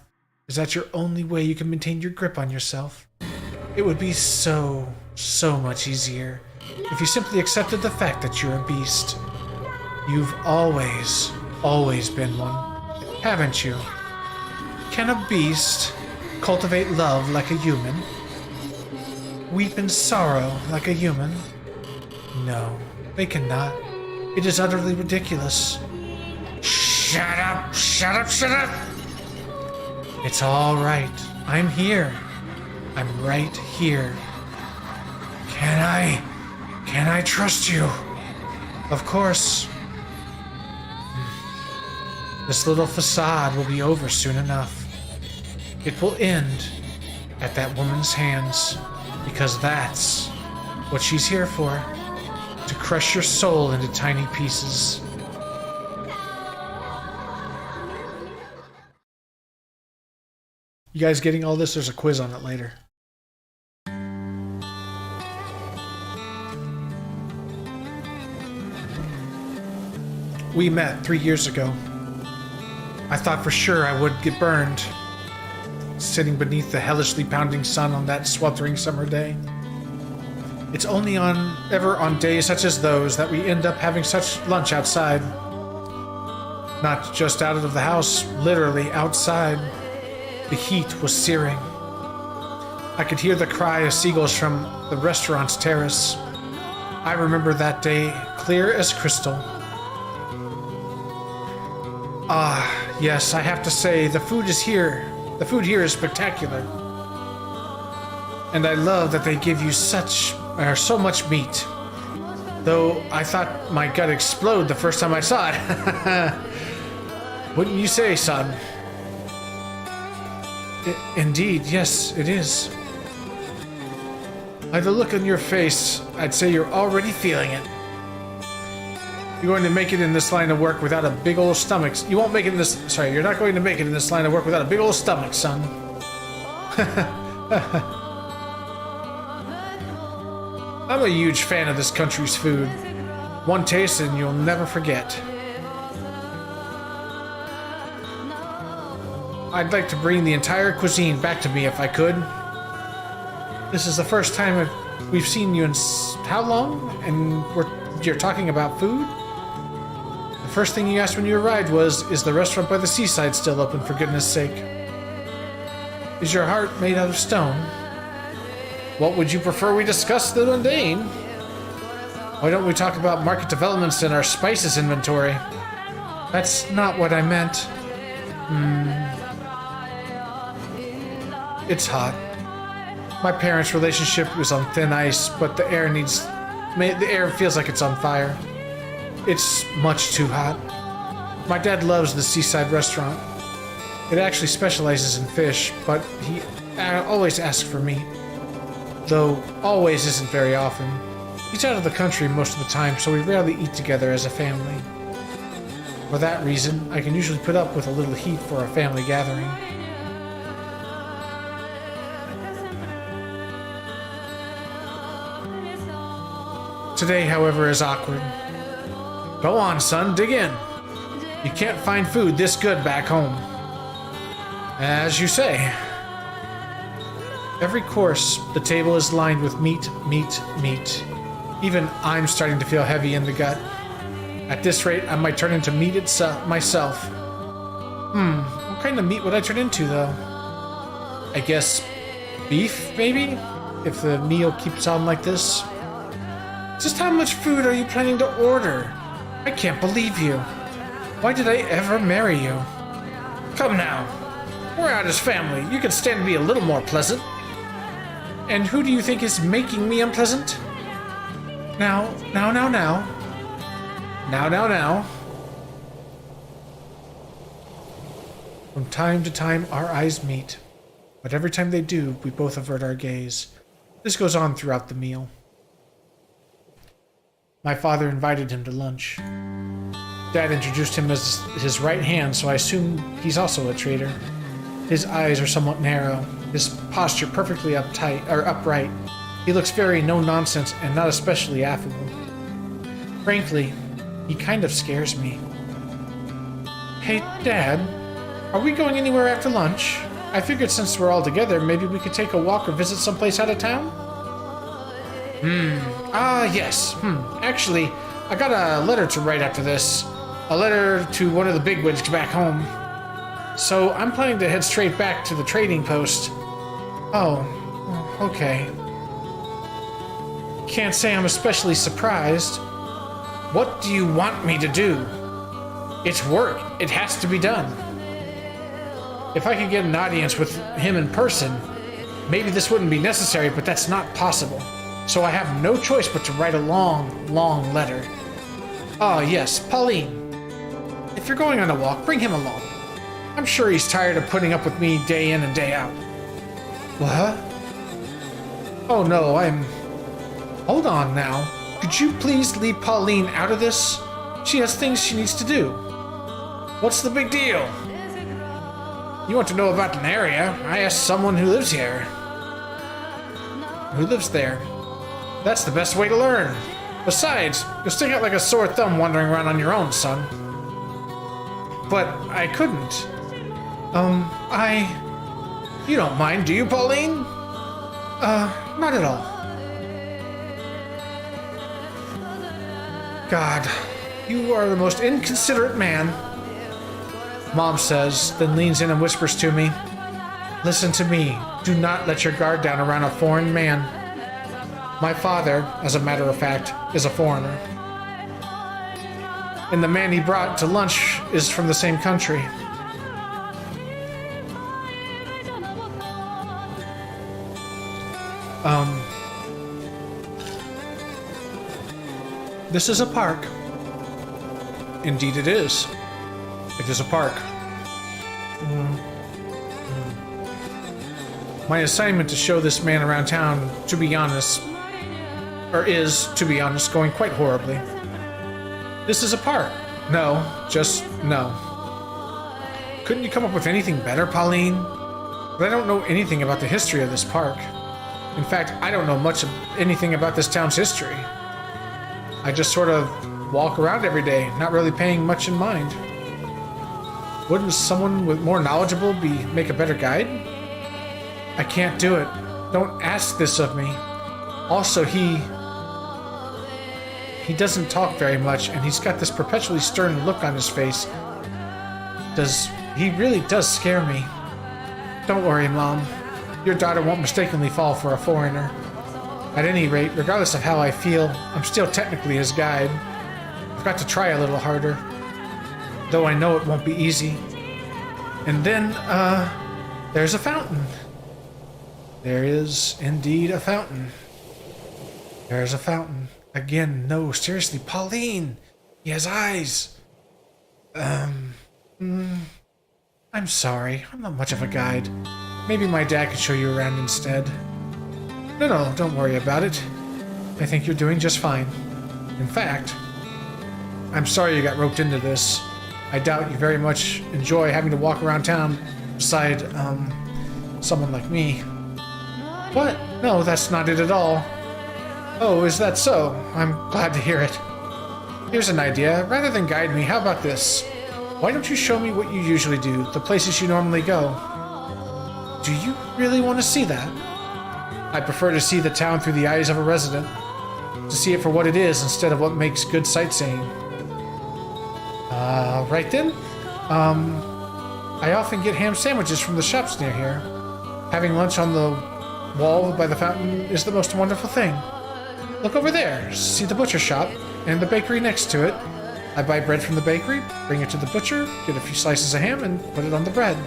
Is that your only way you can maintain your grip on yourself? It would be so much easier if you simply accepted the fact that you're a beast. You've always been one, haven't you? Can a beast cultivate love like a human? Weep in sorrow like a human? No, they cannot. It is utterly ridiculous. Shut up, shut up, shut up! It's all right. I'm here. I'm right here. Can I trust you? Of course. This little facade will be over soon enough. It will end at that woman's hands, because that's what she's here for, to crush your soul into tiny pieces. You guys getting all this? There's a quiz on it later. We met 3 years ago. I thought for sure I would get burned, sitting beneath the hellishly pounding sun on that sweltering summer day. It's only ever on days such as those that we end up having such lunch outside. Not just out of the house, literally outside. The heat was searing. I could hear the cry of seagulls from the restaurant's terrace. I remember that day clear as crystal. Yes, I have to say, the food here is spectacular. And I love that they give you so much meat. Though I thought my gut explode the first time I saw it. Wouldn't you say, son? Indeed, yes, it is. By the look on your face, I'd say you're already feeling it. You're going to make it in this line of work without a big old stomach. You won't make it in this... Sorry, you're not going to make it in this line of work without a big old stomach, son. I'm a huge fan of this country's food. One taste and you'll never forget. I'd like to bring the entire cuisine back to me if I could. This is the first time we've seen you in how long? And you're talking about food? The first thing you asked when you arrived was, is the restaurant by the seaside still open, for goodness sake? Is your heart made out of stone? What would you prefer we discuss the mundane? Why don't we talk about market developments in our spices inventory? That's not what I meant. It's hot. My parents' relationship is on thin ice, but the air feels like it's on fire. It's much too hot. My dad loves the seaside restaurant. It actually specializes in fish, but he always asks for meat. Though always isn't very often. He's out of the country most of the time, so we rarely eat together as a family. For that reason, I can usually put up with a little heat for a family gathering. Today, however, is awkward. Go on, son, dig in. You can't find food this good back home. As you say. Every course, the table is lined with meat, meat, meat. Even I'm starting to feel heavy in the gut. At this rate, I might turn into meat myself. What kind of meat would I turn into, though? I guess beef, maybe? If the meal keeps on like this. Just how much food are you planning to order? I can't believe you. Why did I ever marry you? Come now. We're out as family. You can stand to be a little more pleasant. And who do you think is making me unpleasant? Now. From time to time, our eyes meet. But every time they do, we both avert our gaze. This goes on throughout the meal. My father invited him to lunch. Dad introduced him as his right hand, so I assume he's also a traitor. His eyes are somewhat narrow, his posture perfectly upright. He looks very no-nonsense and not especially affable. Frankly, he kind of scares me. Hey, Dad, are we going anywhere after lunch? I figured since we're all together, maybe we could take a walk or visit someplace out of town? Yes. Actually, I got a letter to write after this. A letter to one of the bigwigs back home. So I'm planning to head straight back to the trading post. Oh, okay. Can't say I'm especially surprised. What do you want me to do? It's work. It has to be done. If I could get an audience with him in person, maybe this wouldn't be necessary, but that's not possible. So I have no choice but to write a long, long letter. Ah, yes, Pauline. If you're going on a walk, bring him along. I'm sure he's tired of putting up with me day in and day out. What? Oh no, Hold on now. Could you please leave Pauline out of this? She has things she needs to do. What's the big deal? You want to know about an area? I asked someone who lives here. Who lives there? That's the best way to learn. Besides, you'll stick out like a sore thumb wandering around on your own, son. But I couldn't. You don't mind, do you, Pauline? Not at all. God, you are the most inconsiderate man. Mom says, then leans in and whispers to me, listen to me. Do not let your guard down around a foreign man. My father, as a matter of fact, is a foreigner. And the man he brought to lunch is from the same country. This is a park. Indeed it is. It is a park. My assignment to show this man around town, to be honest, going quite horribly. This is a park. No, just no. Couldn't you come up with anything better, Pauline? But I don't know anything about the history of this park. In fact, I don't know much of anything about this town's history. I just sort of walk around every day, not really paying much in mind. Wouldn't someone with more knowledgeable make a better guide? I can't do it. Don't ask this of me. Also, he doesn't talk very much, and he's got this perpetually stern look on his face. He really does scare me. Don't worry, Mom. Your daughter won't mistakenly fall for a foreigner. At any rate, regardless of how I feel, I'm still technically his guide. I've got to try a little harder, though I know it won't be easy. And then, there's a fountain. There is indeed a fountain. There's a fountain. Again, no, seriously, Pauline! He has eyes! I'm sorry, I'm not much of a guide. Maybe my dad could show you around instead. No, don't worry about it. I think you're doing just fine. In fact, I'm sorry you got roped into this. I doubt you very much enjoy having to walk around town beside, someone like me. What? No, that's not it at all. Oh, is that so? I'm glad to hear it. Here's an idea. Rather than guide me, how about this? Why don't you show me what you usually do, the places you normally go? Do you really want to see that? I prefer to see the town through the eyes of a resident. To see it for what it is instead of what makes good sightseeing. Right then. I often get ham sandwiches from the shops near here. Having lunch on the wall by the fountain is the most wonderful thing. Look over there. See the butcher shop and the bakery next to it. I buy bread from the bakery, bring it to the butcher, get a few slices of ham, and put it on the bread.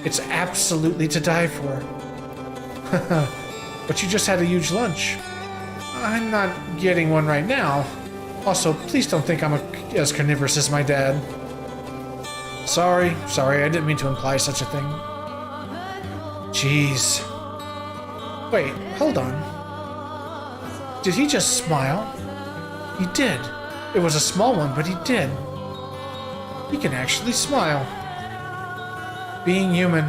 It's absolutely to die for. But you just had a huge lunch. I'm not getting one right now. Also, please don't think I'm as carnivorous as my dad. Sorry, I didn't mean to imply such a thing. Jeez. Wait, hold on. Did he just smile? He did. It was a small one, but he did. He can actually smile. Being human,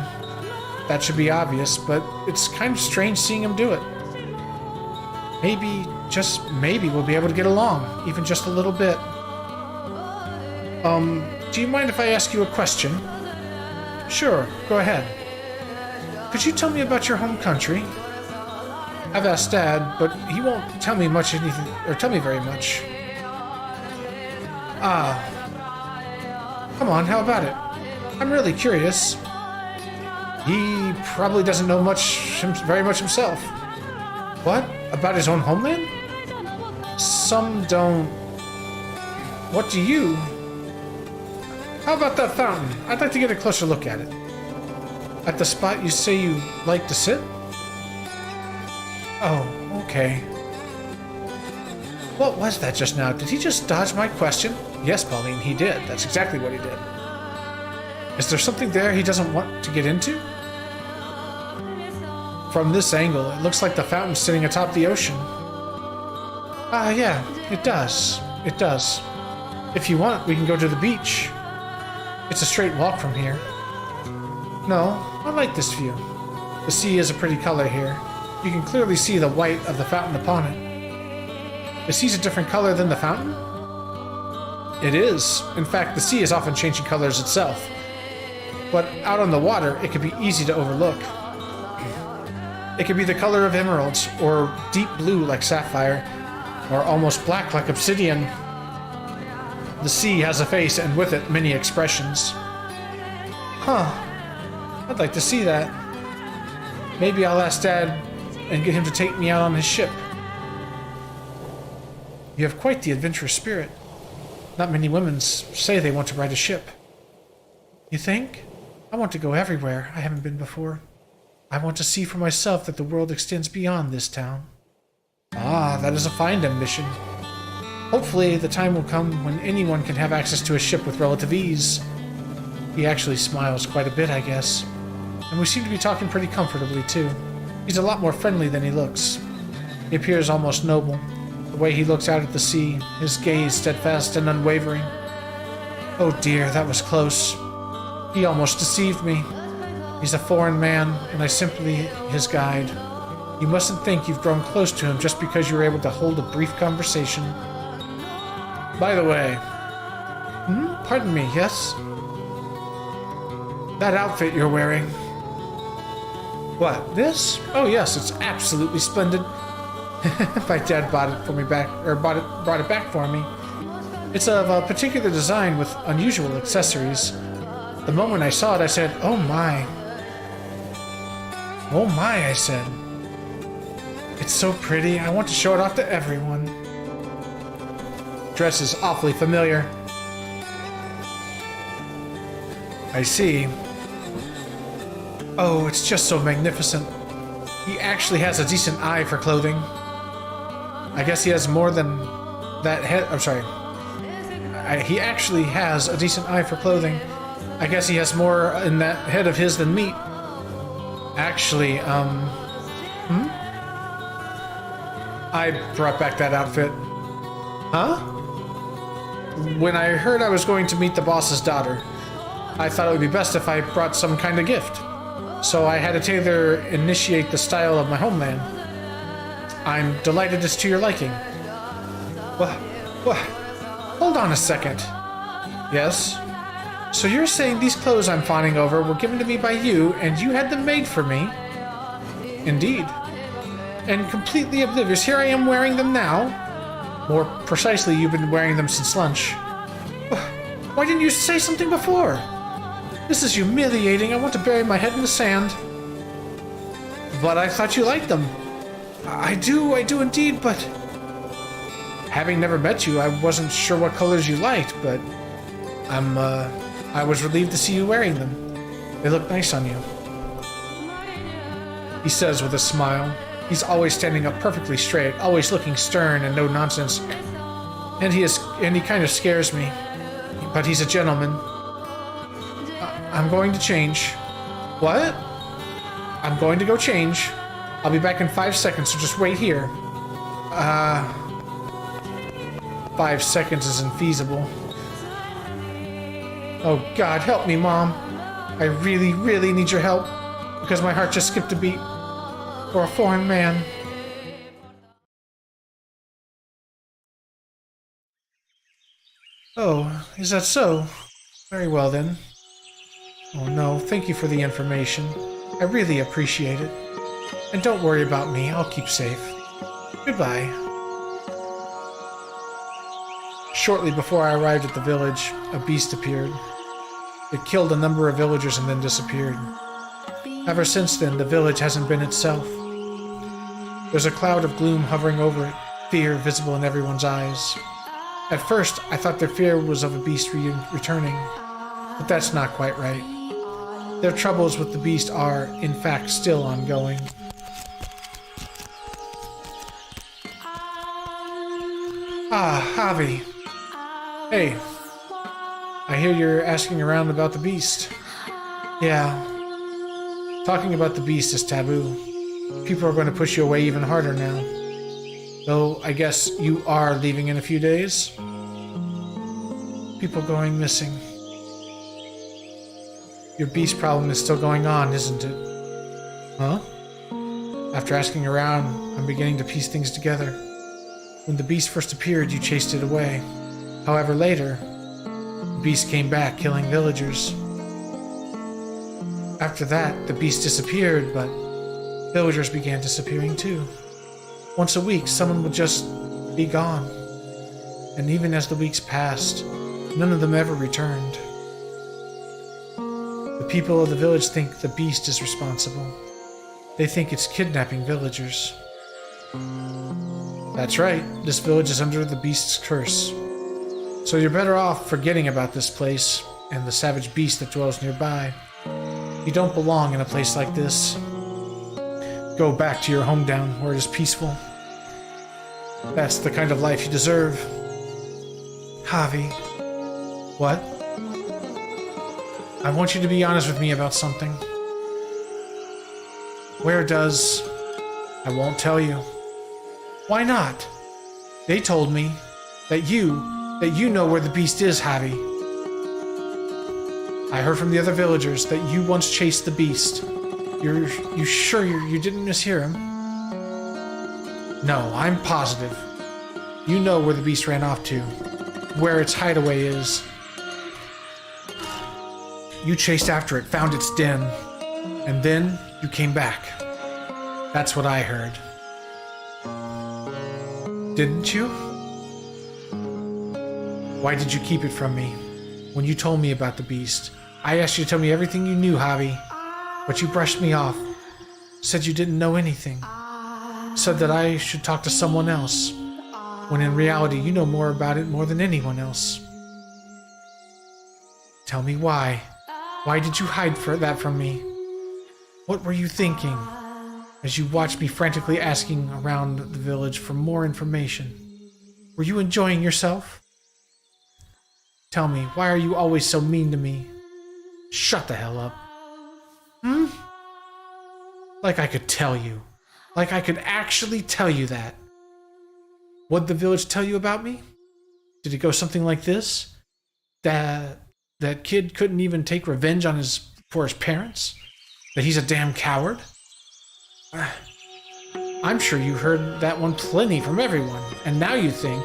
that should be obvious, but it's kind of strange seeing him do it. Maybe, just maybe, we'll be able to get along, even just a little bit. Do you mind if I ask you a question? Sure, go ahead. Could you tell me about your home country? I've asked Dad, but he won't tell me very much. Come on, how about it? I'm really curious. He probably doesn't know very much himself. What? About his own homeland? Some don't. What do you? How about that fountain? I'd like to get a closer look at it. At the spot you say you like to sit? Oh, okay. What was that just now? Did he just dodge my question? Yes, Pauline, he did. That's exactly what he did. Is there something there he doesn't want to get into? From this angle, it looks like the fountain's sitting atop the ocean. Yeah, it does. It does. If you want, we can go to the beach. It's a straight walk from here. No, I like this view. The sea is a pretty color here. You can clearly see the white of the fountain upon it. The sea's a different color than the fountain? It is. In fact, the sea is often changing colors itself. But out on the water, it can be easy to overlook. It can be the color of emeralds, or deep blue like sapphire, or almost black like obsidian. The sea has a face, and with it, many expressions. Huh. I'd like to see that. Maybe I'll ask Dad and get him to take me out on his ship. You have quite the adventurous spirit. Not many women say they want to ride a ship. You think? I want to go everywhere I haven't been before. I want to see for myself that the world extends beyond this town. Ah, that is a fine ambition. Hopefully, the time will come when anyone can have access to a ship with relative ease. He actually smiles quite a bit, I guess. And we seem to be talking pretty comfortably, too. He's a lot more friendly than he looks. He appears almost noble, The way he looks out at the sea, his gaze steadfast and unwavering. Oh dear, that was close. He almost deceived me. He's a foreign man, and I simply his guide. You mustn't think you've grown close to him just because you were able to hold a brief conversation. By the way... Pardon me, yes? That outfit you're wearing... What, this? Oh yes, it's absolutely splendid. My dad bought it for me back, or brought it back for me. It's of a particular design with unusual accessories. The moment I saw it, I said, "Oh my." Oh my, I said. It's so pretty, I want to show it off to everyone. Dress is awfully familiar. I see. Oh, it's just so magnificent. He actually has a decent eye for clothing. I guess he has more than that head. I'm sorry. He actually has a decent eye for clothing. I guess he has more in that head of his than me. Actually, I brought back that outfit. Huh? When I heard I was going to meet the boss's daughter, I thought it would be best if I brought some kind of gift. So I had a tailor initiate the style of my homeland. I'm delighted it's to your liking. What? Hold on a second. Yes? So you're saying these clothes I'm fawning over were given to me by you, and you had them made for me? Indeed. And completely oblivious, here I am wearing them now? More precisely, you've been wearing them since lunch. Why didn't you say something before? This is humiliating. I want to bury my head in the sand. But I thought you liked them. I do indeed, but... Having never met you, I wasn't sure what colors you liked, but... I was relieved to see you wearing them. They look nice on you. He says with a smile. He's always standing up perfectly straight, always looking stern and no nonsense. And he kind of scares me. But he's a gentleman. I'm going to change. What? I'm going to go change. I'll be back in 5 seconds, so just wait here. 5 seconds is infeasible. Oh God, help me, Mom. I really, really need your help. Because my heart just skipped a beat. For a foreign man. Oh, is that so? Very well then. Oh no, thank you for the information. I really appreciate it. And don't worry about me, I'll keep safe. Goodbye. Shortly before I arrived at the village, a beast appeared. It killed a number of villagers and then disappeared. Ever since then, the village hasn't been itself. There's a cloud of gloom hovering over it, fear visible in everyone's eyes. At first, I thought their fear was of a beast returning, but that's not quite right. Their troubles with the beast are, in fact, still ongoing. Ah, Javi. Hey. I hear you're asking around about the beast. Yeah. Talking about the beast is taboo. People are going to push you away even harder now. Though, I guess you are leaving in a few days? People going missing. Your beast problem is still going on, isn't it? Huh? After asking around, I'm beginning to piece things together. When the beast first appeared, you chased it away. However, later, the beast came back, killing villagers. After that, the beast disappeared, but villagers began disappearing too. Once a week, someone would just be gone. And even as the weeks passed, none of them ever returned. The people of the village think the beast is responsible. They think it's kidnapping villagers. That's right, this village is under the beast's curse. So you're better off forgetting about this place and the savage beast that dwells nearby. You don't belong in a place like this. Go back to your hometown where it is peaceful. That's the kind of life you deserve. Javi. What? I want you to be honest with me about something. Where does... I won't tell you. Why not? They told me that you know where the beast is, Javi. I heard from the other villagers that you once chased the beast. You sure you didn't mishear him? No, I'm positive. You know where the beast ran off to, where its hideaway is. You chased after it, found its den, and then you came back. That's what I heard. Didn't you? Why did you keep it from me? When you told me about the beast, I asked you to tell me everything you knew, Javi, but you brushed me off. Said you didn't know anything. Said that I should talk to someone else, when in reality you know more about it more than anyone else. Tell me why. Why did you hide that from me? What were you thinking as you watched me frantically asking around the village for more information? Were you enjoying yourself? Tell me, why are you always so mean to me? Shut the hell up. Like I could tell you. Like I could actually tell you that. What'd the village tell you about me? Did it go something like this? That kid couldn't even take revenge on for his parents? That he's a damn coward? I'm sure you heard that one plenty from everyone, and now you think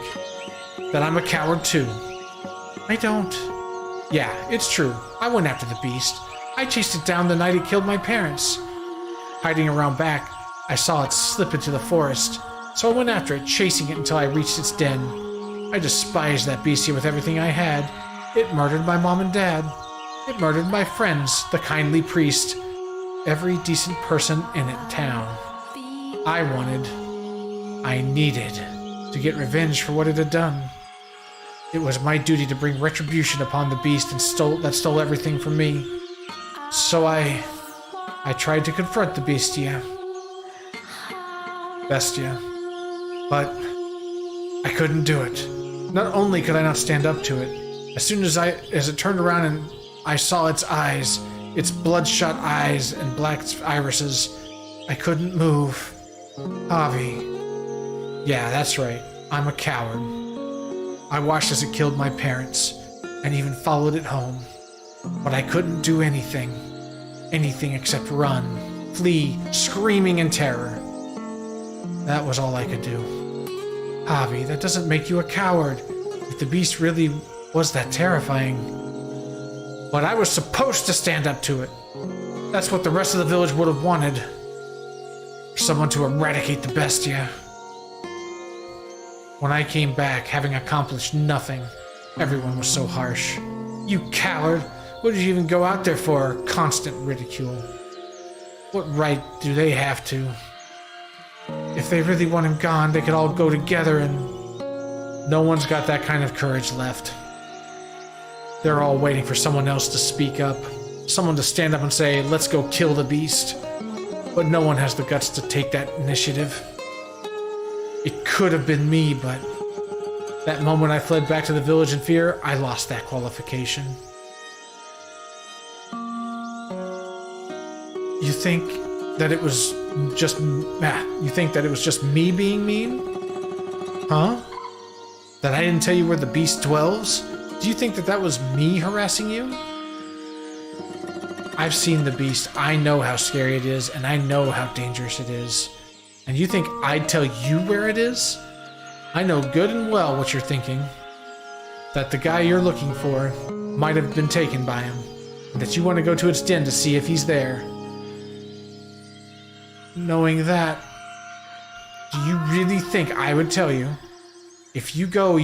that I'm a coward too. I don't. Yeah, it's true. I went after the beast. I chased it down the night it killed my parents. Hiding around back, I saw it slip into the forest, so I went after it, chasing it until I reached its den. I despised that beastie with everything I had. It murdered my mom and dad. It murdered my friends, the kindly priest, every decent person in town. I needed to get revenge for what it had done. It was my duty to bring retribution upon the beast that stole everything from me. So I tried to confront the bestia, but I couldn't do it. Not only could I not stand up to it, as soon as it turned around and I saw its eyes, its bloodshot eyes and black irises, I couldn't move. Javi. Yeah, that's right. I'm a coward. I watched as it killed my parents, and even followed it home. But I couldn't do anything. Anything except run, flee, screaming in terror. That was all I could do. Javi, that doesn't make you a coward, if the beast really was that terrifying. But I was supposed to stand up to it. That's what the rest of the village would have wanted. For someone to eradicate the bestia. When I came back, having accomplished nothing, everyone was so harsh. You coward! What did you even go out there for? Constant ridicule. What right do they have to? If they really want him gone, they could all go together, and no one's got that kind of courage left. They're all waiting for someone else to speak up. Someone to stand up and say, let's go kill the beast. But no one has the guts to take that initiative. It could have been me, but that moment I fled back to the village in fear, I lost that qualification. You think that it was just me being mean? Huh? That I didn't tell you where the beast dwells? Do you think that was me harassing you? I've seen the beast. I know how scary it is, and I know how dangerous it is. And you think I'd tell you where it is? I know good and well what you're thinking. That the guy you're looking for might have been taken by him, and that you want to go to its den to see if he's there. Knowing that, do you really think I would tell you? If you go,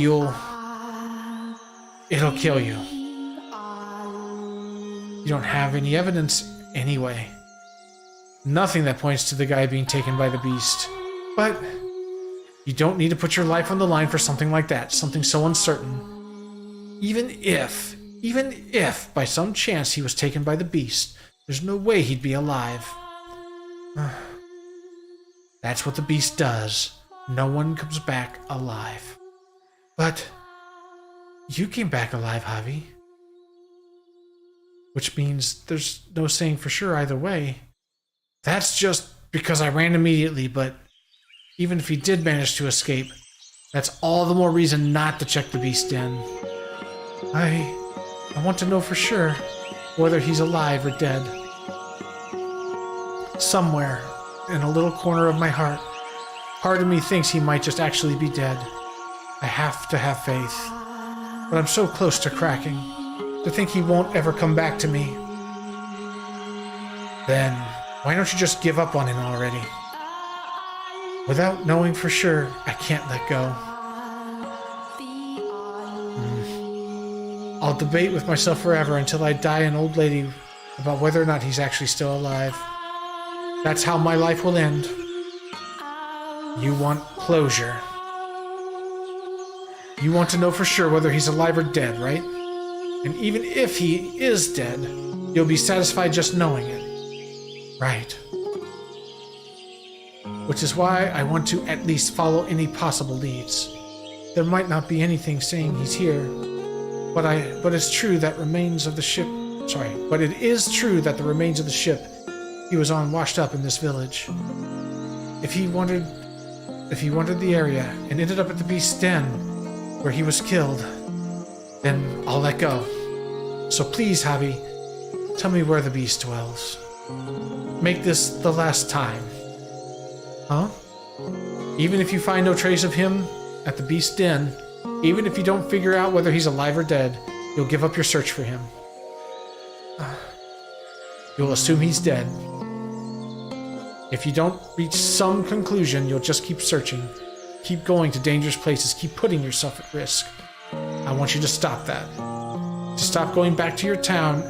it'll kill you. You don't have any evidence anyway. Nothing that points to the guy being taken by the beast. But you don't need to put your life on the line for something like that, something so uncertain. Even if by some chance he was taken by the beast, there's no way he'd be alive. That's what the beast does. No one comes back alive. But you came back alive, Javi. Which means there's no saying for sure either way. That's just because I ran immediately, but even if he did manage to escape, That's all the more reason not to check the beast den. I want to know for sure whether he's alive or dead. Somewhere in a little corner of my heart, part of me thinks he might just actually be dead. I have to have faith. But I'm so close to cracking, to think he won't ever come back to me. Then, why don't you just give up on him already? Without knowing for sure, I can't let go. I'll debate with myself forever until I die an old lady about whether or not he's actually still alive. That's how my life will end. You want closure. You want to know for sure whether he's alive or dead, right? And even if he is dead, you'll be satisfied just knowing it. Right. Which is why I want to at least follow any possible leads. There might not be anything saying he's here, but it's true that remains of the ship. But it is true that the remains of the ship he was on washed up in this village. If he wandered the area and ended up at the beast's den, where he was killed, then I'll let go. So please, Javi, tell me where the beast dwells. Make this the last time. Huh? Even if you find no trace of him at the beast's den, even if you don't figure out whether he's alive or dead, you'll give up your search for him. You'll assume he's dead. If you don't reach some conclusion, you'll just keep searching. Keep going to dangerous places. Keep putting yourself at risk. I want you to stop that. To stop going back to your town,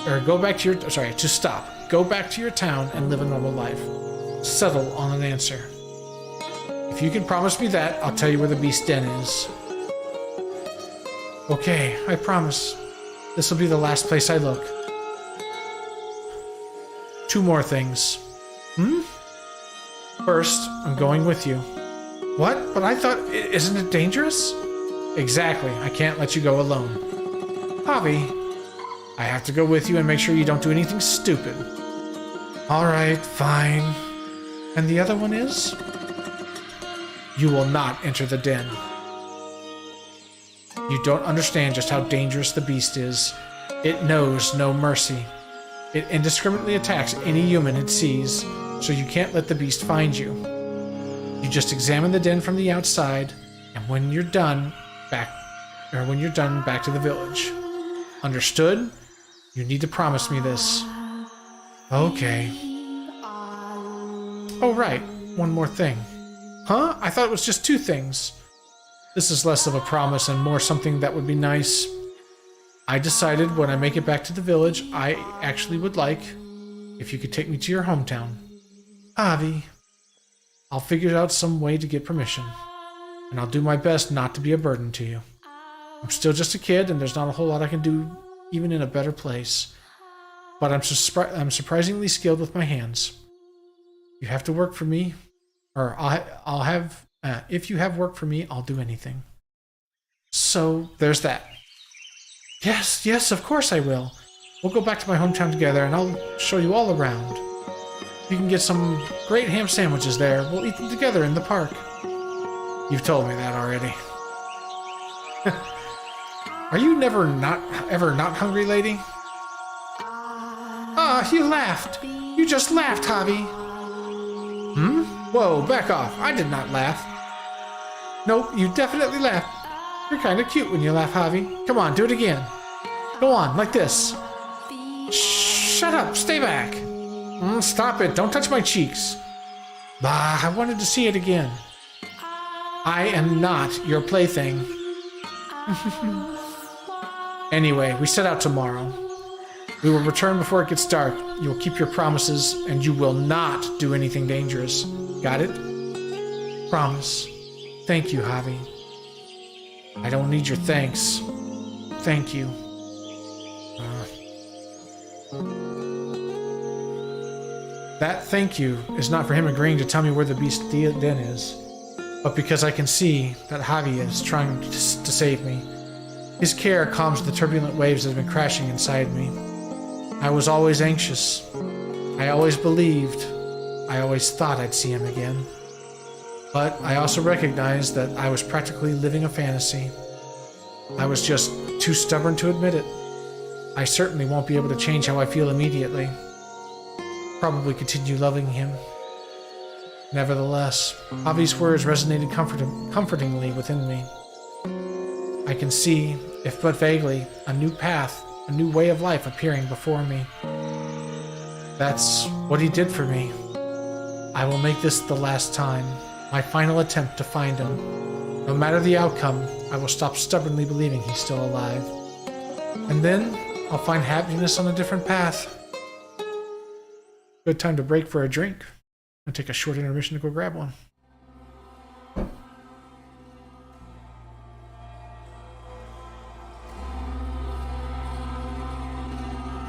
or go back to your, to stop. Go back to your town and live a normal life. Settle on an answer. If you can promise me that, I'll tell you where the beast's den is. Okay, I promise. This will be the last place I look. 2 more things. First, I'm going with you. What? But I thought, isn't it dangerous? Exactly. I can't let you go alone. Javi, I have to go with you and make sure you don't do anything stupid. All right, fine. And the other one is? You will not enter the den. You don't understand just how dangerous the beast is. It knows no mercy. It indiscriminately attacks any human it sees, so you can't let the beast find you. You just examine the den from the outside, and when you're done, back to the village. Understood? You need to promise me this. Okay. Oh, right. One more thing. Huh? I thought it was just 2 things. This is less of a promise and more something that would be nice. I decided when I make it back to the village, I actually would like if you could take me to your hometown. Javi. I'll figure out some way to get permission. And I'll do my best not to be a burden to you. I'm still just a kid, and there's not a whole lot I can do even in a better place. But I'm surprisingly skilled with my hands. You have to work for me, or I'll have. If you have work for me, I'll do anything. So there's that. Yes, of course I will. We'll go back to my hometown together, and I'll show you all around. You can get some great ham sandwiches there. We'll eat them together in the park. You've told me that already. Are you ever not hungry, lady? Ah, you laughed. You just laughed, Javi. Whoa, back off. I did not laugh. Nope, you definitely laughed. You're kind of cute when you laugh, Javi. Come on, do it again. Go on, like this. Shut up, stay back. Stop it, don't touch my cheeks. Bah, I wanted to see it again. I am not your plaything. Anyway, we set out tomorrow. We will return before it gets dark. You will keep your promises, and you will not do anything dangerous. Got it? Promise. Thank you, Javi. I don't need your thanks. Thank you. That thank you is not for him agreeing to tell me where the beast den is, but because I can see that Javi is trying to save me. His care calms the turbulent waves that have been crashing inside me. I was always anxious. I always believed. I always thought I'd see him again. But I also recognized that I was practically living a fantasy. I was just too stubborn to admit it. I certainly won't be able to change how I feel immediately. Probably continue loving him. Nevertheless, Javi's words resonated comfortingly within me. I can see, if but vaguely, a new path, a new way of life appearing before me. That's what he did for me. I will make this the last time, my final attempt to find him. No matter the outcome, I will stop stubbornly believing he's still alive. And then, I'll find happiness on a different path. Good time to break for a drink. I'll take a short intermission to go grab one.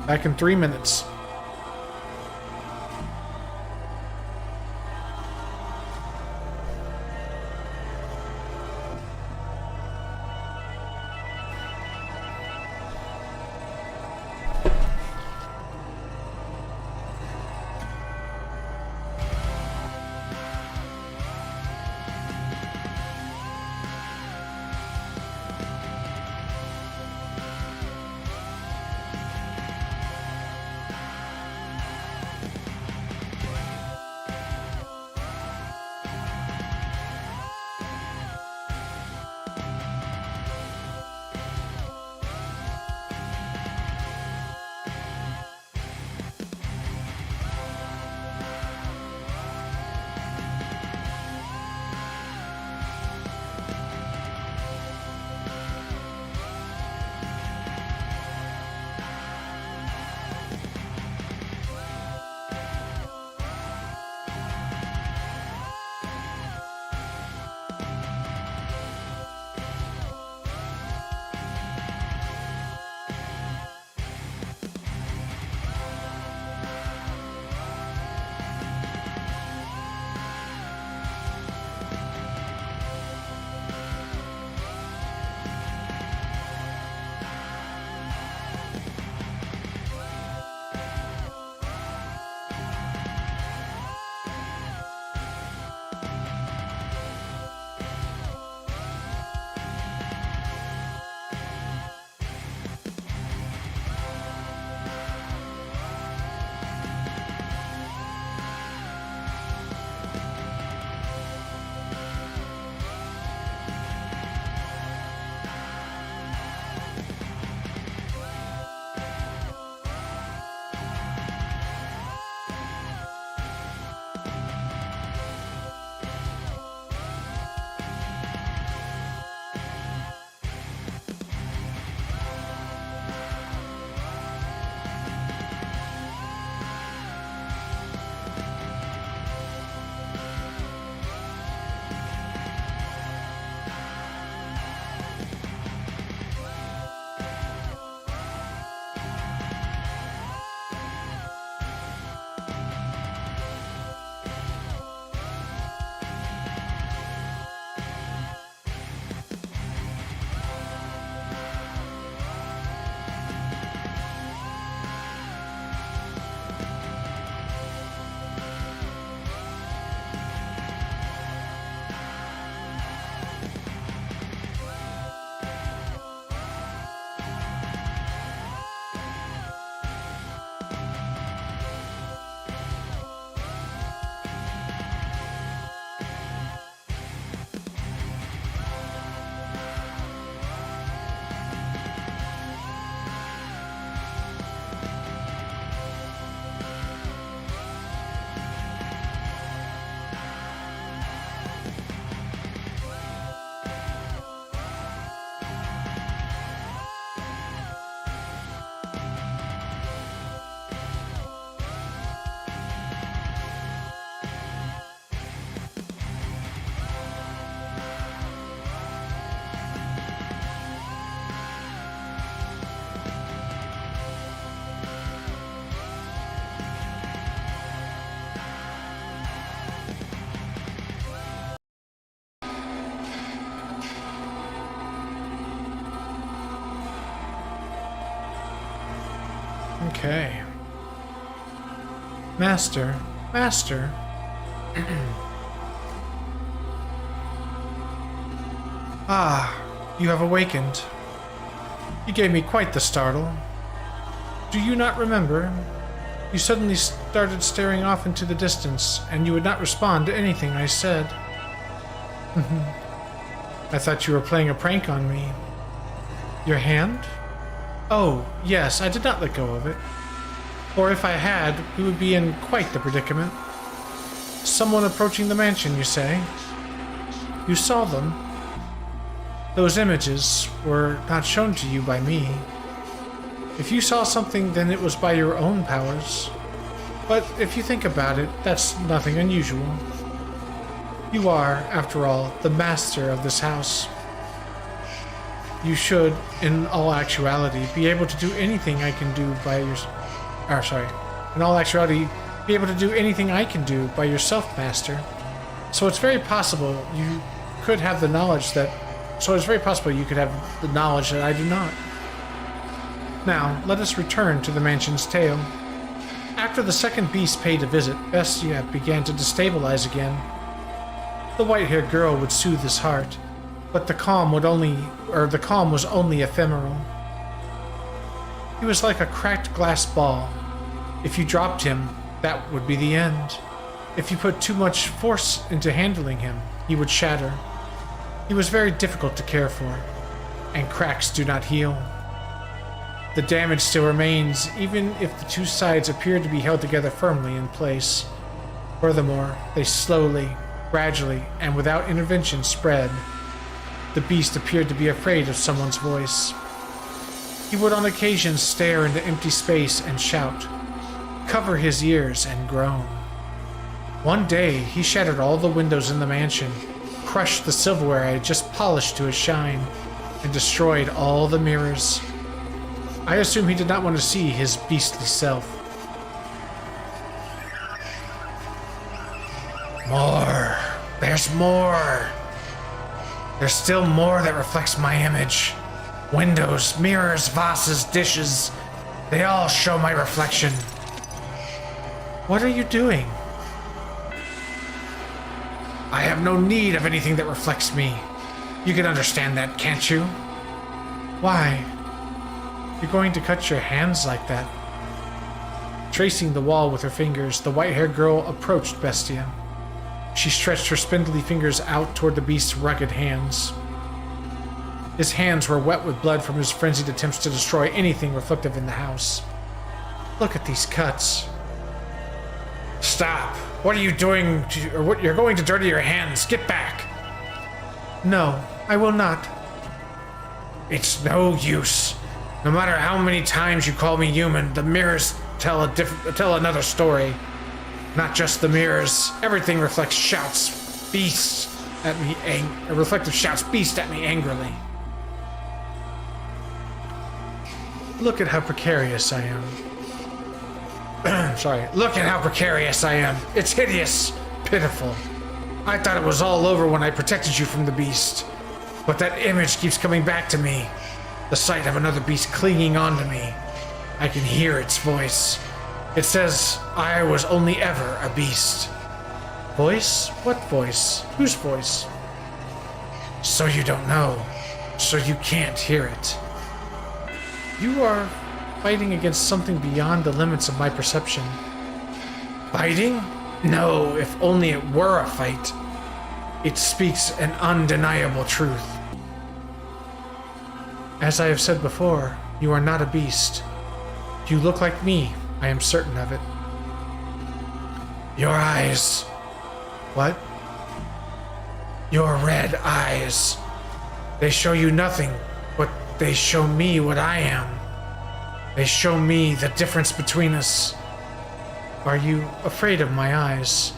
Back in 3 minutes. Okay. Master. Ah, you have awakened. You gave me quite the startle. Do you not remember? You suddenly started staring off into the distance, and you would not respond to anything I said. I thought you were playing a prank on me. Your hand? Oh, yes, I did not let go of it. Or if I had, we would be in quite the predicament. Someone approaching the mansion, you say? You saw them? Those images were not shown to you by me. If you saw something, then it was by your own powers. But if you think about it, that's nothing unusual. You are, after all, the master of this house. You should, in all actuality, be able to do anything I can do by your... In all actuality, be able to do anything I can do by yourself, master. So it's very possible you could have the knowledge that... So it's very possible you could have the knowledge that I do not. Now, let us return to the mansion's tale. After the second beast paid a visit, Bestia began to destabilize again. The white-haired girl would soothe his heart, but the calm was only ephemeral. He was like a cracked glass ball. If you dropped him, that would be the end. If you put too much force into handling him, he would shatter. He was very difficult to care for, and cracks do not heal. The damage still remains, even if the two sides appear to be held together firmly in place. Furthermore, they slowly, gradually, and without intervention spread. The beast appeared to be afraid of someone's voice. He would on occasion stare into empty space and shout, cover his ears, and groan. One day, he shattered all the windows in the mansion, crushed the silverware I had just polished to a shine, and destroyed all the mirrors. I assume he did not want to see his beastly self. More. There's more. There's still more that reflects my image. Windows, mirrors, vases, dishes. They all show my reflection. What are you doing? I have no need of anything that reflects me. You can understand that, can't you? Why? You're going to cut your hands like that. Tracing the wall with her fingers, the white-haired girl approached Bestia. She stretched her spindly fingers out toward the beast's rugged hands. His hands were wet with blood from his frenzied attempts to destroy anything reflective in the house. Look at these cuts. Stop! What are you doing? You're going to dirty your hands. Get back! No, I will not. It's no use. No matter how many times you call me human, the mirrors tell another story. Not just the mirrors. Everything reflects shouts, beasts at me. Reflective shouts, beast at me angrily. Look at how precarious I am. Sorry. Look at how precarious I am. It's hideous, pitiful. I thought it was all over when I protected you from the beast, but that image keeps coming back to me. The sight of another beast clinging onto me. I can hear its voice. It says I was only ever a beast. Voice? What voice? Whose voice? So you don't know. So you can't hear it. You are fighting against something beyond the limits of my perception. Fighting? No, if only it were a fight. It speaks an undeniable truth. As I have said before, you are not a beast. You look like me, I am certain of it. Your eyes. What? Your red eyes. They show you nothing, but they show me what I am. They show me the difference between us. Are you afraid of my eyes?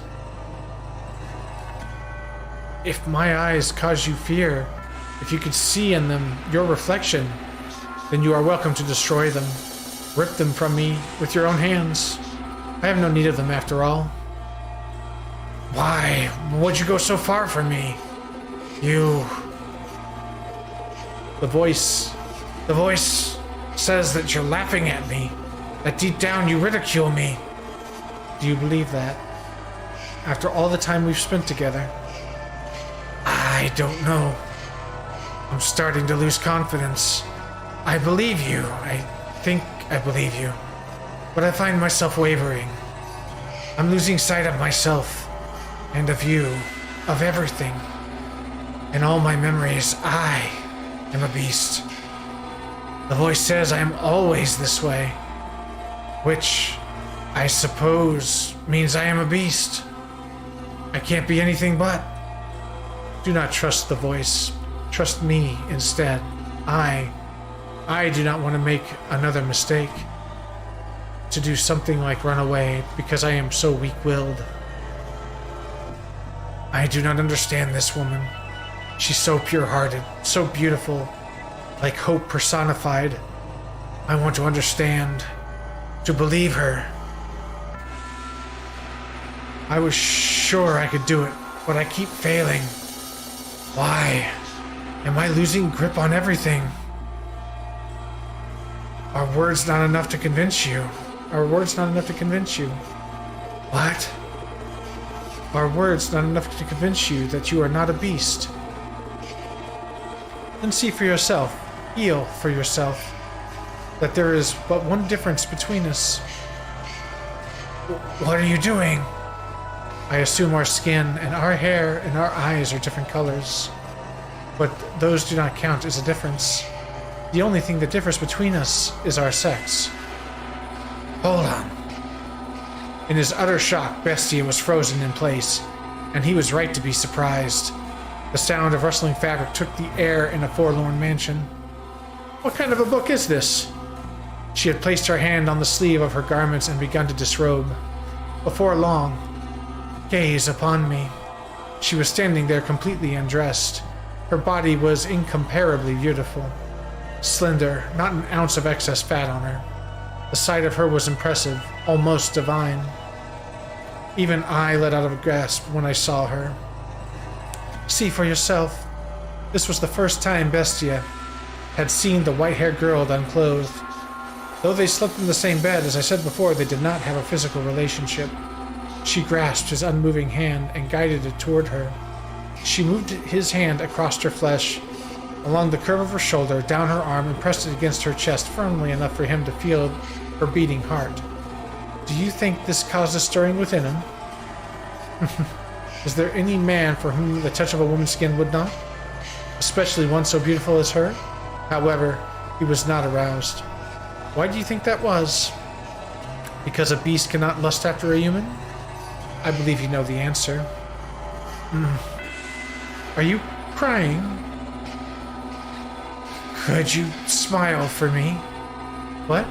If my eyes cause you fear, if you could see in them your reflection, then you are welcome to destroy them. Rip them from me with your own hands. I have no need of them after all. Why would you go so far from me? You... The voice says that you're laughing at me, that deep down you ridicule me. Do you believe that? After all the time we've spent together? I don't know. I'm starting to lose confidence. I believe you. I think I believe you. But I find myself wavering. I'm losing sight of myself and of you, of everything. In all my memories, I am a beast. The voice says I am always this way, which I suppose means I am a beast. I can't be anything but. Do not trust the voice. Trust me instead. I do not want to make another mistake. To do something like run away because I am so weak-willed. I do not understand this woman. She's so pure-hearted, so beautiful, like hope personified. I want to understand, to believe her. I was sure I could do it, but I keep failing. Why? Am I losing grip on everything? Are words not enough to convince you? Are words not enough to convince you? What? Are words not enough to convince you that you are not a beast? Then see for yourself, feel for yourself, that there is but one difference between us. What are you doing? I assume our skin and our hair and our eyes are different colors, but those do not count as a difference. The only thing that differs between us is our sex. Hold on. In his utter shock, Bestia was frozen in place, and he was right to be surprised. The sound of rustling fabric took the air in a forlorn mansion. What kind of a book is this? She had placed her hand on the sleeve of her garments and begun to disrobe. Before long, gaze upon me. She was standing there completely undressed. Her body was incomparably beautiful. Slender, not an ounce of excess fat on her. The sight of her was impressive, almost divine. Even I let out a gasp when I saw her. See for yourself. This was the first time Bestia had seen the white-haired girl unclothed. Though they slept in the same bed, as I said before, they did not have a physical relationship. She grasped his unmoving hand and guided it toward her. She moved his hand across her flesh, along the curve of her shoulder, down her arm, and pressed it against her chest firmly enough for him to feel her beating heart. Do you think this caused a stirring within him? Is there any man for whom the touch of a woman's skin would not? Especially one so beautiful as her? However, he was not aroused. Why do you think that was? Because a beast cannot lust after a human? I believe you know the answer. Are you crying? Could you smile for me? What?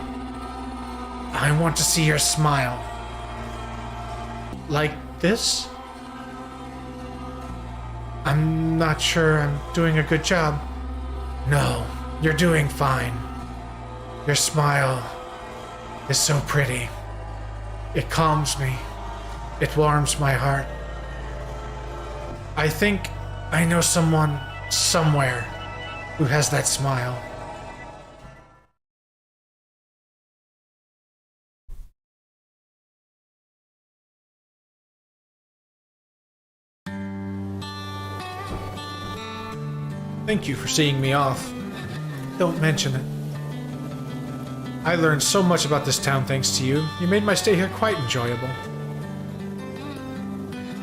I want to see your smile. Like this? I'm not sure I'm doing a good job. No, you're doing fine. Your smile is so pretty. It calms me. It warms my heart. I think I know someone somewhere who has that smile. Thank you for seeing me off. Don't mention it. I learned so much about this town thanks to you. You made my stay here quite enjoyable.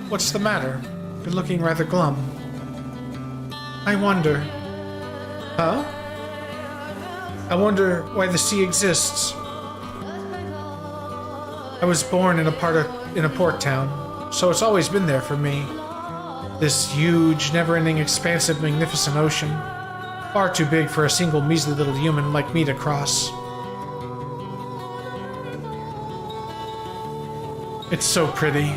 What's the matter? You're looking rather glum. I wonder... Huh? I wonder why the sea exists. I was born in a port town, so it's always been there for me. This huge, never-ending, expansive, magnificent ocean. Far too big for a single measly little human like me to cross. It's so pretty.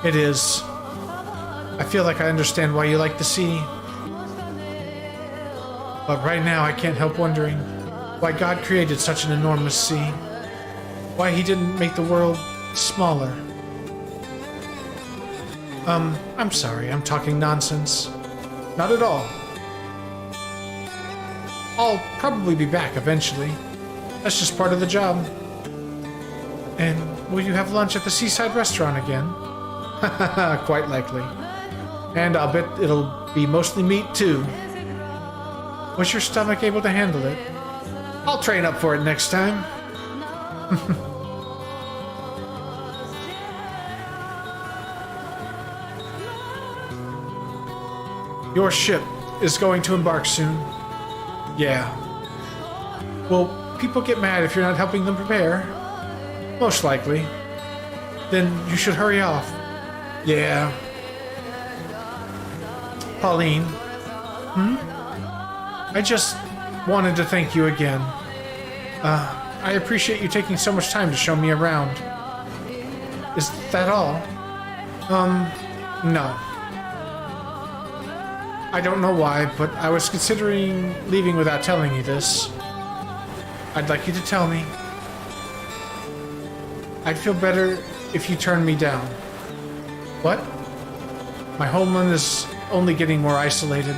It is. I feel like I understand why you like the sea. But right now I can't help wondering why God created such an enormous sea. Why he didn't make the world smaller. I'm sorry, I'm talking nonsense. Not at all. I'll probably be back eventually. That's just part of the job. And will you have lunch at the seaside restaurant again? Quite likely. And I'll bet it'll be mostly meat too. Was your stomach able to handle it? I'll train up for it next time. Your ship is going to embark soon. Yeah. Well, people get mad if you're not helping them prepare. Most likely. Then you should hurry off. Yeah. Pauline. I just wanted to thank you again. I appreciate you taking so much time to show me around. Is that all? No. I don't know why, but I was considering leaving without telling you this. I'd like you to tell me. I'd feel better if you turned me down. What? My homeland is only getting more isolated.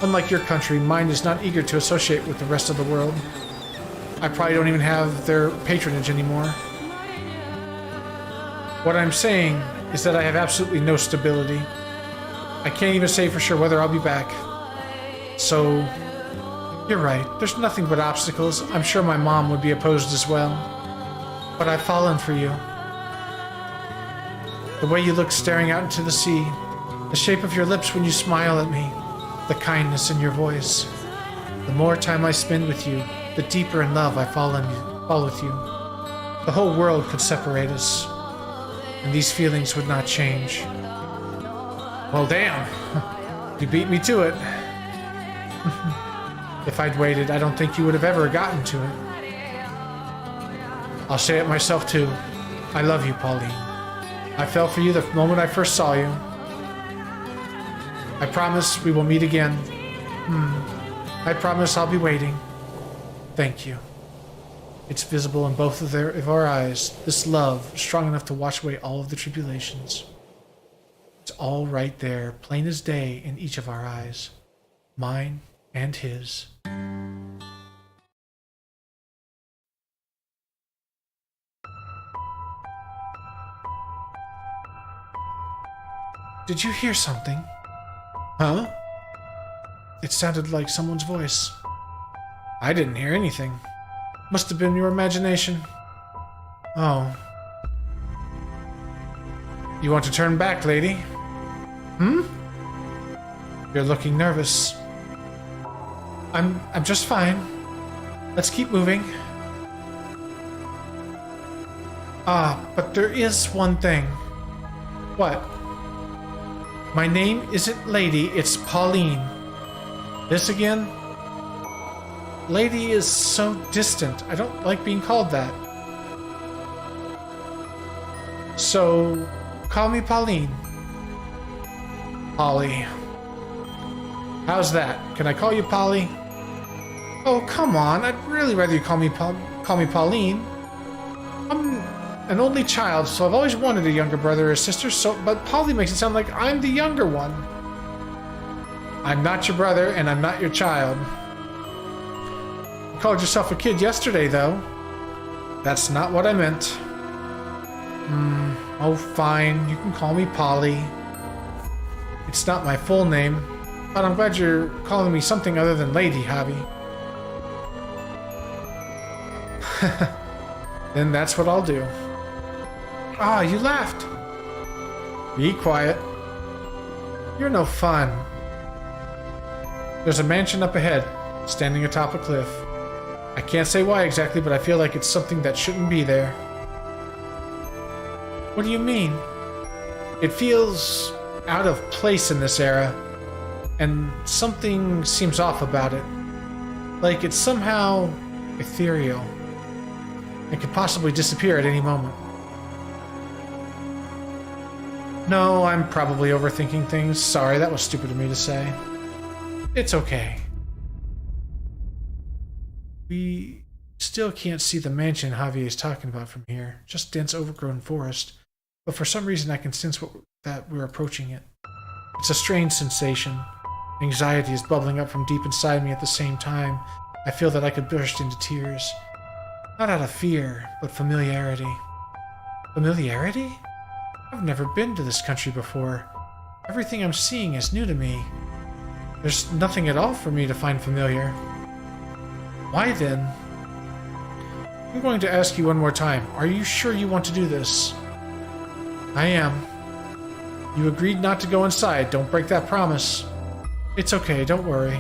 Unlike your country, mine is not eager to associate with the rest of the world. I probably don't even have their patronage anymore. What I'm saying is that I have absolutely no stability. I can't even say for sure whether I'll be back. So, you're right. There's nothing but obstacles. I'm sure my mom would be opposed as well. But I've fallen for you. The way you look staring out into the sea, the shape of your lips when you smile at me, the kindness in your voice. The more time I spend with you, the deeper in love I fall with you. The whole world could separate us, and these feelings would not change. Well, damn. You beat me to it. If I'd waited, I don't think you would have ever gotten to it. I'll say it myself, too. I love you, Pauline. I fell for you the moment I first saw you. I promise we will meet again. I promise I'll be waiting. Thank you. It's visible in both of our eyes. This love, strong enough to wash away all of the tribulations. It's all right there, plain as day in each of our eyes. Mine and his. Did you hear something? Huh? It sounded like someone's voice. I didn't hear anything. Must have been your imagination. Oh. You want to turn back, lady? You're looking nervous. I'm just fine. Let's keep moving. But there is one thing. What? My name isn't Lady, it's Pauline. This again? Lady is so distant. I don't like being called that. So, call me Pauline. Polly. How's that? Can I call you Polly? Oh, come on. I'd really rather you call me Pauline. I'm an only child, so I've always wanted a younger brother or sister, but Polly makes it sound like I'm the younger one. I'm not your brother, and I'm not your child. You called yourself a kid yesterday, though. That's not what I meant. Oh, fine. You can call me Polly. It's not my full name, but I'm glad you're calling me something other than Lady, Hobby. Then that's what I'll do. Ah, you laughed. Be quiet. You're no fun. There's a mansion up ahead, standing atop a cliff. I can't say why exactly, but I feel like it's something that shouldn't be there. What do you mean? It feels out of place in this era, and something seems off about it. Like it's somehow ethereal. It could possibly disappear at any moment. No, I'm probably overthinking things. Sorry, that was stupid of me to say. It's okay. We still can't see the mansion Javier is talking about from here. Just dense, overgrown forest. But for some reason I can sense that we're approaching it. It's a strange sensation. Anxiety is bubbling up from deep inside me at the same time. I feel that I could burst into tears. Not out of fear, but familiarity. Familiarity? I've never been to this country before. Everything I'm seeing is new to me. There's nothing at all for me to find familiar. Why then? I'm going to ask you one more time. Are you sure you want to do this? I am. You agreed not to go inside. Don't break that promise. It's okay, don't worry.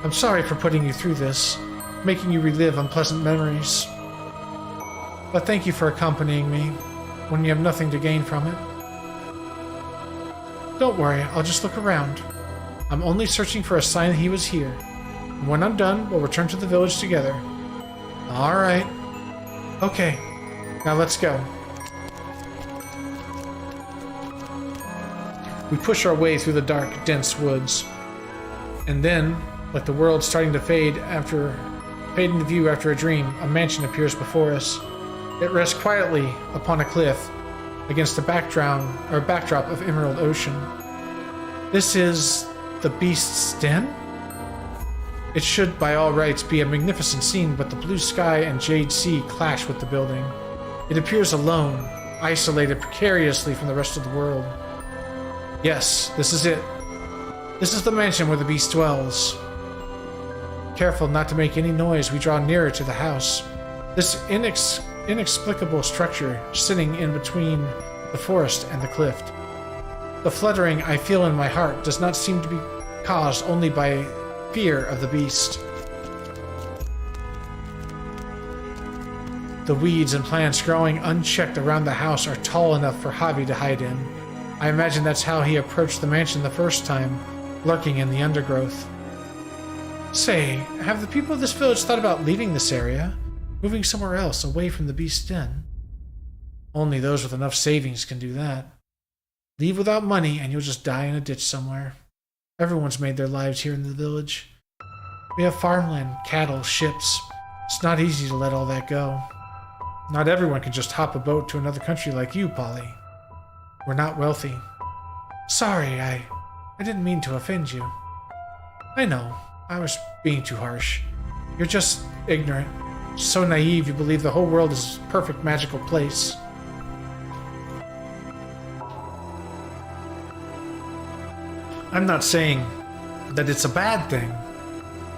I'm sorry for putting you through this, making you relive unpleasant memories. But thank you for accompanying me when you have nothing to gain from it. Don't worry, I'll just look around. I'm only searching for a sign that he was here. And when I'm done, we'll return to the village together. Alright. Okay, now let's go. We push our way through the dark, dense woods. And then, like the world starting to fade into view after a dream, a mansion appears before us. It rests quietly upon a cliff against the backdrop of Emerald Ocean. This is the Beast's Den? It should, by all rights, be a magnificent scene, but the blue sky and jade sea clash with the building. It appears alone, isolated precariously from the rest of the world. Yes, this is it. This is the mansion where the beast dwells. Careful not to make any noise, we draw nearer to the house. This inexplicable structure sitting in between the forest and the cliff. The fluttering I feel in my heart does not seem to be caused only by fear of the beast. The weeds and plants growing unchecked around the house are tall enough for Javi to hide in. I imagine that's how he approached the mansion the first time, lurking in the undergrowth. Say, have the people of this village thought about leaving this area? Moving somewhere else, away from the beast's den? Only those with enough savings can do that. Leave without money and you'll just die in a ditch somewhere. Everyone's made their lives here in the village. We have farmland, cattle, ships. It's not easy to let all that go. Not everyone can just hop a boat to another country like you, Polly. We're not wealthy. Sorry, I didn't mean to offend you. I know, I was being too harsh. You're just ignorant. So naive you believe the whole world is a perfect magical place. I'm not saying that it's a bad thing.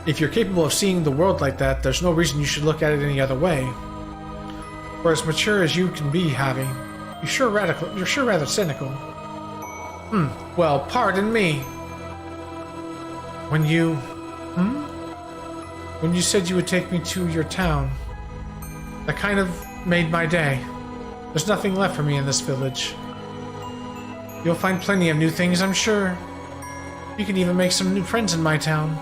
If you're capable of seeing the world like that, there's no reason you should look at it any other way. For as mature as you can be, Javi, you're sure rather cynical. Well, pardon me. When you said you would take me to your town, that kind of made my day. There's nothing left for me in this village. You'll find plenty of new things, I'm sure. You can even make some new friends in my town.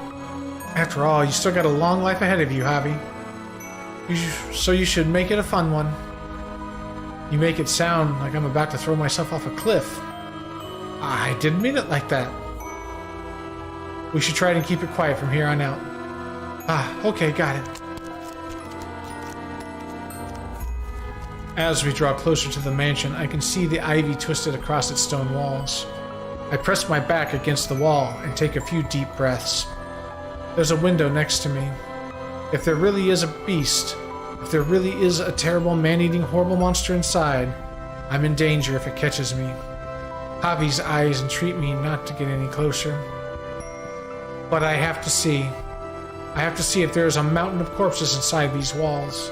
After all, you still got a long life ahead of you, Javi. So you should make it a fun one. You make it sound like I'm about to throw myself off a cliff. I didn't mean it like that. We should try to keep it quiet from here on out. Okay, got it. As we draw closer to the mansion, I can see the ivy twisted across its stone walls. I press my back against the wall and take a few deep breaths. There's a window next to me. If there really is a beast, if there really is a terrible man-eating horrible monster inside, I'm in danger if it catches me. Javi's eyes entreat me not to get any closer. But I have to see. I have to see if there is a mountain of corpses inside these walls.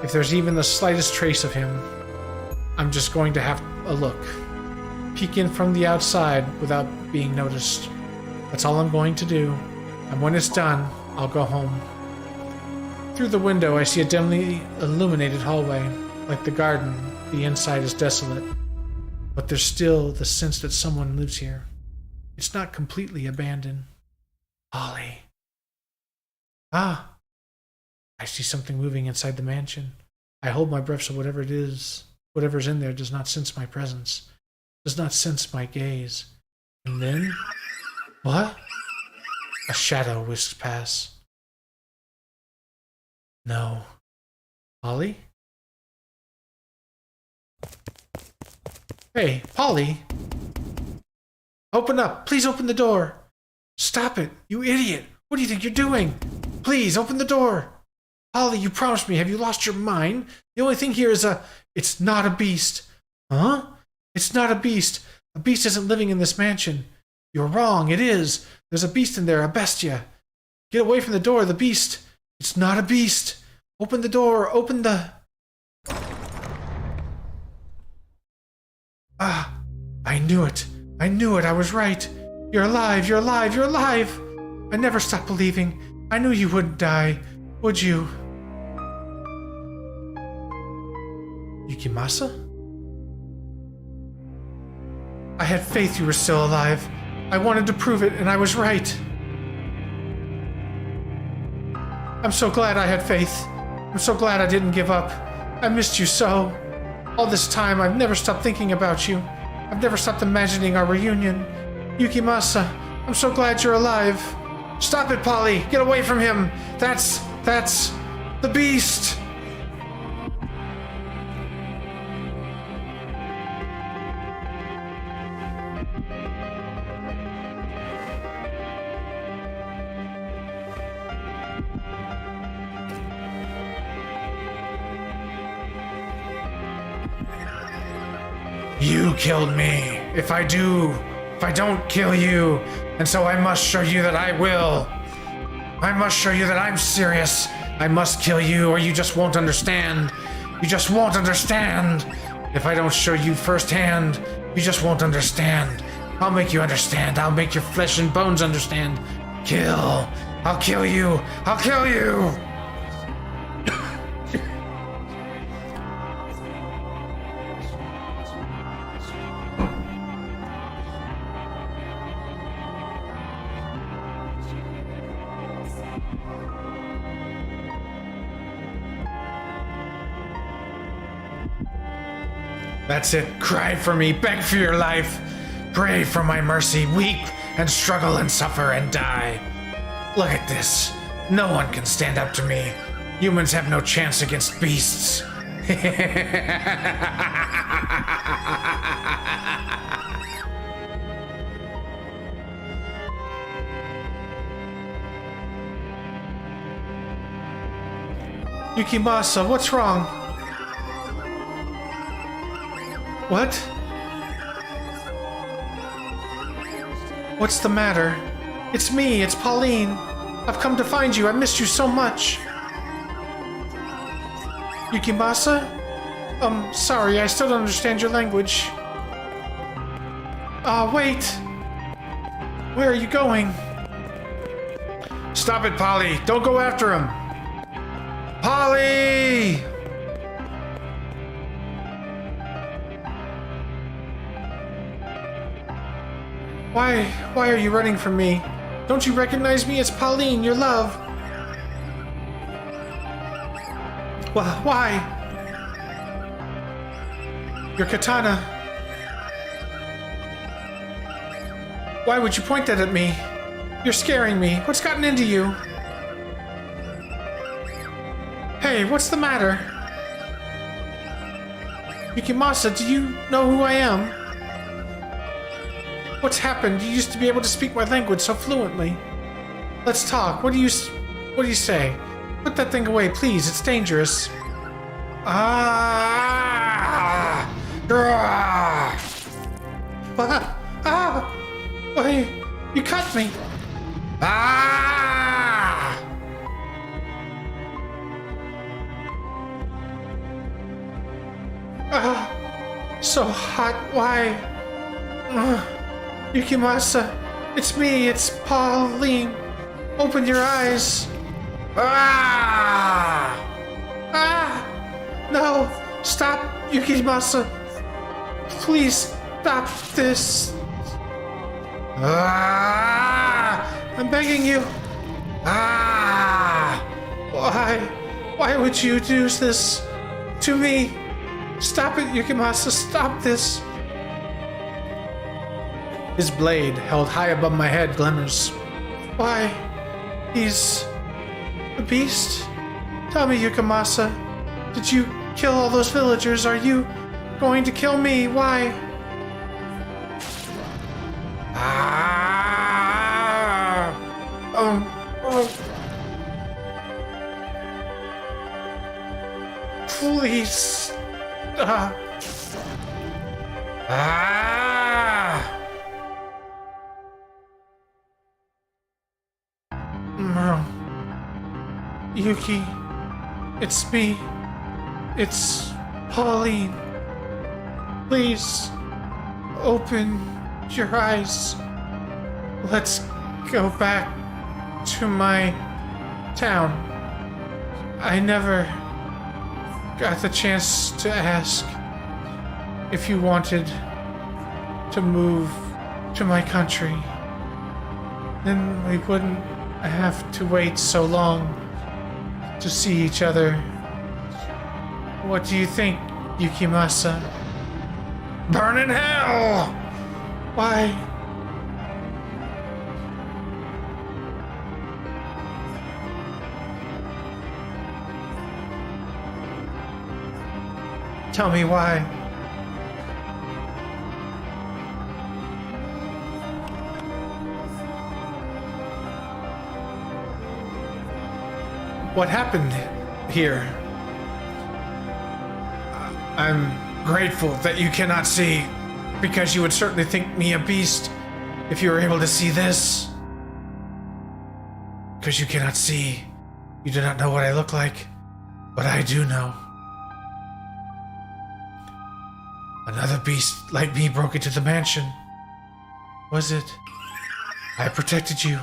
If there's even the slightest trace of him. I'm just going to have a look. Peek in from the outside without being noticed. That's all I'm going to do. And when it's done, I'll go home. Through the window, I see a dimly illuminated hallway. Like the garden, the inside is desolate. But there's still the sense that someone lives here. It's not completely abandoned. Polly. I see something moving inside the mansion. I hold my breath so whatever's in there does not sense my presence, does not sense my gaze. And then, what? A shadow whisks past. No. Polly? Hey, Polly! Open up! Please open the door! Stop it, you idiot! What do you think you're doing? Please, open the door! Polly, you promised me. Have you lost your mind? The only thing here is it's not a beast. Huh? It's not a beast. A beast isn't living in this mansion. You're wrong. It is. There's a beast in there, a bestia. Get away from the door, the beast. It's not a beast. Open the door. Open the... Ah, I knew it. I knew it. I was right. You're alive. You're alive. You're alive. I never stopped believing. I knew you wouldn't die. Would you? Yukimasa? I had faith you were still alive. I wanted to prove it, and I was right. I'm so glad I had faith. I'm so glad I didn't give up. I missed you so. All this time, I've never stopped thinking about you. I've never stopped imagining our reunion. Yukimasa, I'm so glad you're alive. Stop it, Polly! Get away from him! That's the beast! You killed me. If I don't kill you, and so I must show you that I will. I must show you that I'm serious. I must kill you or you just won't understand. You just won't understand. If I don't show you firsthand, you just won't understand. I'll make you understand. I'll make your flesh and bones understand. Kill. I'll kill you. I'll kill you. That's it. Cry for me. Beg for your life. Pray for my mercy. Weep and struggle and suffer and die. Look at this. No one can stand up to me. Humans have no chance against beasts. Yukimasa, what's wrong? What? What's the matter? It's me, it's Pauline. I've come to find you. I missed you so much. Yukimasa? Sorry, I still don't understand your language. Wait. Where are you going? Stop it, Polly. Don't go after him. Polly! Why are you running from me? Don't you recognize me? It's Pauline, your love. Why? Your katana. Why would you point that at me? You're scaring me. What's gotten into you? Hey, what's the matter? Yukimasa, do you know who I am? What's happened? You used to be able to speak my language so fluently. Let's talk. What do you say? Put that thing away, please. It's dangerous. Why? You cut me. So hot. Why? Yukimasa, it's me, it's Pauline. Open your eyes. No, stop, Yukimasa. Please stop this. I'm begging you. Why would you do this to me? Stop it, Yukimasa, stop this. His blade, held high above my head, glimmers. Why? He's a beast? Tell me, Yukimasa, did you kill all those villagers? Are you going to kill me? Why? Please. Yuki, it's me. It's Pauline. Please, open your eyes. Let's go back to my town. I never got the chance to ask if you wanted to move to my country. Then we wouldn't have to wait so long to see each other. What do you think, Yukimasa? Burn in hell! Why? Tell me why. What happened here? I'm grateful that you cannot see, because you would certainly think me a beast if you were able to see this. Because you cannot see, you do not know what I look like, but I do know. Another beast like me broke into the mansion. Was it? I protected you.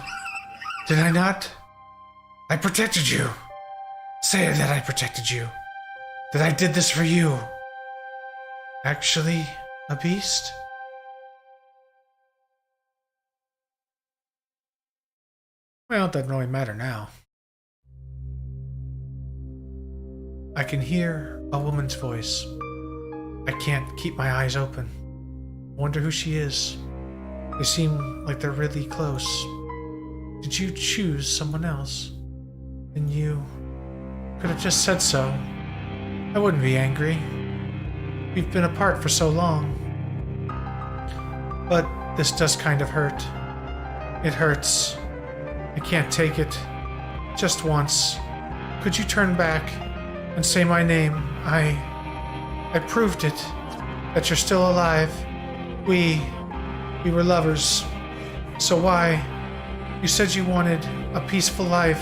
Did I not? I protected you. Say that I protected you. That I did this for you. Actually, a beast? Well, it doesn't really matter now. I can hear a woman's voice. I can't keep my eyes open. Wonder who she is. They seem like they're really close. Did you choose someone else? Then you could have just said so. I wouldn't be angry. We've been apart for so long. But this does kind of hurt. It hurts. I can't take it. Just once. Could you turn back and say my name? I proved it. That you're still alive. We were lovers. So why? You said you wanted a peaceful life.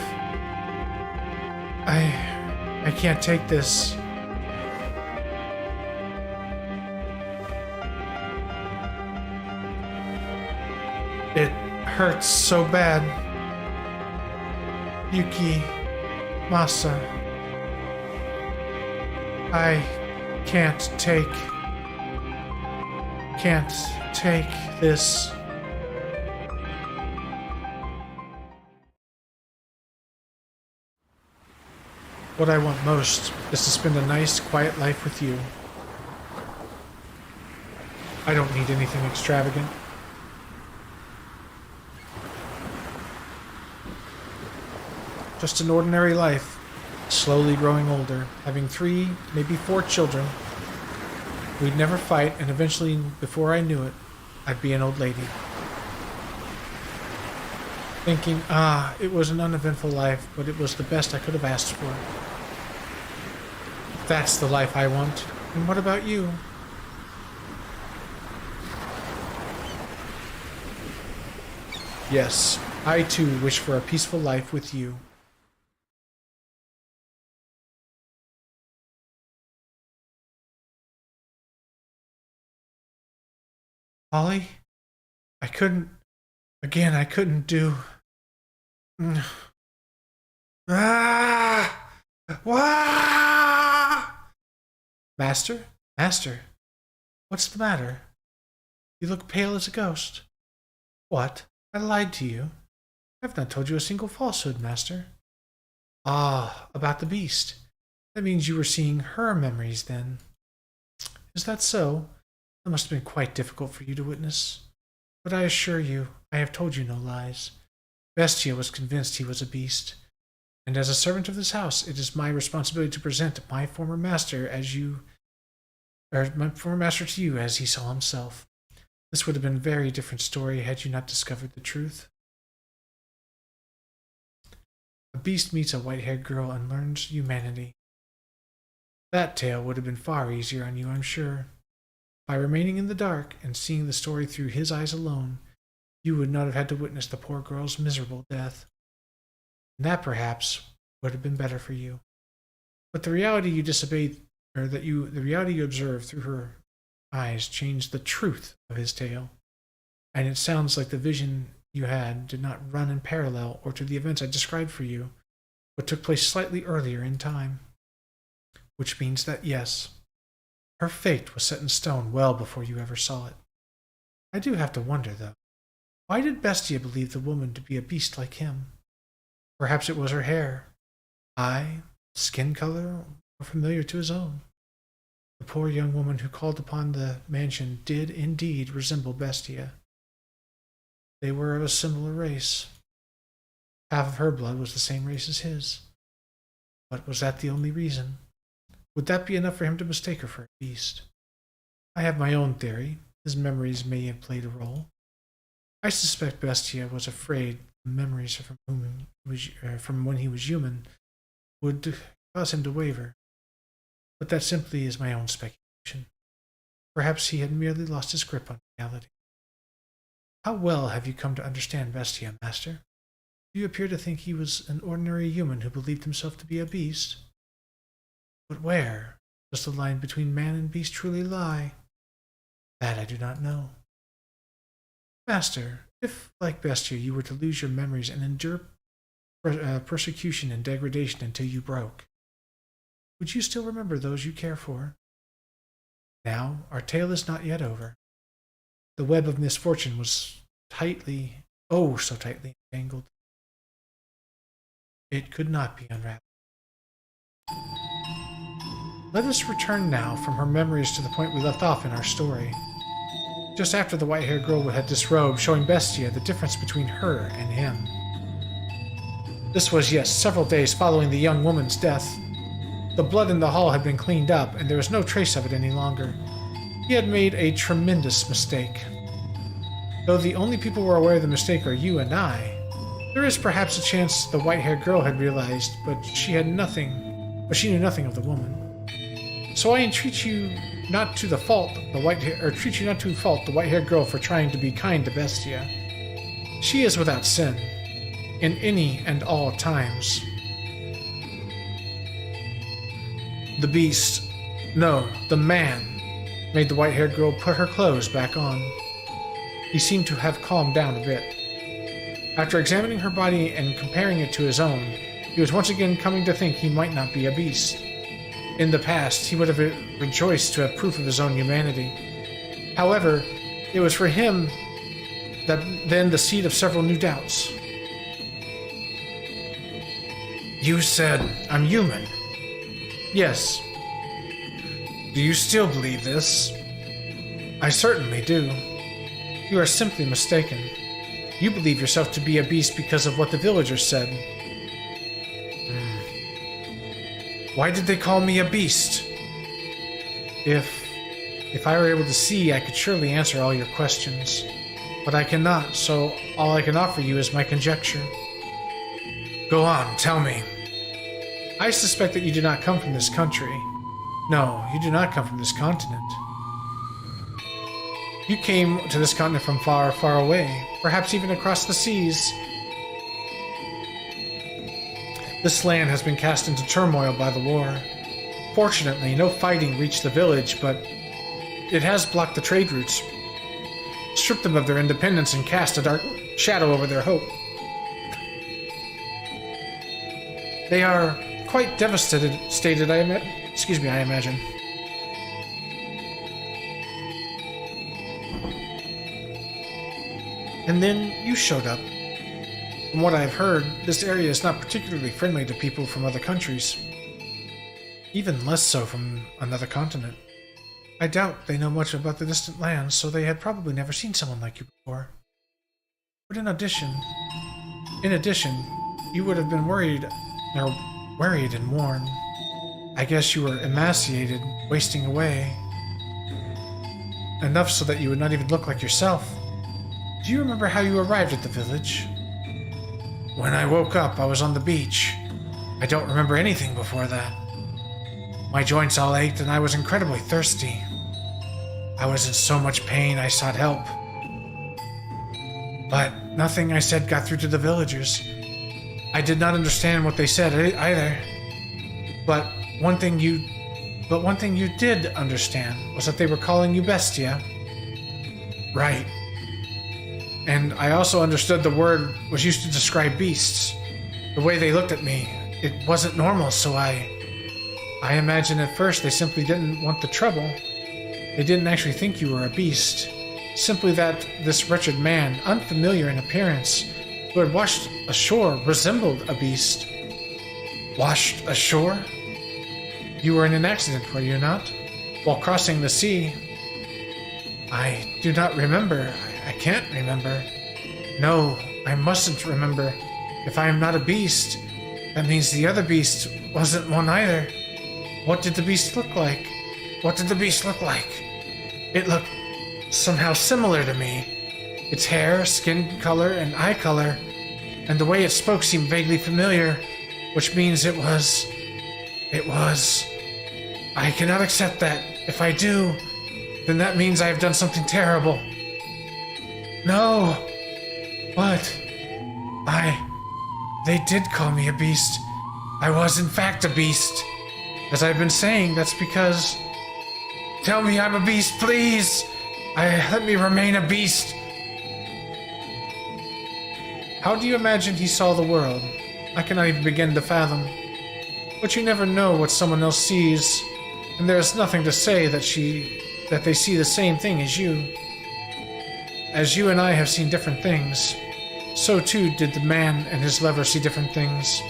I can't take this. It hurts so bad. Yuki Masa. I can't take this. What I want most is to spend a nice, quiet life with you. I don't need anything extravagant. Just an ordinary life, slowly growing older, having 3, maybe 4 children. We'd never fight, and eventually, before I knew it, I'd be an old lady. Thinking, it was an uneventful life, but it was the best I could have asked for. That's the life I want. And what about you? Yes, I too wish for a peaceful life with you. Holly? I couldn't do... Master? Master? What's the matter? You look pale as a ghost. What? I lied to you? I've not told you a single falsehood, Master. Ah, about the beast. That means you were seeing her memories, then. Is that so? That must have been quite difficult for you to witness. But I assure you, I have told you no lies. Bestia was convinced he was a beast. And as a servant of this house, it is my responsibility to present my former master to you as he saw himself. This would have been a very different story had you not discovered the truth. A beast meets a white-haired girl and learns humanity. That tale would have been far easier on you, I'm sure. By remaining in the dark and seeing the story through his eyes alone, you would not have had to witness the poor girl's miserable death. And that, perhaps, would have been better for you. But the reality you disobeyed, the reality you observed through her eyes changed the truth of his tale. And it sounds like the vision you had did not run in parallel or to the events I described for you, but took place slightly earlier in time. Which means that, yes, her fate was set in stone well before you ever saw it. I do have to wonder, though, why did Bestia believe the woman to be a beast like him? Perhaps it was her hair, eye, skin color, or familiar to his own. The poor young woman who called upon the mansion did indeed resemble Bestia. They were of a similar race. Half of her blood was the same race as his. But was that the only reason? Would that be enough for him to mistake her for a beast? I have my own theory. His memories may have played a role. I suspect Bestia was afraid the memories from when he was human would cause him to waver. But that simply is my own speculation. Perhaps he had merely lost his grip on reality. How well have you come to understand Bestia, Master? You appear to think he was an ordinary human who believed himself to be a beast. But where does the line between man and beast truly lie? That I do not know. Master, if, like Bestia, you were to lose your memories and endure persecution and degradation until you broke, would you still remember those you care for? Now, our tale is not yet over. The web of misfortune was tightly, oh so tightly entangled. It could not be unwrapped. Let us return now from her memories to the point we left off in our story. Just after the white-haired girl had disrobed, showing Bestia the difference between her and him. This was, yes, several days following the young woman's death. The blood in the hall had been cleaned up, and there was no trace of it any longer. He had made a tremendous mistake. Though the only people who are aware of the mistake are you and I, there is perhaps a chance the white-haired girl had realized, but she knew nothing of the woman. So I entreat you not to fault the white-haired girl for trying to be kind to Bestia. She is without sin, in any and all times. The beast, no, the man, made the white-haired girl put her clothes back on. He seemed to have calmed down a bit. After examining her body and comparing it to his own, he was once again coming to think he might not be a beast. In the past, he would have rejoiced to have proof of his own humanity. However, it was for him that then the seed of several new doubts. You said I'm human. Yes. Do you still believe this? I certainly do. You are simply mistaken. You believe yourself to be a beast because of what the villagers said. Why did they call me a beast? If I were able to see, I could surely answer all your questions. But I cannot, so all I can offer you is my conjecture. Go on, tell me. I suspect that you do not come from this country. No, you do not come from this continent. You came to this continent from far, far away, perhaps even across the seas. This land has been cast into turmoil by the war. Fortunately, no fighting reached the village, but it has blocked the trade routes, stripped them of their independence, and cast a dark shadow over their hope. They are quite devastated, I imagine. And then you showed up. From what I've heard, this area is not particularly friendly to people from other countries. Even less so from another continent. I doubt they know much about the distant lands, so they had probably never seen someone like you before. But in addition, you would have been worried and worn. I guess you were emaciated, wasting away. Enough so that you would not even look like yourself. Do you remember how you arrived at the village? When I woke up, I was on the beach. I don't remember anything before that. My joints all ached and I was incredibly thirsty. I was in so much pain I sought help. But nothing I said got through to the villagers. I did not understand what they said either. But one thing you did understand was that they were calling you Bestia. Right. And I also understood the word was used to describe beasts. The way they looked at me, it wasn't normal, so I imagine at first they simply didn't want the trouble. They didn't actually think you were a beast. Simply that this wretched man, unfamiliar in appearance, who had washed ashore, resembled a beast. Washed ashore? You were in an accident, were you not? While crossing the sea? I do not remember. I can't remember. No, I mustn't remember. If I am not a beast, that means the other beast wasn't one either. What did the beast look like? What did the beast look like? It looked somehow similar to me. Its hair, skin color, and eye color, and the way it spoke seemed vaguely familiar, which means it was... I cannot accept that. If I do, then that means I have done something terrible. No! But... They did call me a beast. I was in fact a beast. As I've been saying, that's because... Tell me I'm a beast, please! Let me remain a beast. How do you imagine he saw the world? I cannot even begin to fathom. But you never know what someone else sees, and there is nothing to say that they see the same thing as you. As you and I have seen different things, so too did the man and his lover see different things.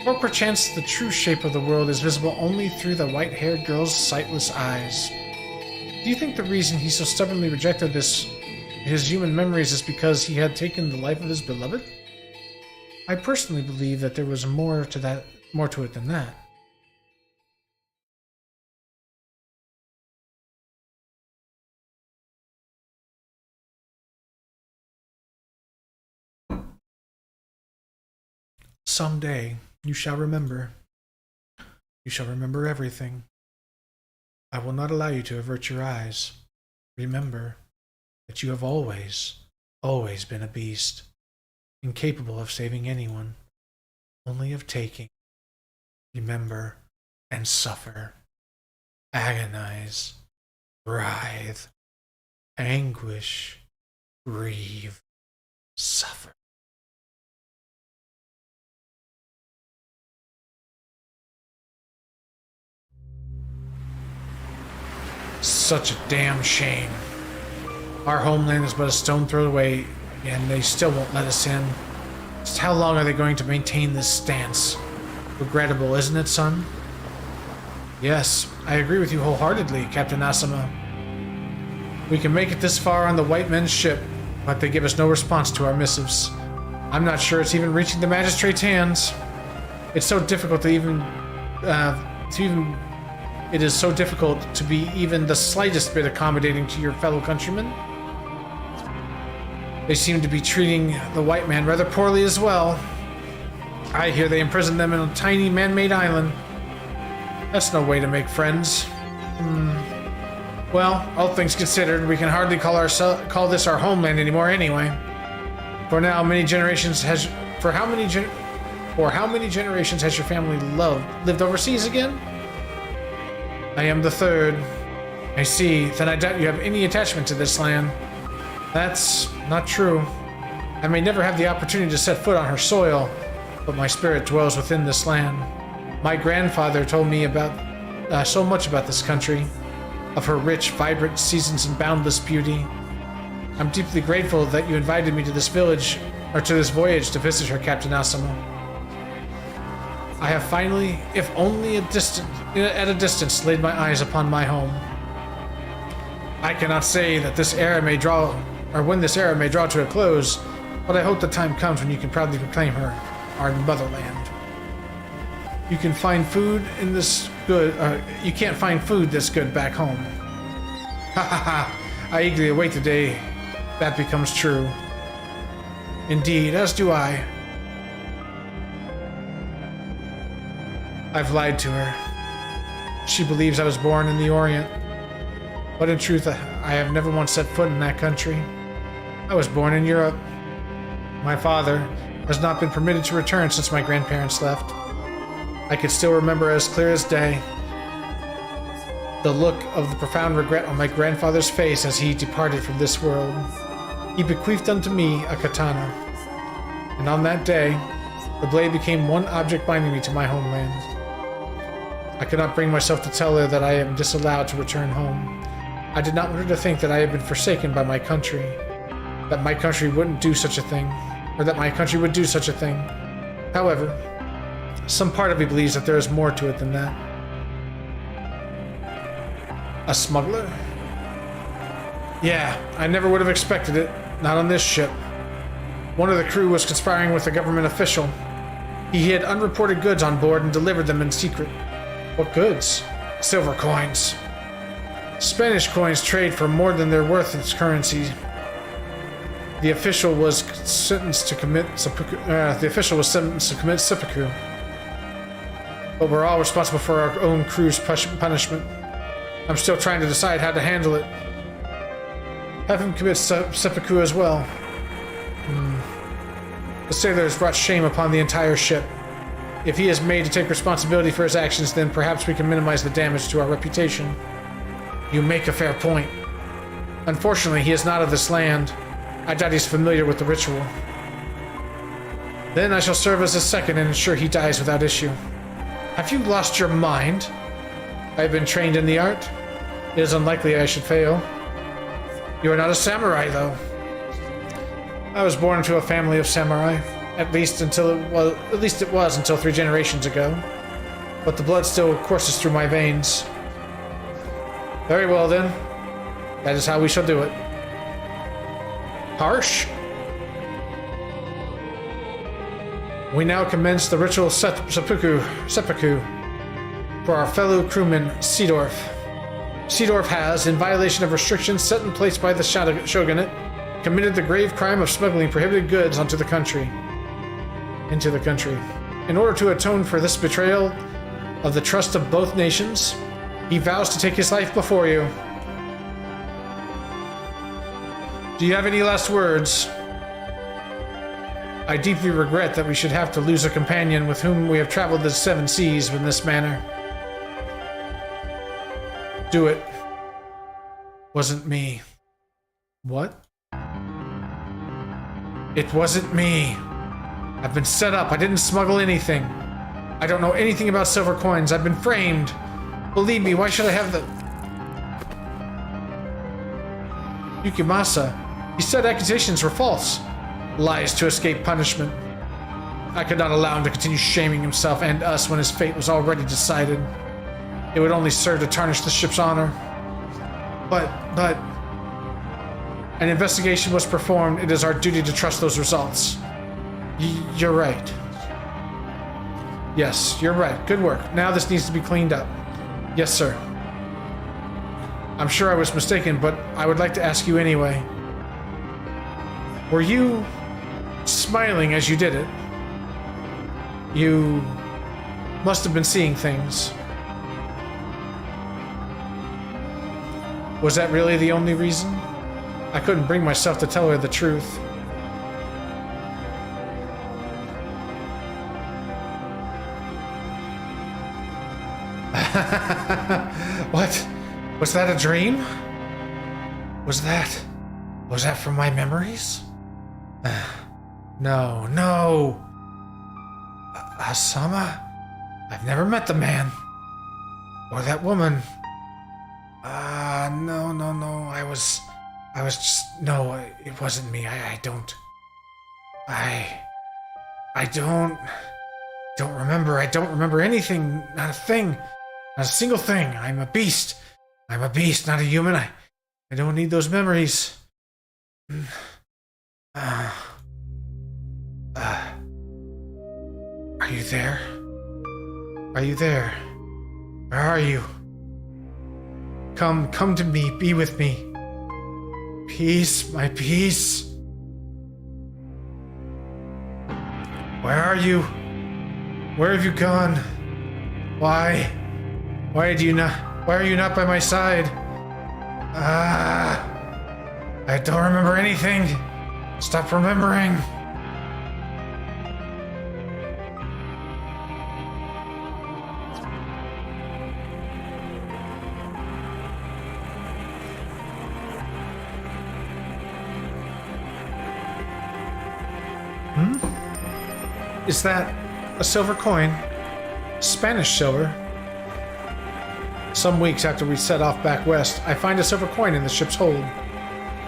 Or perchance the true shape of the world is visible only through the white-haired girl's sightless eyes. Do you think the reason he so stubbornly rejected his human memories is because he had taken the life of his beloved? I personally believe that there was more to it than that. Someday, you shall remember. You shall remember everything. I will not allow you to avert your eyes. Remember that you have always been a beast, incapable of saving anyone, only of taking. Remember and suffer, agonize, writhe, anguish, grieve, suffer. Such a damn shame. Our homeland is but a stone throw away, and they still won't let us in. Just how long are they going to maintain this stance? Regrettable, isn't it, son? Yes, I agree with you wholeheartedly, Captain Asama. We can make it this far on the white men's ship, but they give us no response to our missives. I'm not sure it's even reaching the magistrate's hands. It's so difficult it is so difficult to be even the slightest bit accommodating to your fellow countrymen. They seem to be treating the white man rather poorly as well. I hear they imprisoned them in a tiny man-made island. That's no way to make friends. Well, all things considered, we can hardly call this our homeland anymore anyway. For now, how many generations has your family lived overseas again? I am the third. I see. Then I doubt you have any attachment to this land. That's not true. I may never have the opportunity to set foot on her soil, but my spirit dwells within this land. My grandfather told me about so much about this country, of her rich, vibrant seasons and boundless beauty. I'm deeply grateful that you invited me to this voyage to visit her, Captain Asama. I have finally, if only at a distance, laid my eyes upon my home. I cannot say that when this era may draw to a close, but I hope the time comes when you can proudly proclaim her our motherland. You can't find food this good back home. Ha ha ha! I eagerly await the day that becomes true. Indeed, as do I. I've lied to her. She believes I was born in the Orient, but in truth, I have never once set foot in that country. I was born in Europe. My father, has not been permitted to return since my grandparents left. I could still remember as clear as day the look of the profound regret on my grandfather's face as he departed from this world. He bequeathed unto me a katana, and on that day, the blade became one object binding me to my homeland. I could not bring myself to tell her that I am disallowed to return home. I did not want her to think that I had been forsaken by my country, that my country wouldn't do such a thing, or that my country would do such a thing. However, some part of me believes that there is more to it than that. A smuggler? Yeah, I never would have expected it. Not on this ship. One of the crew was conspiring with a government official. He hid unreported goods on board and delivered them in secret. What goods? Silver coins. Spanish coins trade for more than their worth in currency. The official was sentenced to commit seppuku. But we're all responsible for our own crew's punishment. I'm still trying to decide how to handle it. Have him commit seppuku as well. The sailor has brought shame upon the entire ship. If he is made to take responsibility for his actions, then perhaps we can minimize the damage to our reputation. You make a fair point. Unfortunately, he is not of this land. I doubt he's familiar with the ritual. Then I shall serve as a second and ensure he dies without issue. Have you lost your mind? I have been trained in the art. It is unlikely I should fail. You are not a samurai, though. I was born into a family of samurai. At least it was until 3 generations ago. But the blood still courses through my veins. Very well, then. That is how we shall do it. Harsh? We now commence the ritual seppuku for our fellow crewman, Seedorf. Seedorf has, in violation of restrictions set in place by the shogunate, committed the grave crime of smuggling prohibited goods into the country. In order to atone for this betrayal of the trust of both nations, he vows to take his life before you. Do you have any last words? I deeply regret that we should have to lose a companion with whom we have traveled the 7 seas in this manner. Do it. Wasn't me. What? It wasn't me. I've been set up. I didn't smuggle anything. I don't know anything about silver coins. I've been framed. Believe me, why should I have the... Yukimasa. He said accusations were false. Lies to escape punishment. I could not allow him to continue shaming himself and us when his fate was already decided. It would only serve to tarnish the ship's honor. But... An investigation was performed. It is our duty to trust those results. You're right. Yes, you're right. Good work. Now this needs to be cleaned up. Yes, sir. I'm sure I was mistaken, but I would like to ask you anyway. Were you smiling as you did it? You must have been seeing things. Was that really the only reason? I couldn't bring myself to tell her the truth. What? Was that a dream? Was that from my memories? No. Asama? I've never met the man. Or that woman. No. I was just... No, it wasn't me. I don't remember. I don't remember anything. Not a thing. Not a single thing. I'm a beast. I'm a beast, not a human. I don't need those memories. Are you there? Are you there? Where are you? Come to me. Be with me. Peace, my peace. Where are you? Where have you gone? Why are you not by my side? I don't remember anything. Stop remembering. Is that a silver coin? Spanish silver? Some weeks after we set off back west, I find a silver coin in the ship's hold.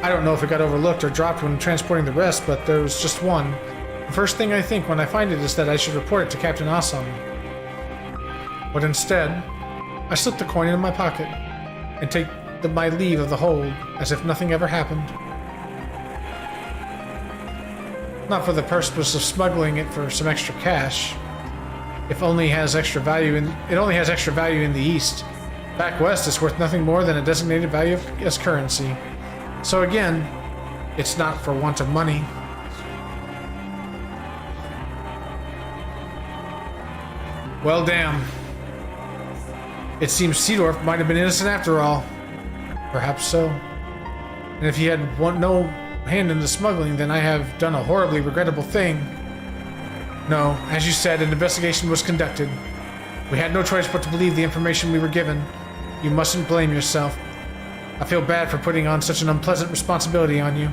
I don't know if it got overlooked or dropped when transporting the rest, but there was just one. The first thing I think when I find it is that I should report it to Captain Assam. But instead, I slip the coin into my pocket and take my leave of the hold as if nothing ever happened. Not for the purpose of smuggling it for some extra cash. It only has extra value in the East. Back west, it's worth nothing more than a designated value as currency. So again, it's not for want of money. Well, damn. It seems Seedorf might have been innocent after all. Perhaps so. And if he had no hand in the smuggling, then I have done a horribly regrettable thing. No, as you said, an investigation was conducted. We had no choice but to believe the information we were given. You mustn't blame yourself. I feel bad for putting on such an unpleasant responsibility on you.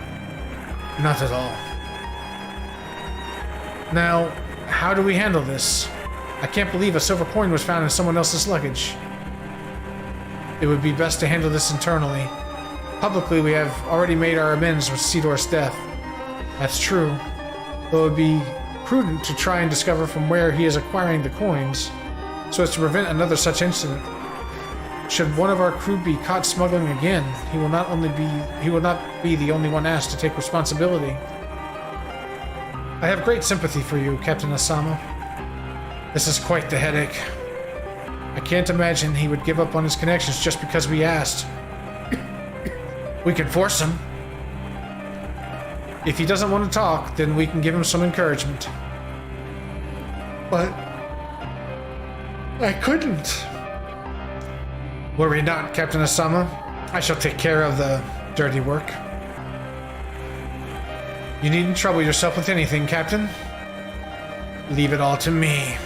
Not at all. Now, how do we handle this? I can't believe a silver coin was found in someone else's luggage. It would be best to handle this internally. Publicly, we have already made our amends with Seedorf's death. That's true. Though it would be prudent to try and discover from where he is acquiring the coins, so as to prevent another such incident. Should one of our crew be caught smuggling again, he will not be the only one asked to take responsibility. I have great sympathy for you, Captain Asama. This is quite the headache. I can't imagine he would give up on his connections just because we asked. We can force him. If he doesn't want to talk, then we can give him some encouragement. But I couldn't. Worry not, Captain Asama. I shall take care of the dirty work. You needn't trouble yourself with anything, Captain. Leave it all to me.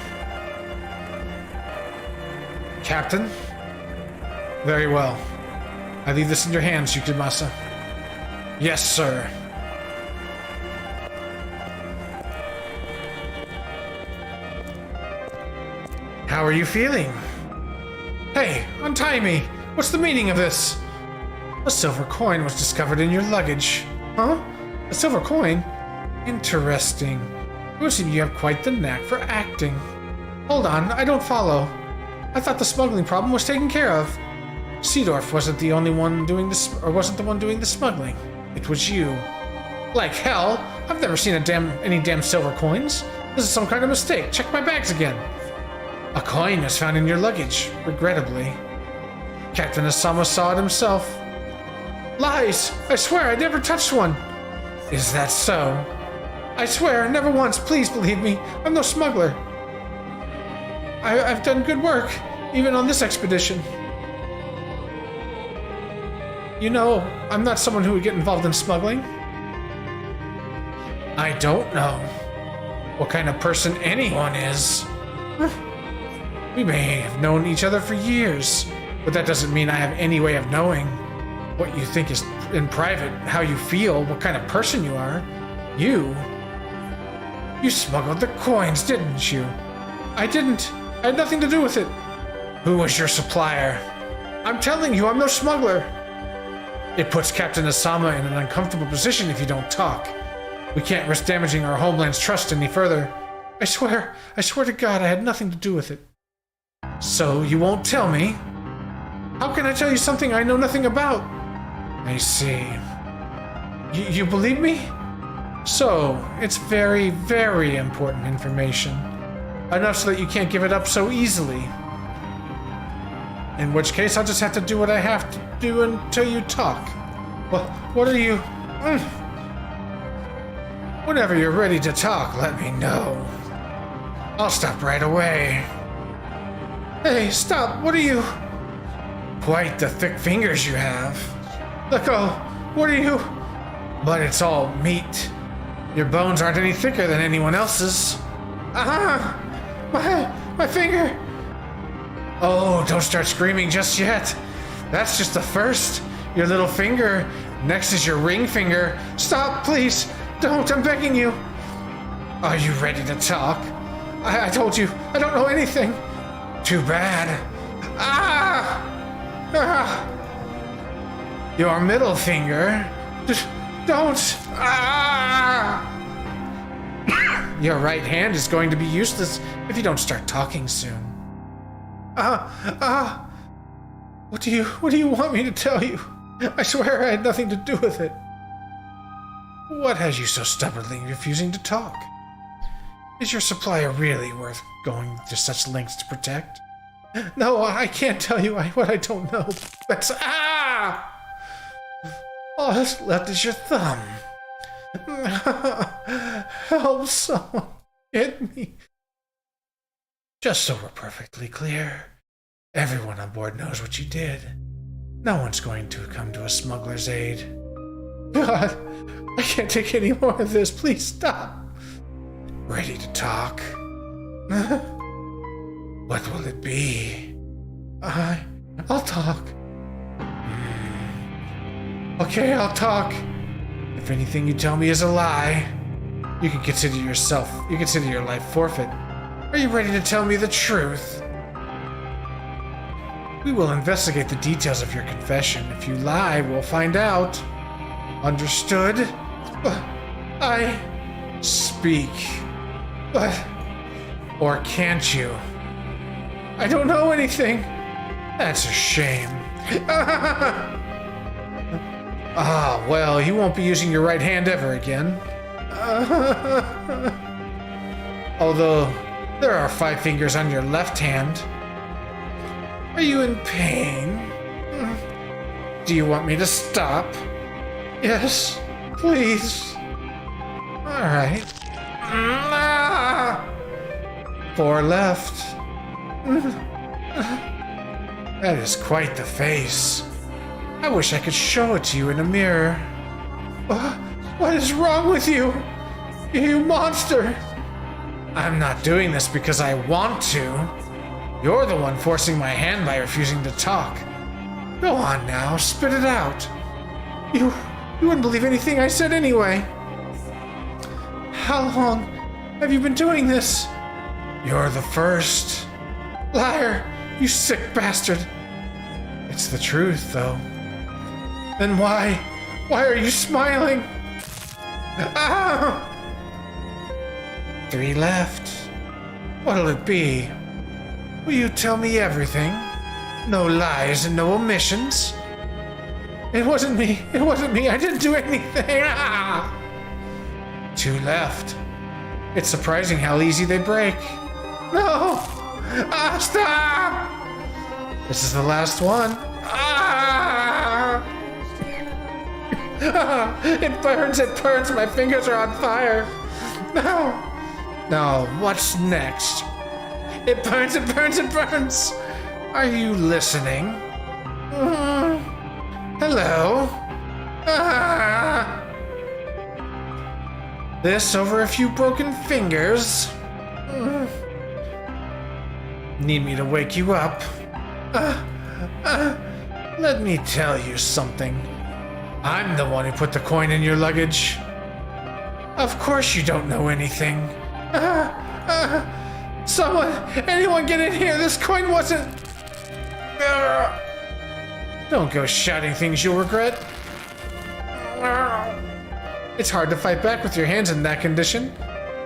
Captain? Very well. I leave this in your hands, Yukimasa. Yes, sir. How are you feeling? Hey, untie me! What's the meaning of this? A silver coin was discovered in your luggage. Huh? A silver coin? Interesting. It would seem you have quite the knack for acting. Hold on, I don't follow. I thought the smuggling problem was taken care of. Seedorf wasn't the one doing the smuggling. It was you. Like hell! I've never seen any damn silver coins. This is some kind of mistake. Check my bags again. A coin was found in your luggage, regrettably. Captain Asama saw it himself. Lies! I swear I never touched one! Is that so? I swear, never once, please believe me. I'm no smuggler. I've done good work, even on this expedition. You know, I'm not someone who would get involved in smuggling. I don't know what kind of person anyone is. We may have known each other for years, but that doesn't mean I have any way of knowing what you think is in private, how you feel, what kind of person you are. You smuggled the coins, didn't you? I didn't. I had nothing to do with it. Who was your supplier? I'm telling you, I'm no smuggler. It puts Captain Asama in an uncomfortable position if you don't talk. We can't risk damaging our homeland's trust any further. I swear to God, I had nothing to do with it. So, you won't tell me? How can I tell you something I know nothing about? I see. You believe me? So, it's very, very important information. Enough so that you can't give it up so easily. In which case, I'll just have to do what I have to do until you talk. Well, what are you... Whenever you're ready to talk, let me know. I'll stop right away. Hey, stop! What are you... Quite the thick fingers you have. Let go! What are you... But it's all meat. Your bones aren't any thicker than anyone else's. Ah! My finger! Oh, don't start screaming just yet. That's just the first. Your little finger. Next is your ring finger. Stop, please! Don't, I'm begging you. Are you ready to talk? I told you, I don't know anything. Too bad. Ah! Ah! Your middle finger. Don't. Ah! Your right hand is going to be useless if you don't start talking soon. What do you want me to tell you? I swear I had nothing to do with it. What has you so stubbornly refusing to talk? Is your supplier really worth going to such lengths to protect? No, I can't tell you what I don't know. That's all that's left is your thumb. Help someone. Hit me. Just so we're perfectly clear, everyone on board knows what you did. No one's going to come to a smuggler's aid. God, I can't take any more of this. Please stop. Ready to talk? What will it be? I'll talk. Okay, I'll talk. If anything you tell me is a lie, you can consider your life forfeit. Are you ready to tell me the truth? We will investigate the details of your confession. If you lie, we'll find out. Understood? I speak. But... Or can't you? I don't know anything. That's a shame. Well, you won't be using your right hand ever again. Although, there are 5 fingers on your left hand. Are you in pain? Do you want me to stop? Yes, please. All right. 4 left. That is quite the face. I wish I could show it to you in a mirror. What is wrong with you? You monster! I'm not doing this because I want to. You're the one forcing my hand by refusing to talk. Go on now, spit it out. You wouldn't believe anything I said anyway. How long have you been doing this? You're the first. Liar, you sick bastard. It's the truth, though. Then why are you smiling? 3 left. What'll it be? Will you tell me everything? No lies and no omissions? It wasn't me. I didn't do anything. 2 left. It's surprising how easy they break. No! Stop! This is the last one. It burns. My fingers are on fire. No. Now, what's next? It burns. Are you listening? Hello? This over a few broken fingers. Need me to wake you up? Let me tell you something. I'm the one who put the coin in your luggage. Of course you don't know anything. Anyone get in here, this coin wasn't... Don't go shouting things you'll regret. It's hard to fight back with your hands in that condition.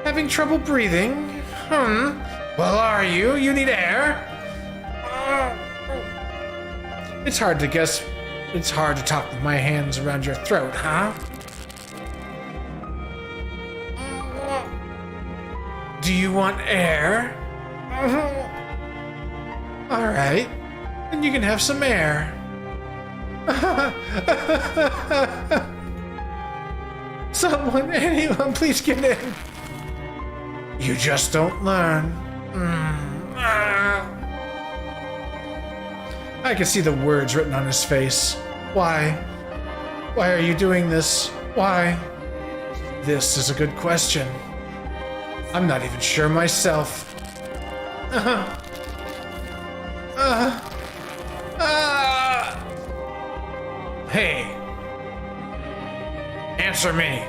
Having trouble breathing? Well, are you? You need air? It's hard to guess. It's hard to talk with my hands around your throat, huh? Do you want air? All right. Then you can have some air. Anyone, please get in. You just don't learn. I can see the words written on his face. Why? Why are you doing this? Why? This is a good question. I'm not even sure myself. Hey! Answer me!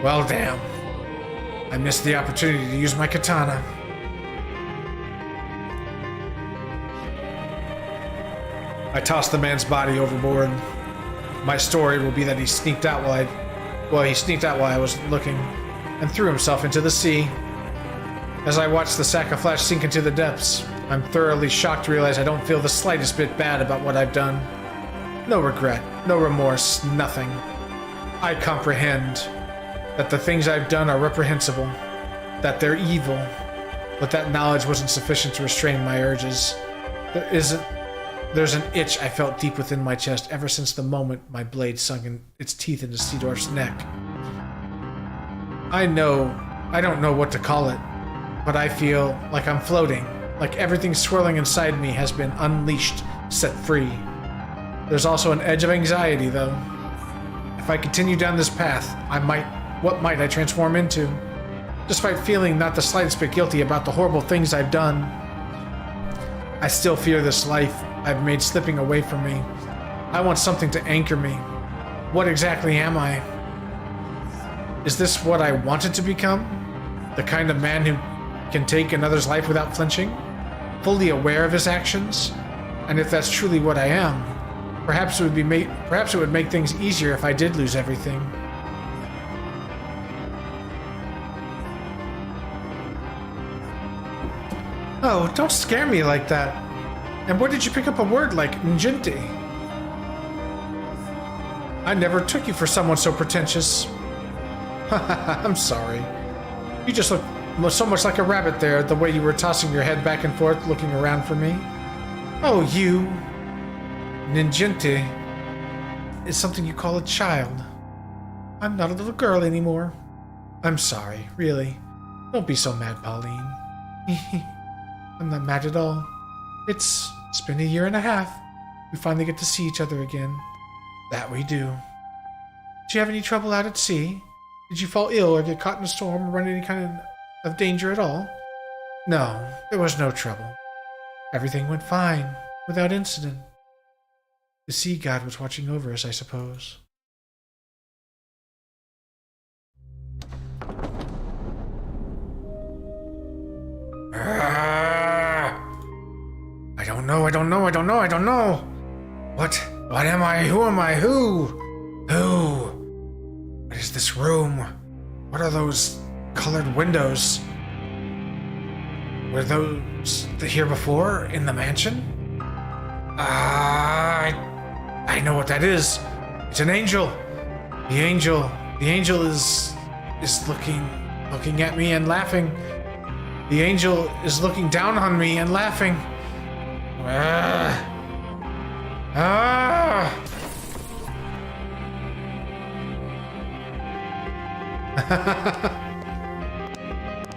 Well, damn. I missed the opportunity to use my katana. I tossed the man's body overboard. My story will be that he sneaked out while I was looking and threw himself into the sea. As I watched the sack of flesh sink into the depths, I'm thoroughly shocked to realize I don't feel the slightest bit bad about what I've done. No regret, no remorse, nothing. I comprehend that the things I've done are reprehensible, that they're evil, but that knowledge wasn't sufficient to restrain my urges. There's an itch I felt deep within my chest ever since the moment my blade sunk its teeth into Seedorf's neck. I don't know what to call it, but I feel like I'm floating, like everything swirling inside me has been unleashed, set free. There's also an edge of anxiety, though. If I continue down this path, what might I transform into? Despite feeling not the slightest bit guilty about the horrible things I've done, I still fear this life I've made slipping away from me. I want something to anchor me. What exactly am I? Is this what I wanted to become? The kind of man who can take another's life without flinching? Fully aware of his actions? And if that's truly what I am, perhaps it would make things easier if I did lose everything. Oh, don't scare me like that. And where did you pick up a word like Njinti? I never took you for someone so pretentious. I'm sorry. You just look so much like a rabbit there, the way you were tossing your head back and forth, looking around for me. Oh, you. Ninjinti is something you call a child. I'm not a little girl anymore. I'm sorry, really. Don't be so mad, Pauline. I'm not mad at all. It's been a year and a half. We finally get to see each other again. That we do. Did you have any trouble out at sea? Did you fall ill or get caught in a storm or run any kind of danger at all? No, there was no trouble. Everything went fine, without incident. The sea god was watching over us, I suppose. I don't know. What am I? Who am I? Who? What is this room? What are those colored windows? Were those here before in the mansion? I know what that is. It's an angel. The angel is looking at me and laughing. The angel is looking down on me and laughing.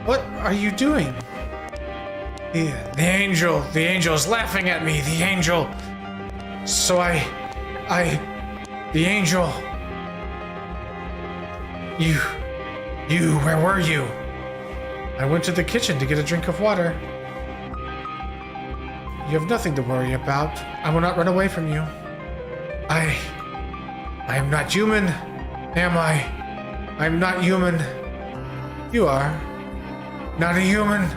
What are you doing? The angel is laughing at me. The angel. So the angel. You, where were you? I went to the kitchen to get a drink of water. You have nothing to worry about. I will not run away from you. I am not human, am I? I'm not human. You are. Not a human.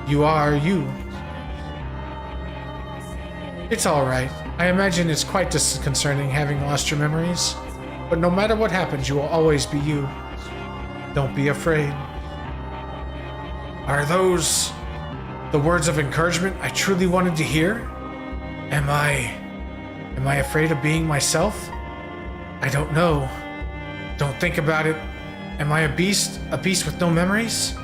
You are you. It's alright. I imagine it's quite disconcerting having lost your memories. But no matter what happens, you will always be you. Don't be afraid. Are those the words of encouragement I truly wanted to hear? Am I afraid of being myself? I don't know. Don't think about it. Am I a beast? A beast with no memories?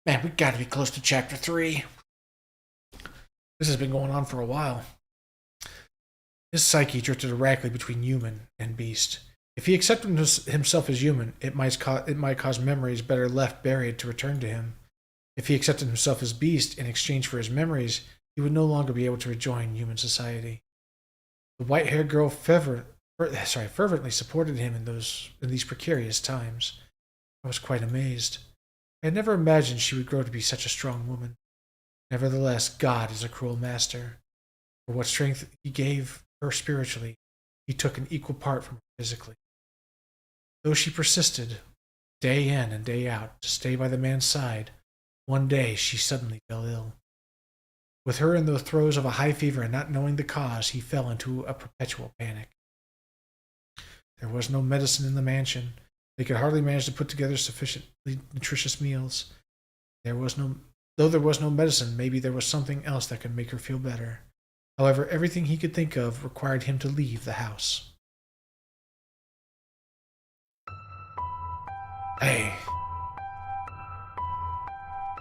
Man, we gotta be close to chapter 3. This has been going on for a while. His psyche drifted erratically between human and beast. If he accepted himself as human, it might cause memories better left buried to return to him. If he accepted himself as beast in exchange for his memories, he would no longer be able to rejoin human society. The white-haired girl fervently supported him in these precarious times. I was quite amazed. I had never imagined she would grow to be such a strong woman. Nevertheless, God is a cruel master. For what strength he gave her spiritually, he took an equal part from her physically. Though she persisted, day in and day out, to stay by the man's side, one day she suddenly fell ill. With her in the throes of a high fever and not knowing the cause, he fell into a perpetual panic. There was no medicine in the mansion. They could hardly manage to put together sufficiently nutritious meals. Though there was no medicine, maybe there was something else that could make her feel better. However, everything he could think of required him to leave the house. Hey,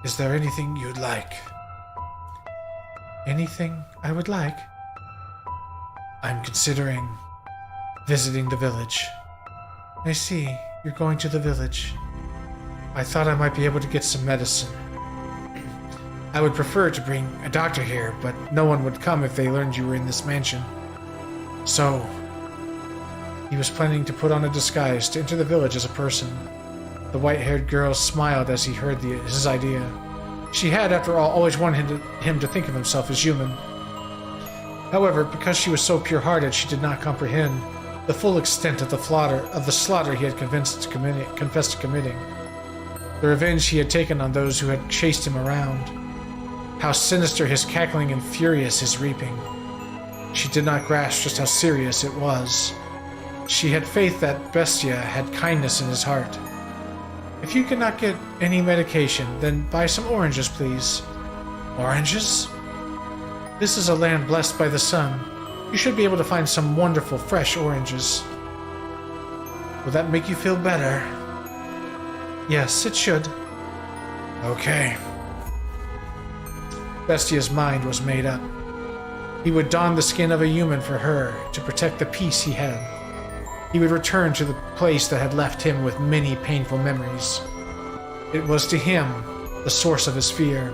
is there anything you'd like? Anything I would like? I'm considering visiting the village. I see, you're going to the village. I thought I might be able to get some medicine. I would prefer to bring a doctor here, but no one would come if they learned you were in this mansion. So, he was planning to put on a disguise to enter the village as a person. The white-haired girl smiled as he heard his idea. She had, after all, always wanted him to think of himself as human. However, because she was so pure-hearted, she did not comprehend the full extent of the slaughter he had confessed to committing. The revenge he had taken on those who had chased him around. How sinister his cackling and furious his reaping. She did not grasp just how serious it was. She had faith that Bestia had kindness in his heart. If you cannot get any medication, then buy some oranges, please. Oranges? This is a land blessed by the sun. You should be able to find some wonderful, fresh oranges. Will that make you feel better? Yes, it should. Okay. Bestia's mind was made up. He would don the skin of a human for her to protect the peace he had. He would return to the place that had left him with many painful memories. It was to him the source of his fear.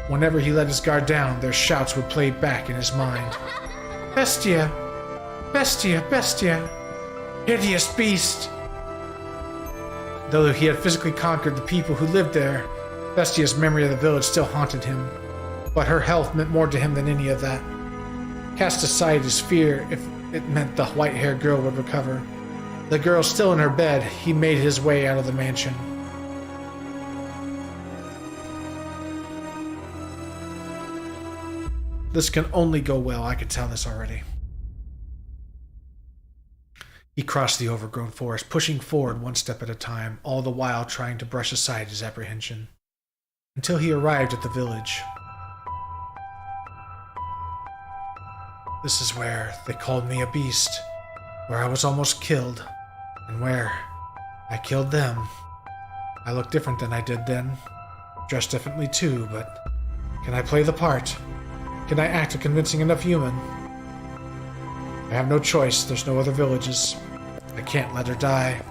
Whenever he let his guard down, their shouts would play back in his mind. Bestia! Bestia! Bestia! Hideous beast! Though he had physically conquered the people who lived there, Bestia's memory of the village still haunted him, but her health meant more to him than any of that. Cast aside his fear if it meant the white-haired girl would recover. The girl still in her bed, he made his way out of the mansion. This can only go well, I could tell this already. He crossed the overgrown forest, pushing forward one step at a time, all the while trying to brush aside his apprehension, until he arrived at the village. This is where they called me a beast, where I was almost killed, and where I killed them. I look different than I did then, dressed differently too, but can I play the part? Can I act a convincing enough human? I have no choice, there's no other villages. I can't let her die.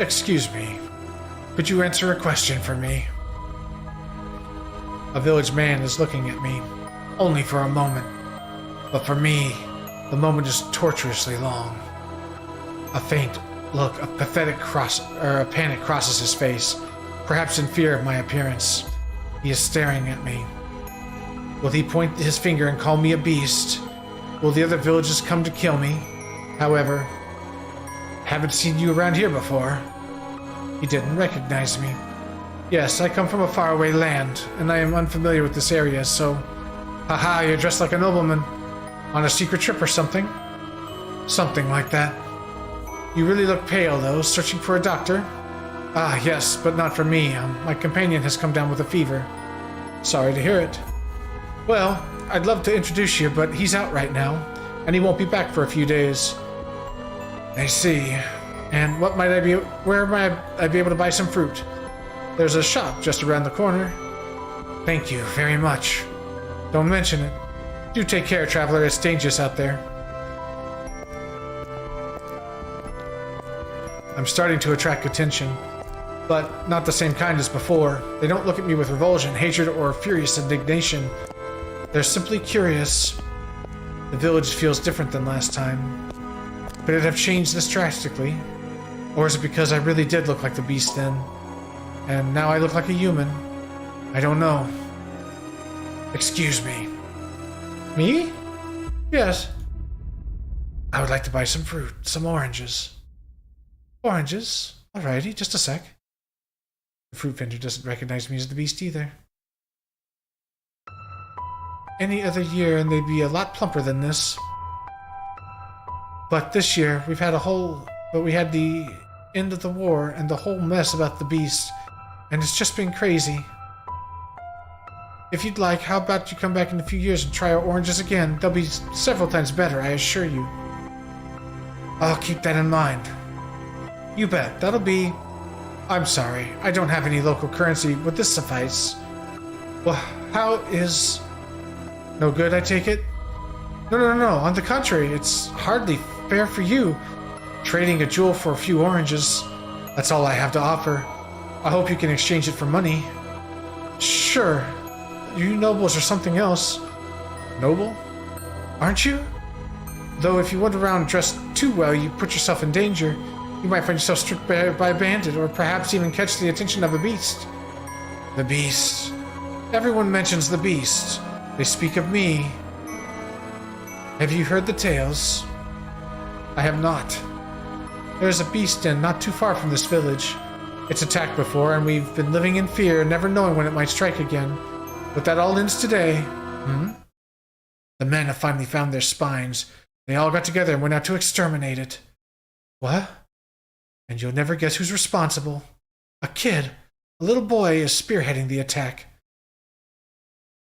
Excuse me, could you answer a question for me? A village man is looking at me, only for a moment. But for me, the moment is torturously long. A faint look, a panic crosses his face, perhaps in fear of my appearance. He is staring at me. Will he point his finger and call me a beast? Will the other villages come to kill me? However, haven't seen you around here before. He didn't recognize me. Yes, I come from a faraway land, and I am unfamiliar with this area, so... Haha, you're dressed like a nobleman. On a secret trip or something? Something like that. You really look pale, though, searching for a doctor? Ah, yes, but not for me. My companion has come down with a fever. Sorry to hear it. Well, I'd love to introduce you, but he's out right now, and he won't be back for a few days. I see. And where might I be able to buy some fruit? There's a shop just around the corner. Thank you very much. Don't mention it. Do take care, traveler. It's dangerous out there. I'm starting to attract attention, but not the same kind as before. They don't look at me with revulsion, hatred, or furious indignation. They're simply curious. The village feels different than last time. Could it have changed this drastically? Or is it because I really did look like the beast then, and now I look like a human? I don't know. Excuse me. Me? Yes. I would like to buy some fruit, some oranges. Oranges? Alrighty, just a sec. The fruit vendor doesn't recognize me as the beast either. Any other year and they'd be a lot plumper than this. But this year, we had the end of the war and the whole mess about the beast, and it's just been crazy. If you'd like, how about you come back in a few years and try our oranges again? They'll be several times better, I assure you. I'll keep that in mind. You bet. That'll be... I'm sorry, I don't have any local currency. Would this suffice? Well, how is... No good, I take it? No. On the contrary, it's hardly fair for you. Trading a jewel for a few oranges. That's all I have to offer. I hope you can exchange it for money. Sure. You nobles are something else. Noble? Aren't you? Though if you went around dressed too well, you put yourself in danger. You might find yourself struck by a bandit, or perhaps even catch the attention of a beast. The beast. Everyone mentions the beast. They speak of me. Have you heard the tales? I have not. There's a beast den not too far from this village. It's attacked before, and we've been living in fear, never knowing when it might strike again. But that all ends today. The men have finally found their spines. They all got together and went out to exterminate it. What? And you'll never guess who's responsible. A kid. A little boy is spearheading the attack.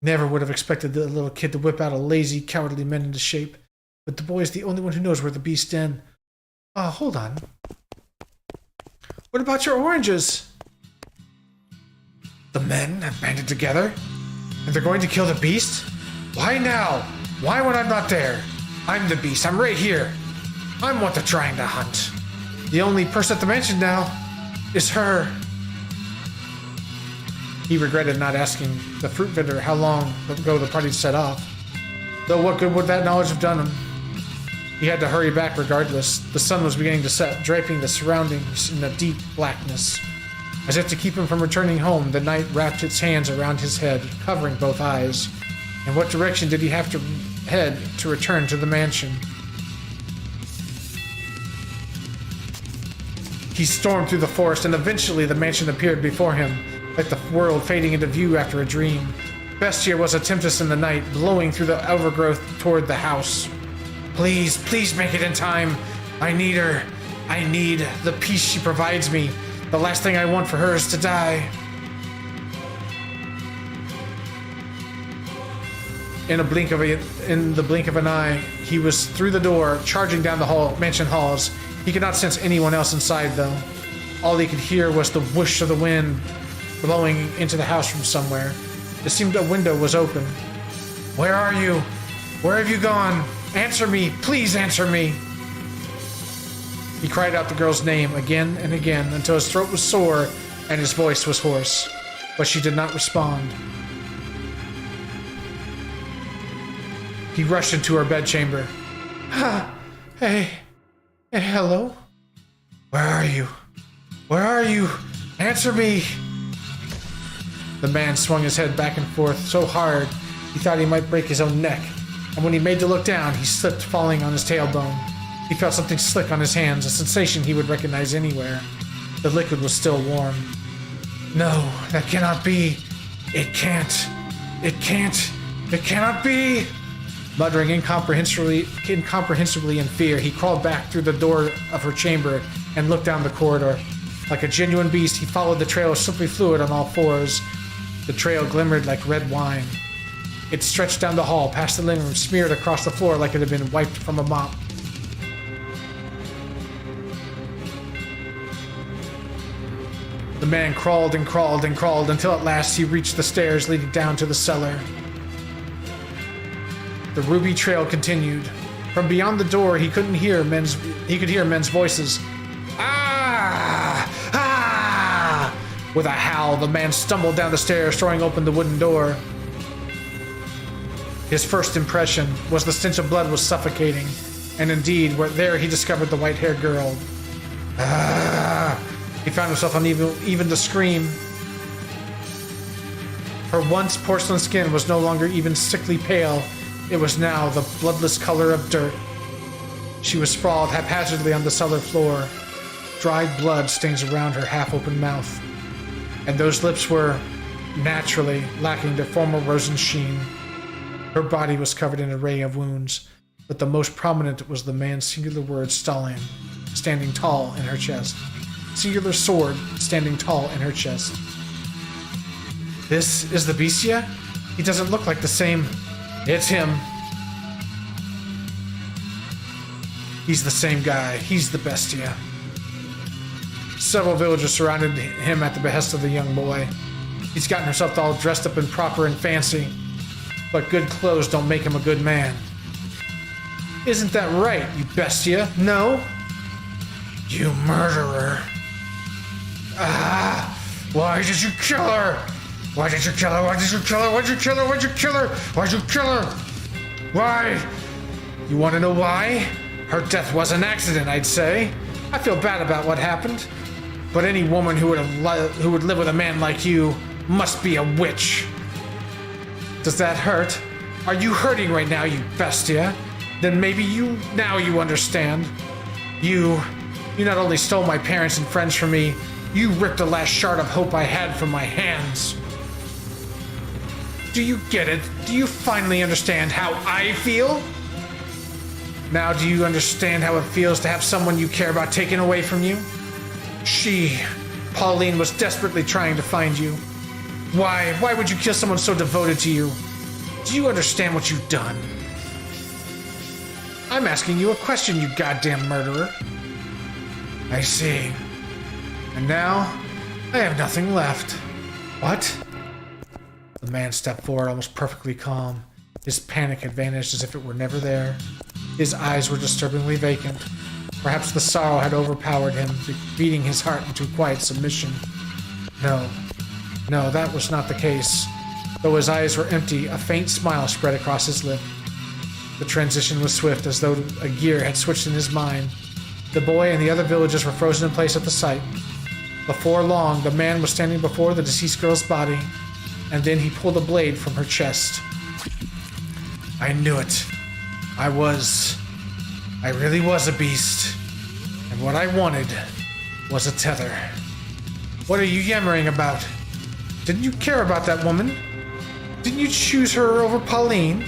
Never would have expected the little kid to whip out a lazy, cowardly men into shape. But the boy is the only one who knows where the beast's den. Hold on. What about your oranges? The men have banded together? And they're going to kill the beast? Why now? Why when I'm not there? I'm the beast. I'm right here. I'm what they're trying to hunt. The only person at the mansion now is her. He regretted not asking the fruit vendor how long ago the party set off. Though what good would that knowledge have done him? He had to hurry back regardless. The sun was beginning to set, draping the surroundings in a deep blackness. As if to keep him from returning home, the night wrapped its hands around his head, covering both eyes. In what direction did he have to head to return to the mansion? He stormed through the forest, and eventually the mansion appeared before him, like the world fading into view after a dream. Bestia was a tempest in the night, blowing through the overgrowth toward the house. Please make it in time. I need her. I need the peace she provides me. The last thing I want for her is to die. In the blink of an eye, he was through the door, charging down the mansion halls. He could not sense anyone else inside, though. All he could hear was the whoosh of the wind blowing into the house from somewhere. It seemed a window was open. Where are you? Where have you gone? Answer me! Please answer me! He cried out the girl's name again and again until his throat was sore and his voice was hoarse. But she did not respond. He rushed into her bedchamber. Hey, hello? Where are you? Where are you? Answer me! The man swung his head back and forth so hard he thought he might break his own neck, and when he made to look down, he slipped, falling on his tailbone. He felt something slick on his hands, a sensation he would recognize anywhere. The liquid was still warm. No, that cannot be. It can't. It can't. It cannot be! Muttering incomprehensibly in fear, he crawled back through the door of her chamber and looked down the corridor. Like a genuine beast, he followed the trail of slippery fluid on all fours. The trail glimmered like red wine. It stretched down the hall, past the living room, smeared across the floor like it had been wiped from a mop. The man crawled and crawled and crawled until at last he reached the stairs leading down to the cellar. The ruby trail continued. From beyond the door, he could hear men's voices. Ah! Ah! With a howl, the man stumbled down the stairs, throwing open the wooden door. His first impression was the stench of blood was suffocating, and indeed, there he discovered the white-haired girl. Ah! He found himself unable even to scream. Her once porcelain skin was no longer even sickly pale. It was now the bloodless color of dirt. She was sprawled haphazardly on the cellar floor. Dried blood stains around her half-open mouth. And those lips were, naturally, lacking their former rosy sheen. Her body was covered in an array of wounds, but the most prominent was the man's singular word Stalin, standing tall in her chest. Singular sword standing tall in her chest. This is the Bestia? He doesn't look like the same. It's him. He's the same guy. He's the Bestia. Several villagers surrounded him at the behest of the young boy. He's gotten himself all dressed up and proper and fancy, but good clothes don't make him a good man. Isn't that right, you Bestia? No? You murderer. Why did you kill her? Why did you kill her? Why did you kill her? Why'd you kill her? Why'd you kill her? Why'd you kill her? Why? You want to know why? Her death was an accident, I'd say. I feel bad about what happened. But any woman who would live with a man like you must be a witch. Does that hurt? Are you hurting right now, you Bestia? Then maybe you understand. You not only stole my parents and friends from me, you ripped the last shard of hope I had from my hands. Do you get it? Do you finally understand how I feel? Now do you understand how it feels to have someone you care about taken away from you? Pauline, was desperately trying to find you. Why would you kill someone so devoted to you? Do you understand what you've done? I'm asking you a question, you goddamn murderer. I see. And now, I have nothing left. What? The man stepped forward almost perfectly calm. His panic had vanished as if it were never there. His eyes were disturbingly vacant. Perhaps the sorrow had overpowered him, beating his heart into quiet submission. No, that was not the case. Though his eyes were empty, a faint smile spread across his lip. The transition was swift, as though a gear had switched in his mind. The boy and the other villagers were frozen in place at the sight. Before long, the man was standing before the deceased girl's body, and then he pulled a blade from her chest. I knew it. I really was a beast. And what I wanted was a tether. What are you yammering about? Didn't you care about that woman? Didn't you choose her over Pauline?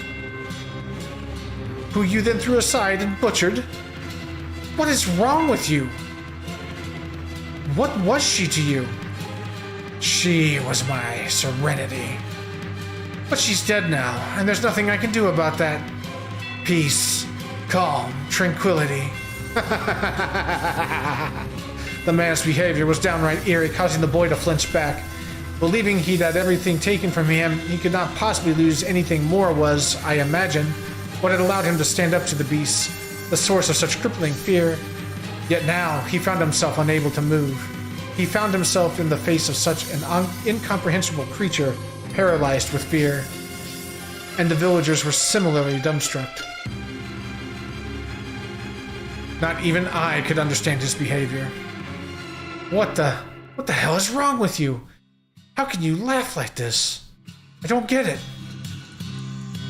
Who you then threw aside and butchered? What is wrong with you? What was she to you? She was my serenity. But she's dead now, and there's nothing I can do about that. Peace, calm, tranquility. The man's behavior was downright eerie, causing the boy to flinch back. Believing he'd had everything taken from him, he could not possibly lose anything more was, I imagine, what had allowed him to stand up to the beast, the source of such crippling fear. Yet now, he found himself unable to move. He found himself in the face of such an incomprehensible creature, paralyzed with fear. And the villagers were similarly dumbstruck. Not even I could understand his behavior. What the hell is wrong with you? How can you laugh like this? I don't get it.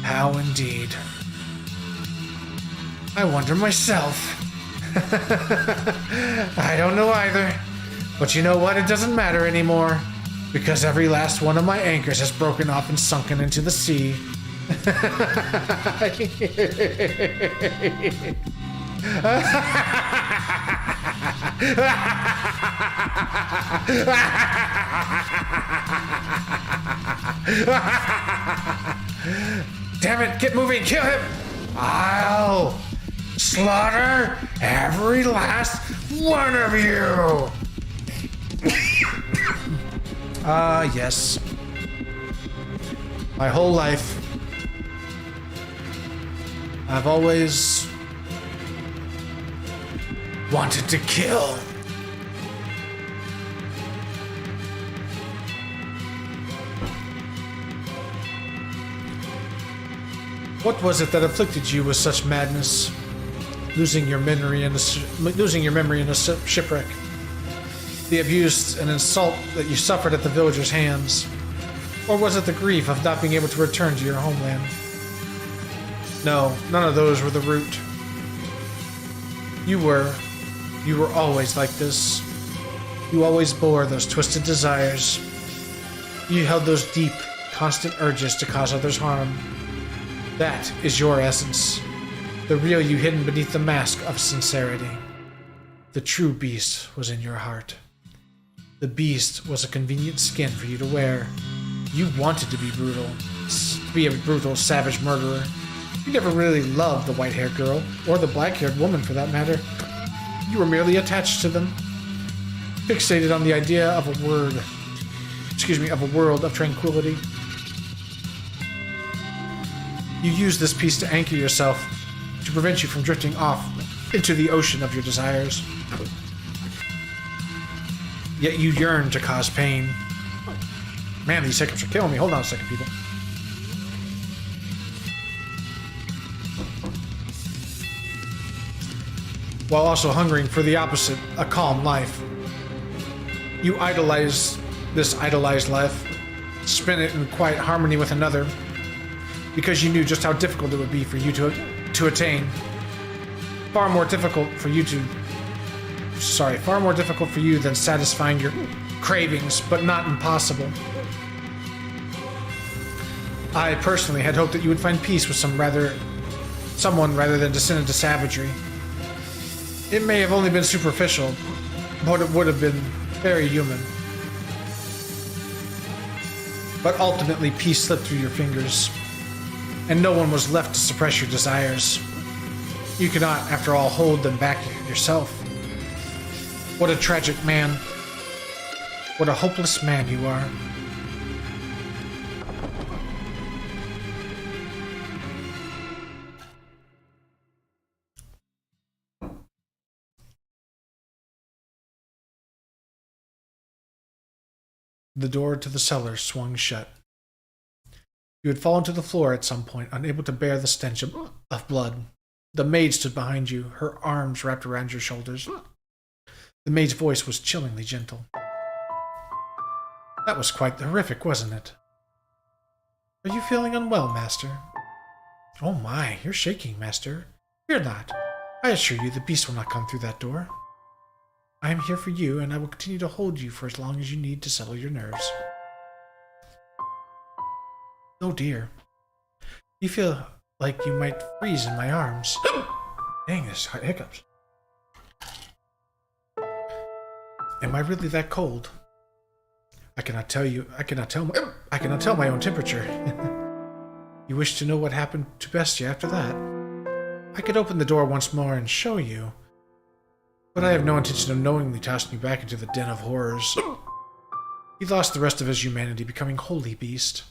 How indeed. I wonder myself. I don't know either. But you know what? It doesn't matter anymore. Because every last one of my anchors has broken off and sunken into the sea. Damn it, get moving, kill him! I'll slaughter every last one of you! Yes. My whole life, I've always wanted to kill. What was it that afflicted you with such madness? Losing your memory in a shipwreck. The abuse and insult that you suffered at the villagers' hands? Or was it the grief of not being able to return to your homeland? No, none of those were the root. You were always like this. You always bore those twisted desires. You held those deep, constant urges to cause others harm. That is your essence. The real you hidden beneath the mask of sincerity. The true beast was in your heart. The beast was a convenient skin for you to wear. You wanted to be brutal, to be a brutal, savage murderer. You never really loved the white-haired girl, or the black-haired woman for that matter. You were merely attached to them, fixated on the idea of a world of tranquility. You used this piece to anchor yourself, to prevent you from drifting off into the ocean of your desires. Yet you yearn to cause pain. Man, these hiccups are killing me. Hold on a second, people. While also hungering for the opposite, a calm life. You idolize this idolized life, spin it in quiet harmony with another, because you knew just how difficult it would be for you to attain. Far more difficult for you than satisfying your cravings, but not impossible. I personally had hoped that you would find peace with someone rather than descend into savagery. It may have only been superficial, but it would have been very human. But ultimately, peace slipped through your fingers, and no one was left to suppress your desires. You cannot, after all, hold them back yourself. What a tragic man. What a hopeless man you are. The door to the cellar swung shut. You had fallen to the floor at some point, unable to bear the stench of blood. The maid stood behind you, her arms wrapped around your shoulders. The maid's voice was chillingly gentle. That was quite horrific, wasn't it? Are you feeling unwell, Master? Oh my, you're shaking, Master. Fear not. I assure you the beast will not come through that door. I am here for you, and I will continue to hold you for as long as you need to settle your nerves. Oh dear. You feel like you might freeze in my arms. Dang, this hiccups. Am I really that cold? I cannot tell my own temperature. You wish to know what happened to Bestia after that? I could open the door once more and show you. But I have no intention of knowingly tossing you back into the den of horrors. He lost the rest of his humanity, becoming wholly beast.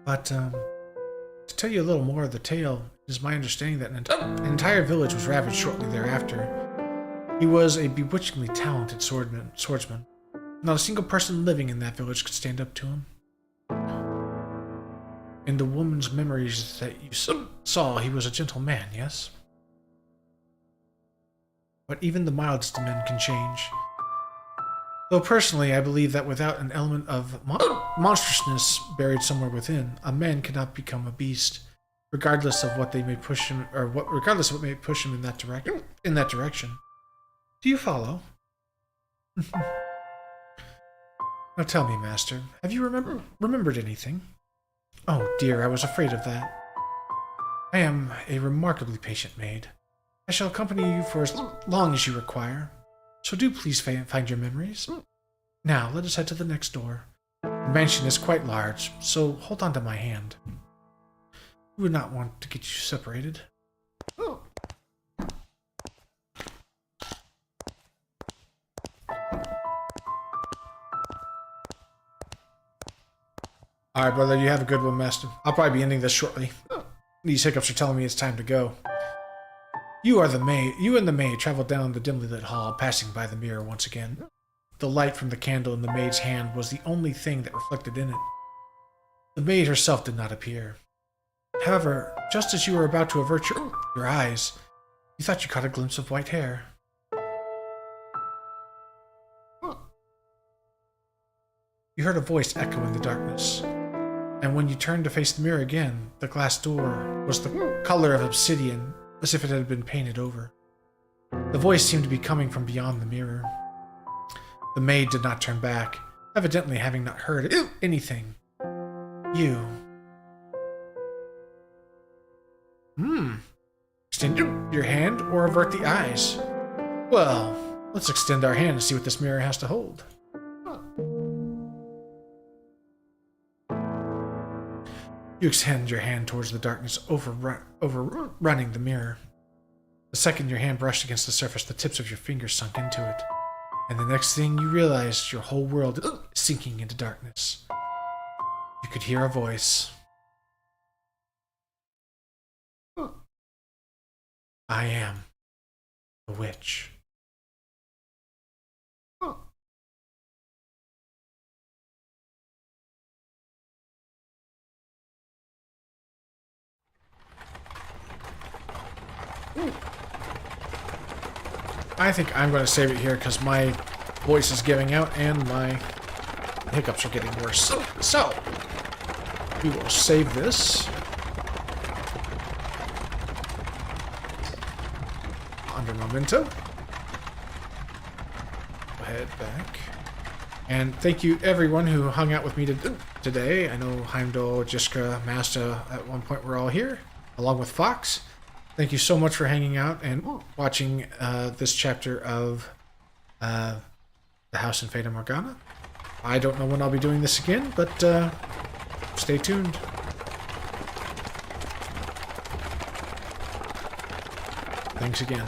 But, to tell you a little more of the tale, it is my understanding that an entire village was ravaged shortly thereafter. He was a bewitchingly talented swordsman. Not a single person living in that village could stand up to him. In the woman's memories that you saw, he was a gentle man, yes? But even the mildest of men can change. Though personally, I believe that without an element of monstrousness buried somewhere within, a man cannot become a beast, regardless of what may push him in that direction. Do you follow? Now tell me, Master, have you remembered anything? Oh dear, I was afraid of that. I am a remarkably patient maid. I shall accompany you for as long as you require, so do please find your memories. Now, let us head to the next door. The mansion is quite large, so hold on to my hand. We would not want to get you separated. Alright, brother, you have a good one, Master. I'll probably be ending this shortly. These hiccups are telling me it's time to go. You and the maid traveled down the dimly lit hall, passing by the mirror once again. The light from the candle in the maid's hand was the only thing that reflected in it. The maid herself did not appear. However, just as you were about to avert your eyes, you thought you caught a glimpse of white hair. You heard a voice echo in the darkness. And when you turned to face the mirror again, the glass door was the color of obsidian, as if it had been painted over. The voice seemed to be coming from beyond the mirror. The maid did not turn back, evidently having not heard anything. You. Extend your hand or avert the eyes. Well, let's extend our hand and see what this mirror has to hold. You extend your hand towards the darkness, overrunning the mirror. The second your hand brushed against the surface, the tips of your fingers sunk into it. And the next thing you realized, your whole world is sinking into darkness. You could hear a voice. I am the witch. I think I'm going to save it here because my voice is giving out and my hiccups are getting worse. So we will save this. Under Memento. Go ahead back. And thank you everyone who hung out with me today. I know Heimdall, Jiskra, Masta at one point were all here, along with Fox. Thank you so much for hanging out and watching this chapter of The House in Fata Morgana. I don't know when I'll be doing this again, but stay tuned. Thanks again.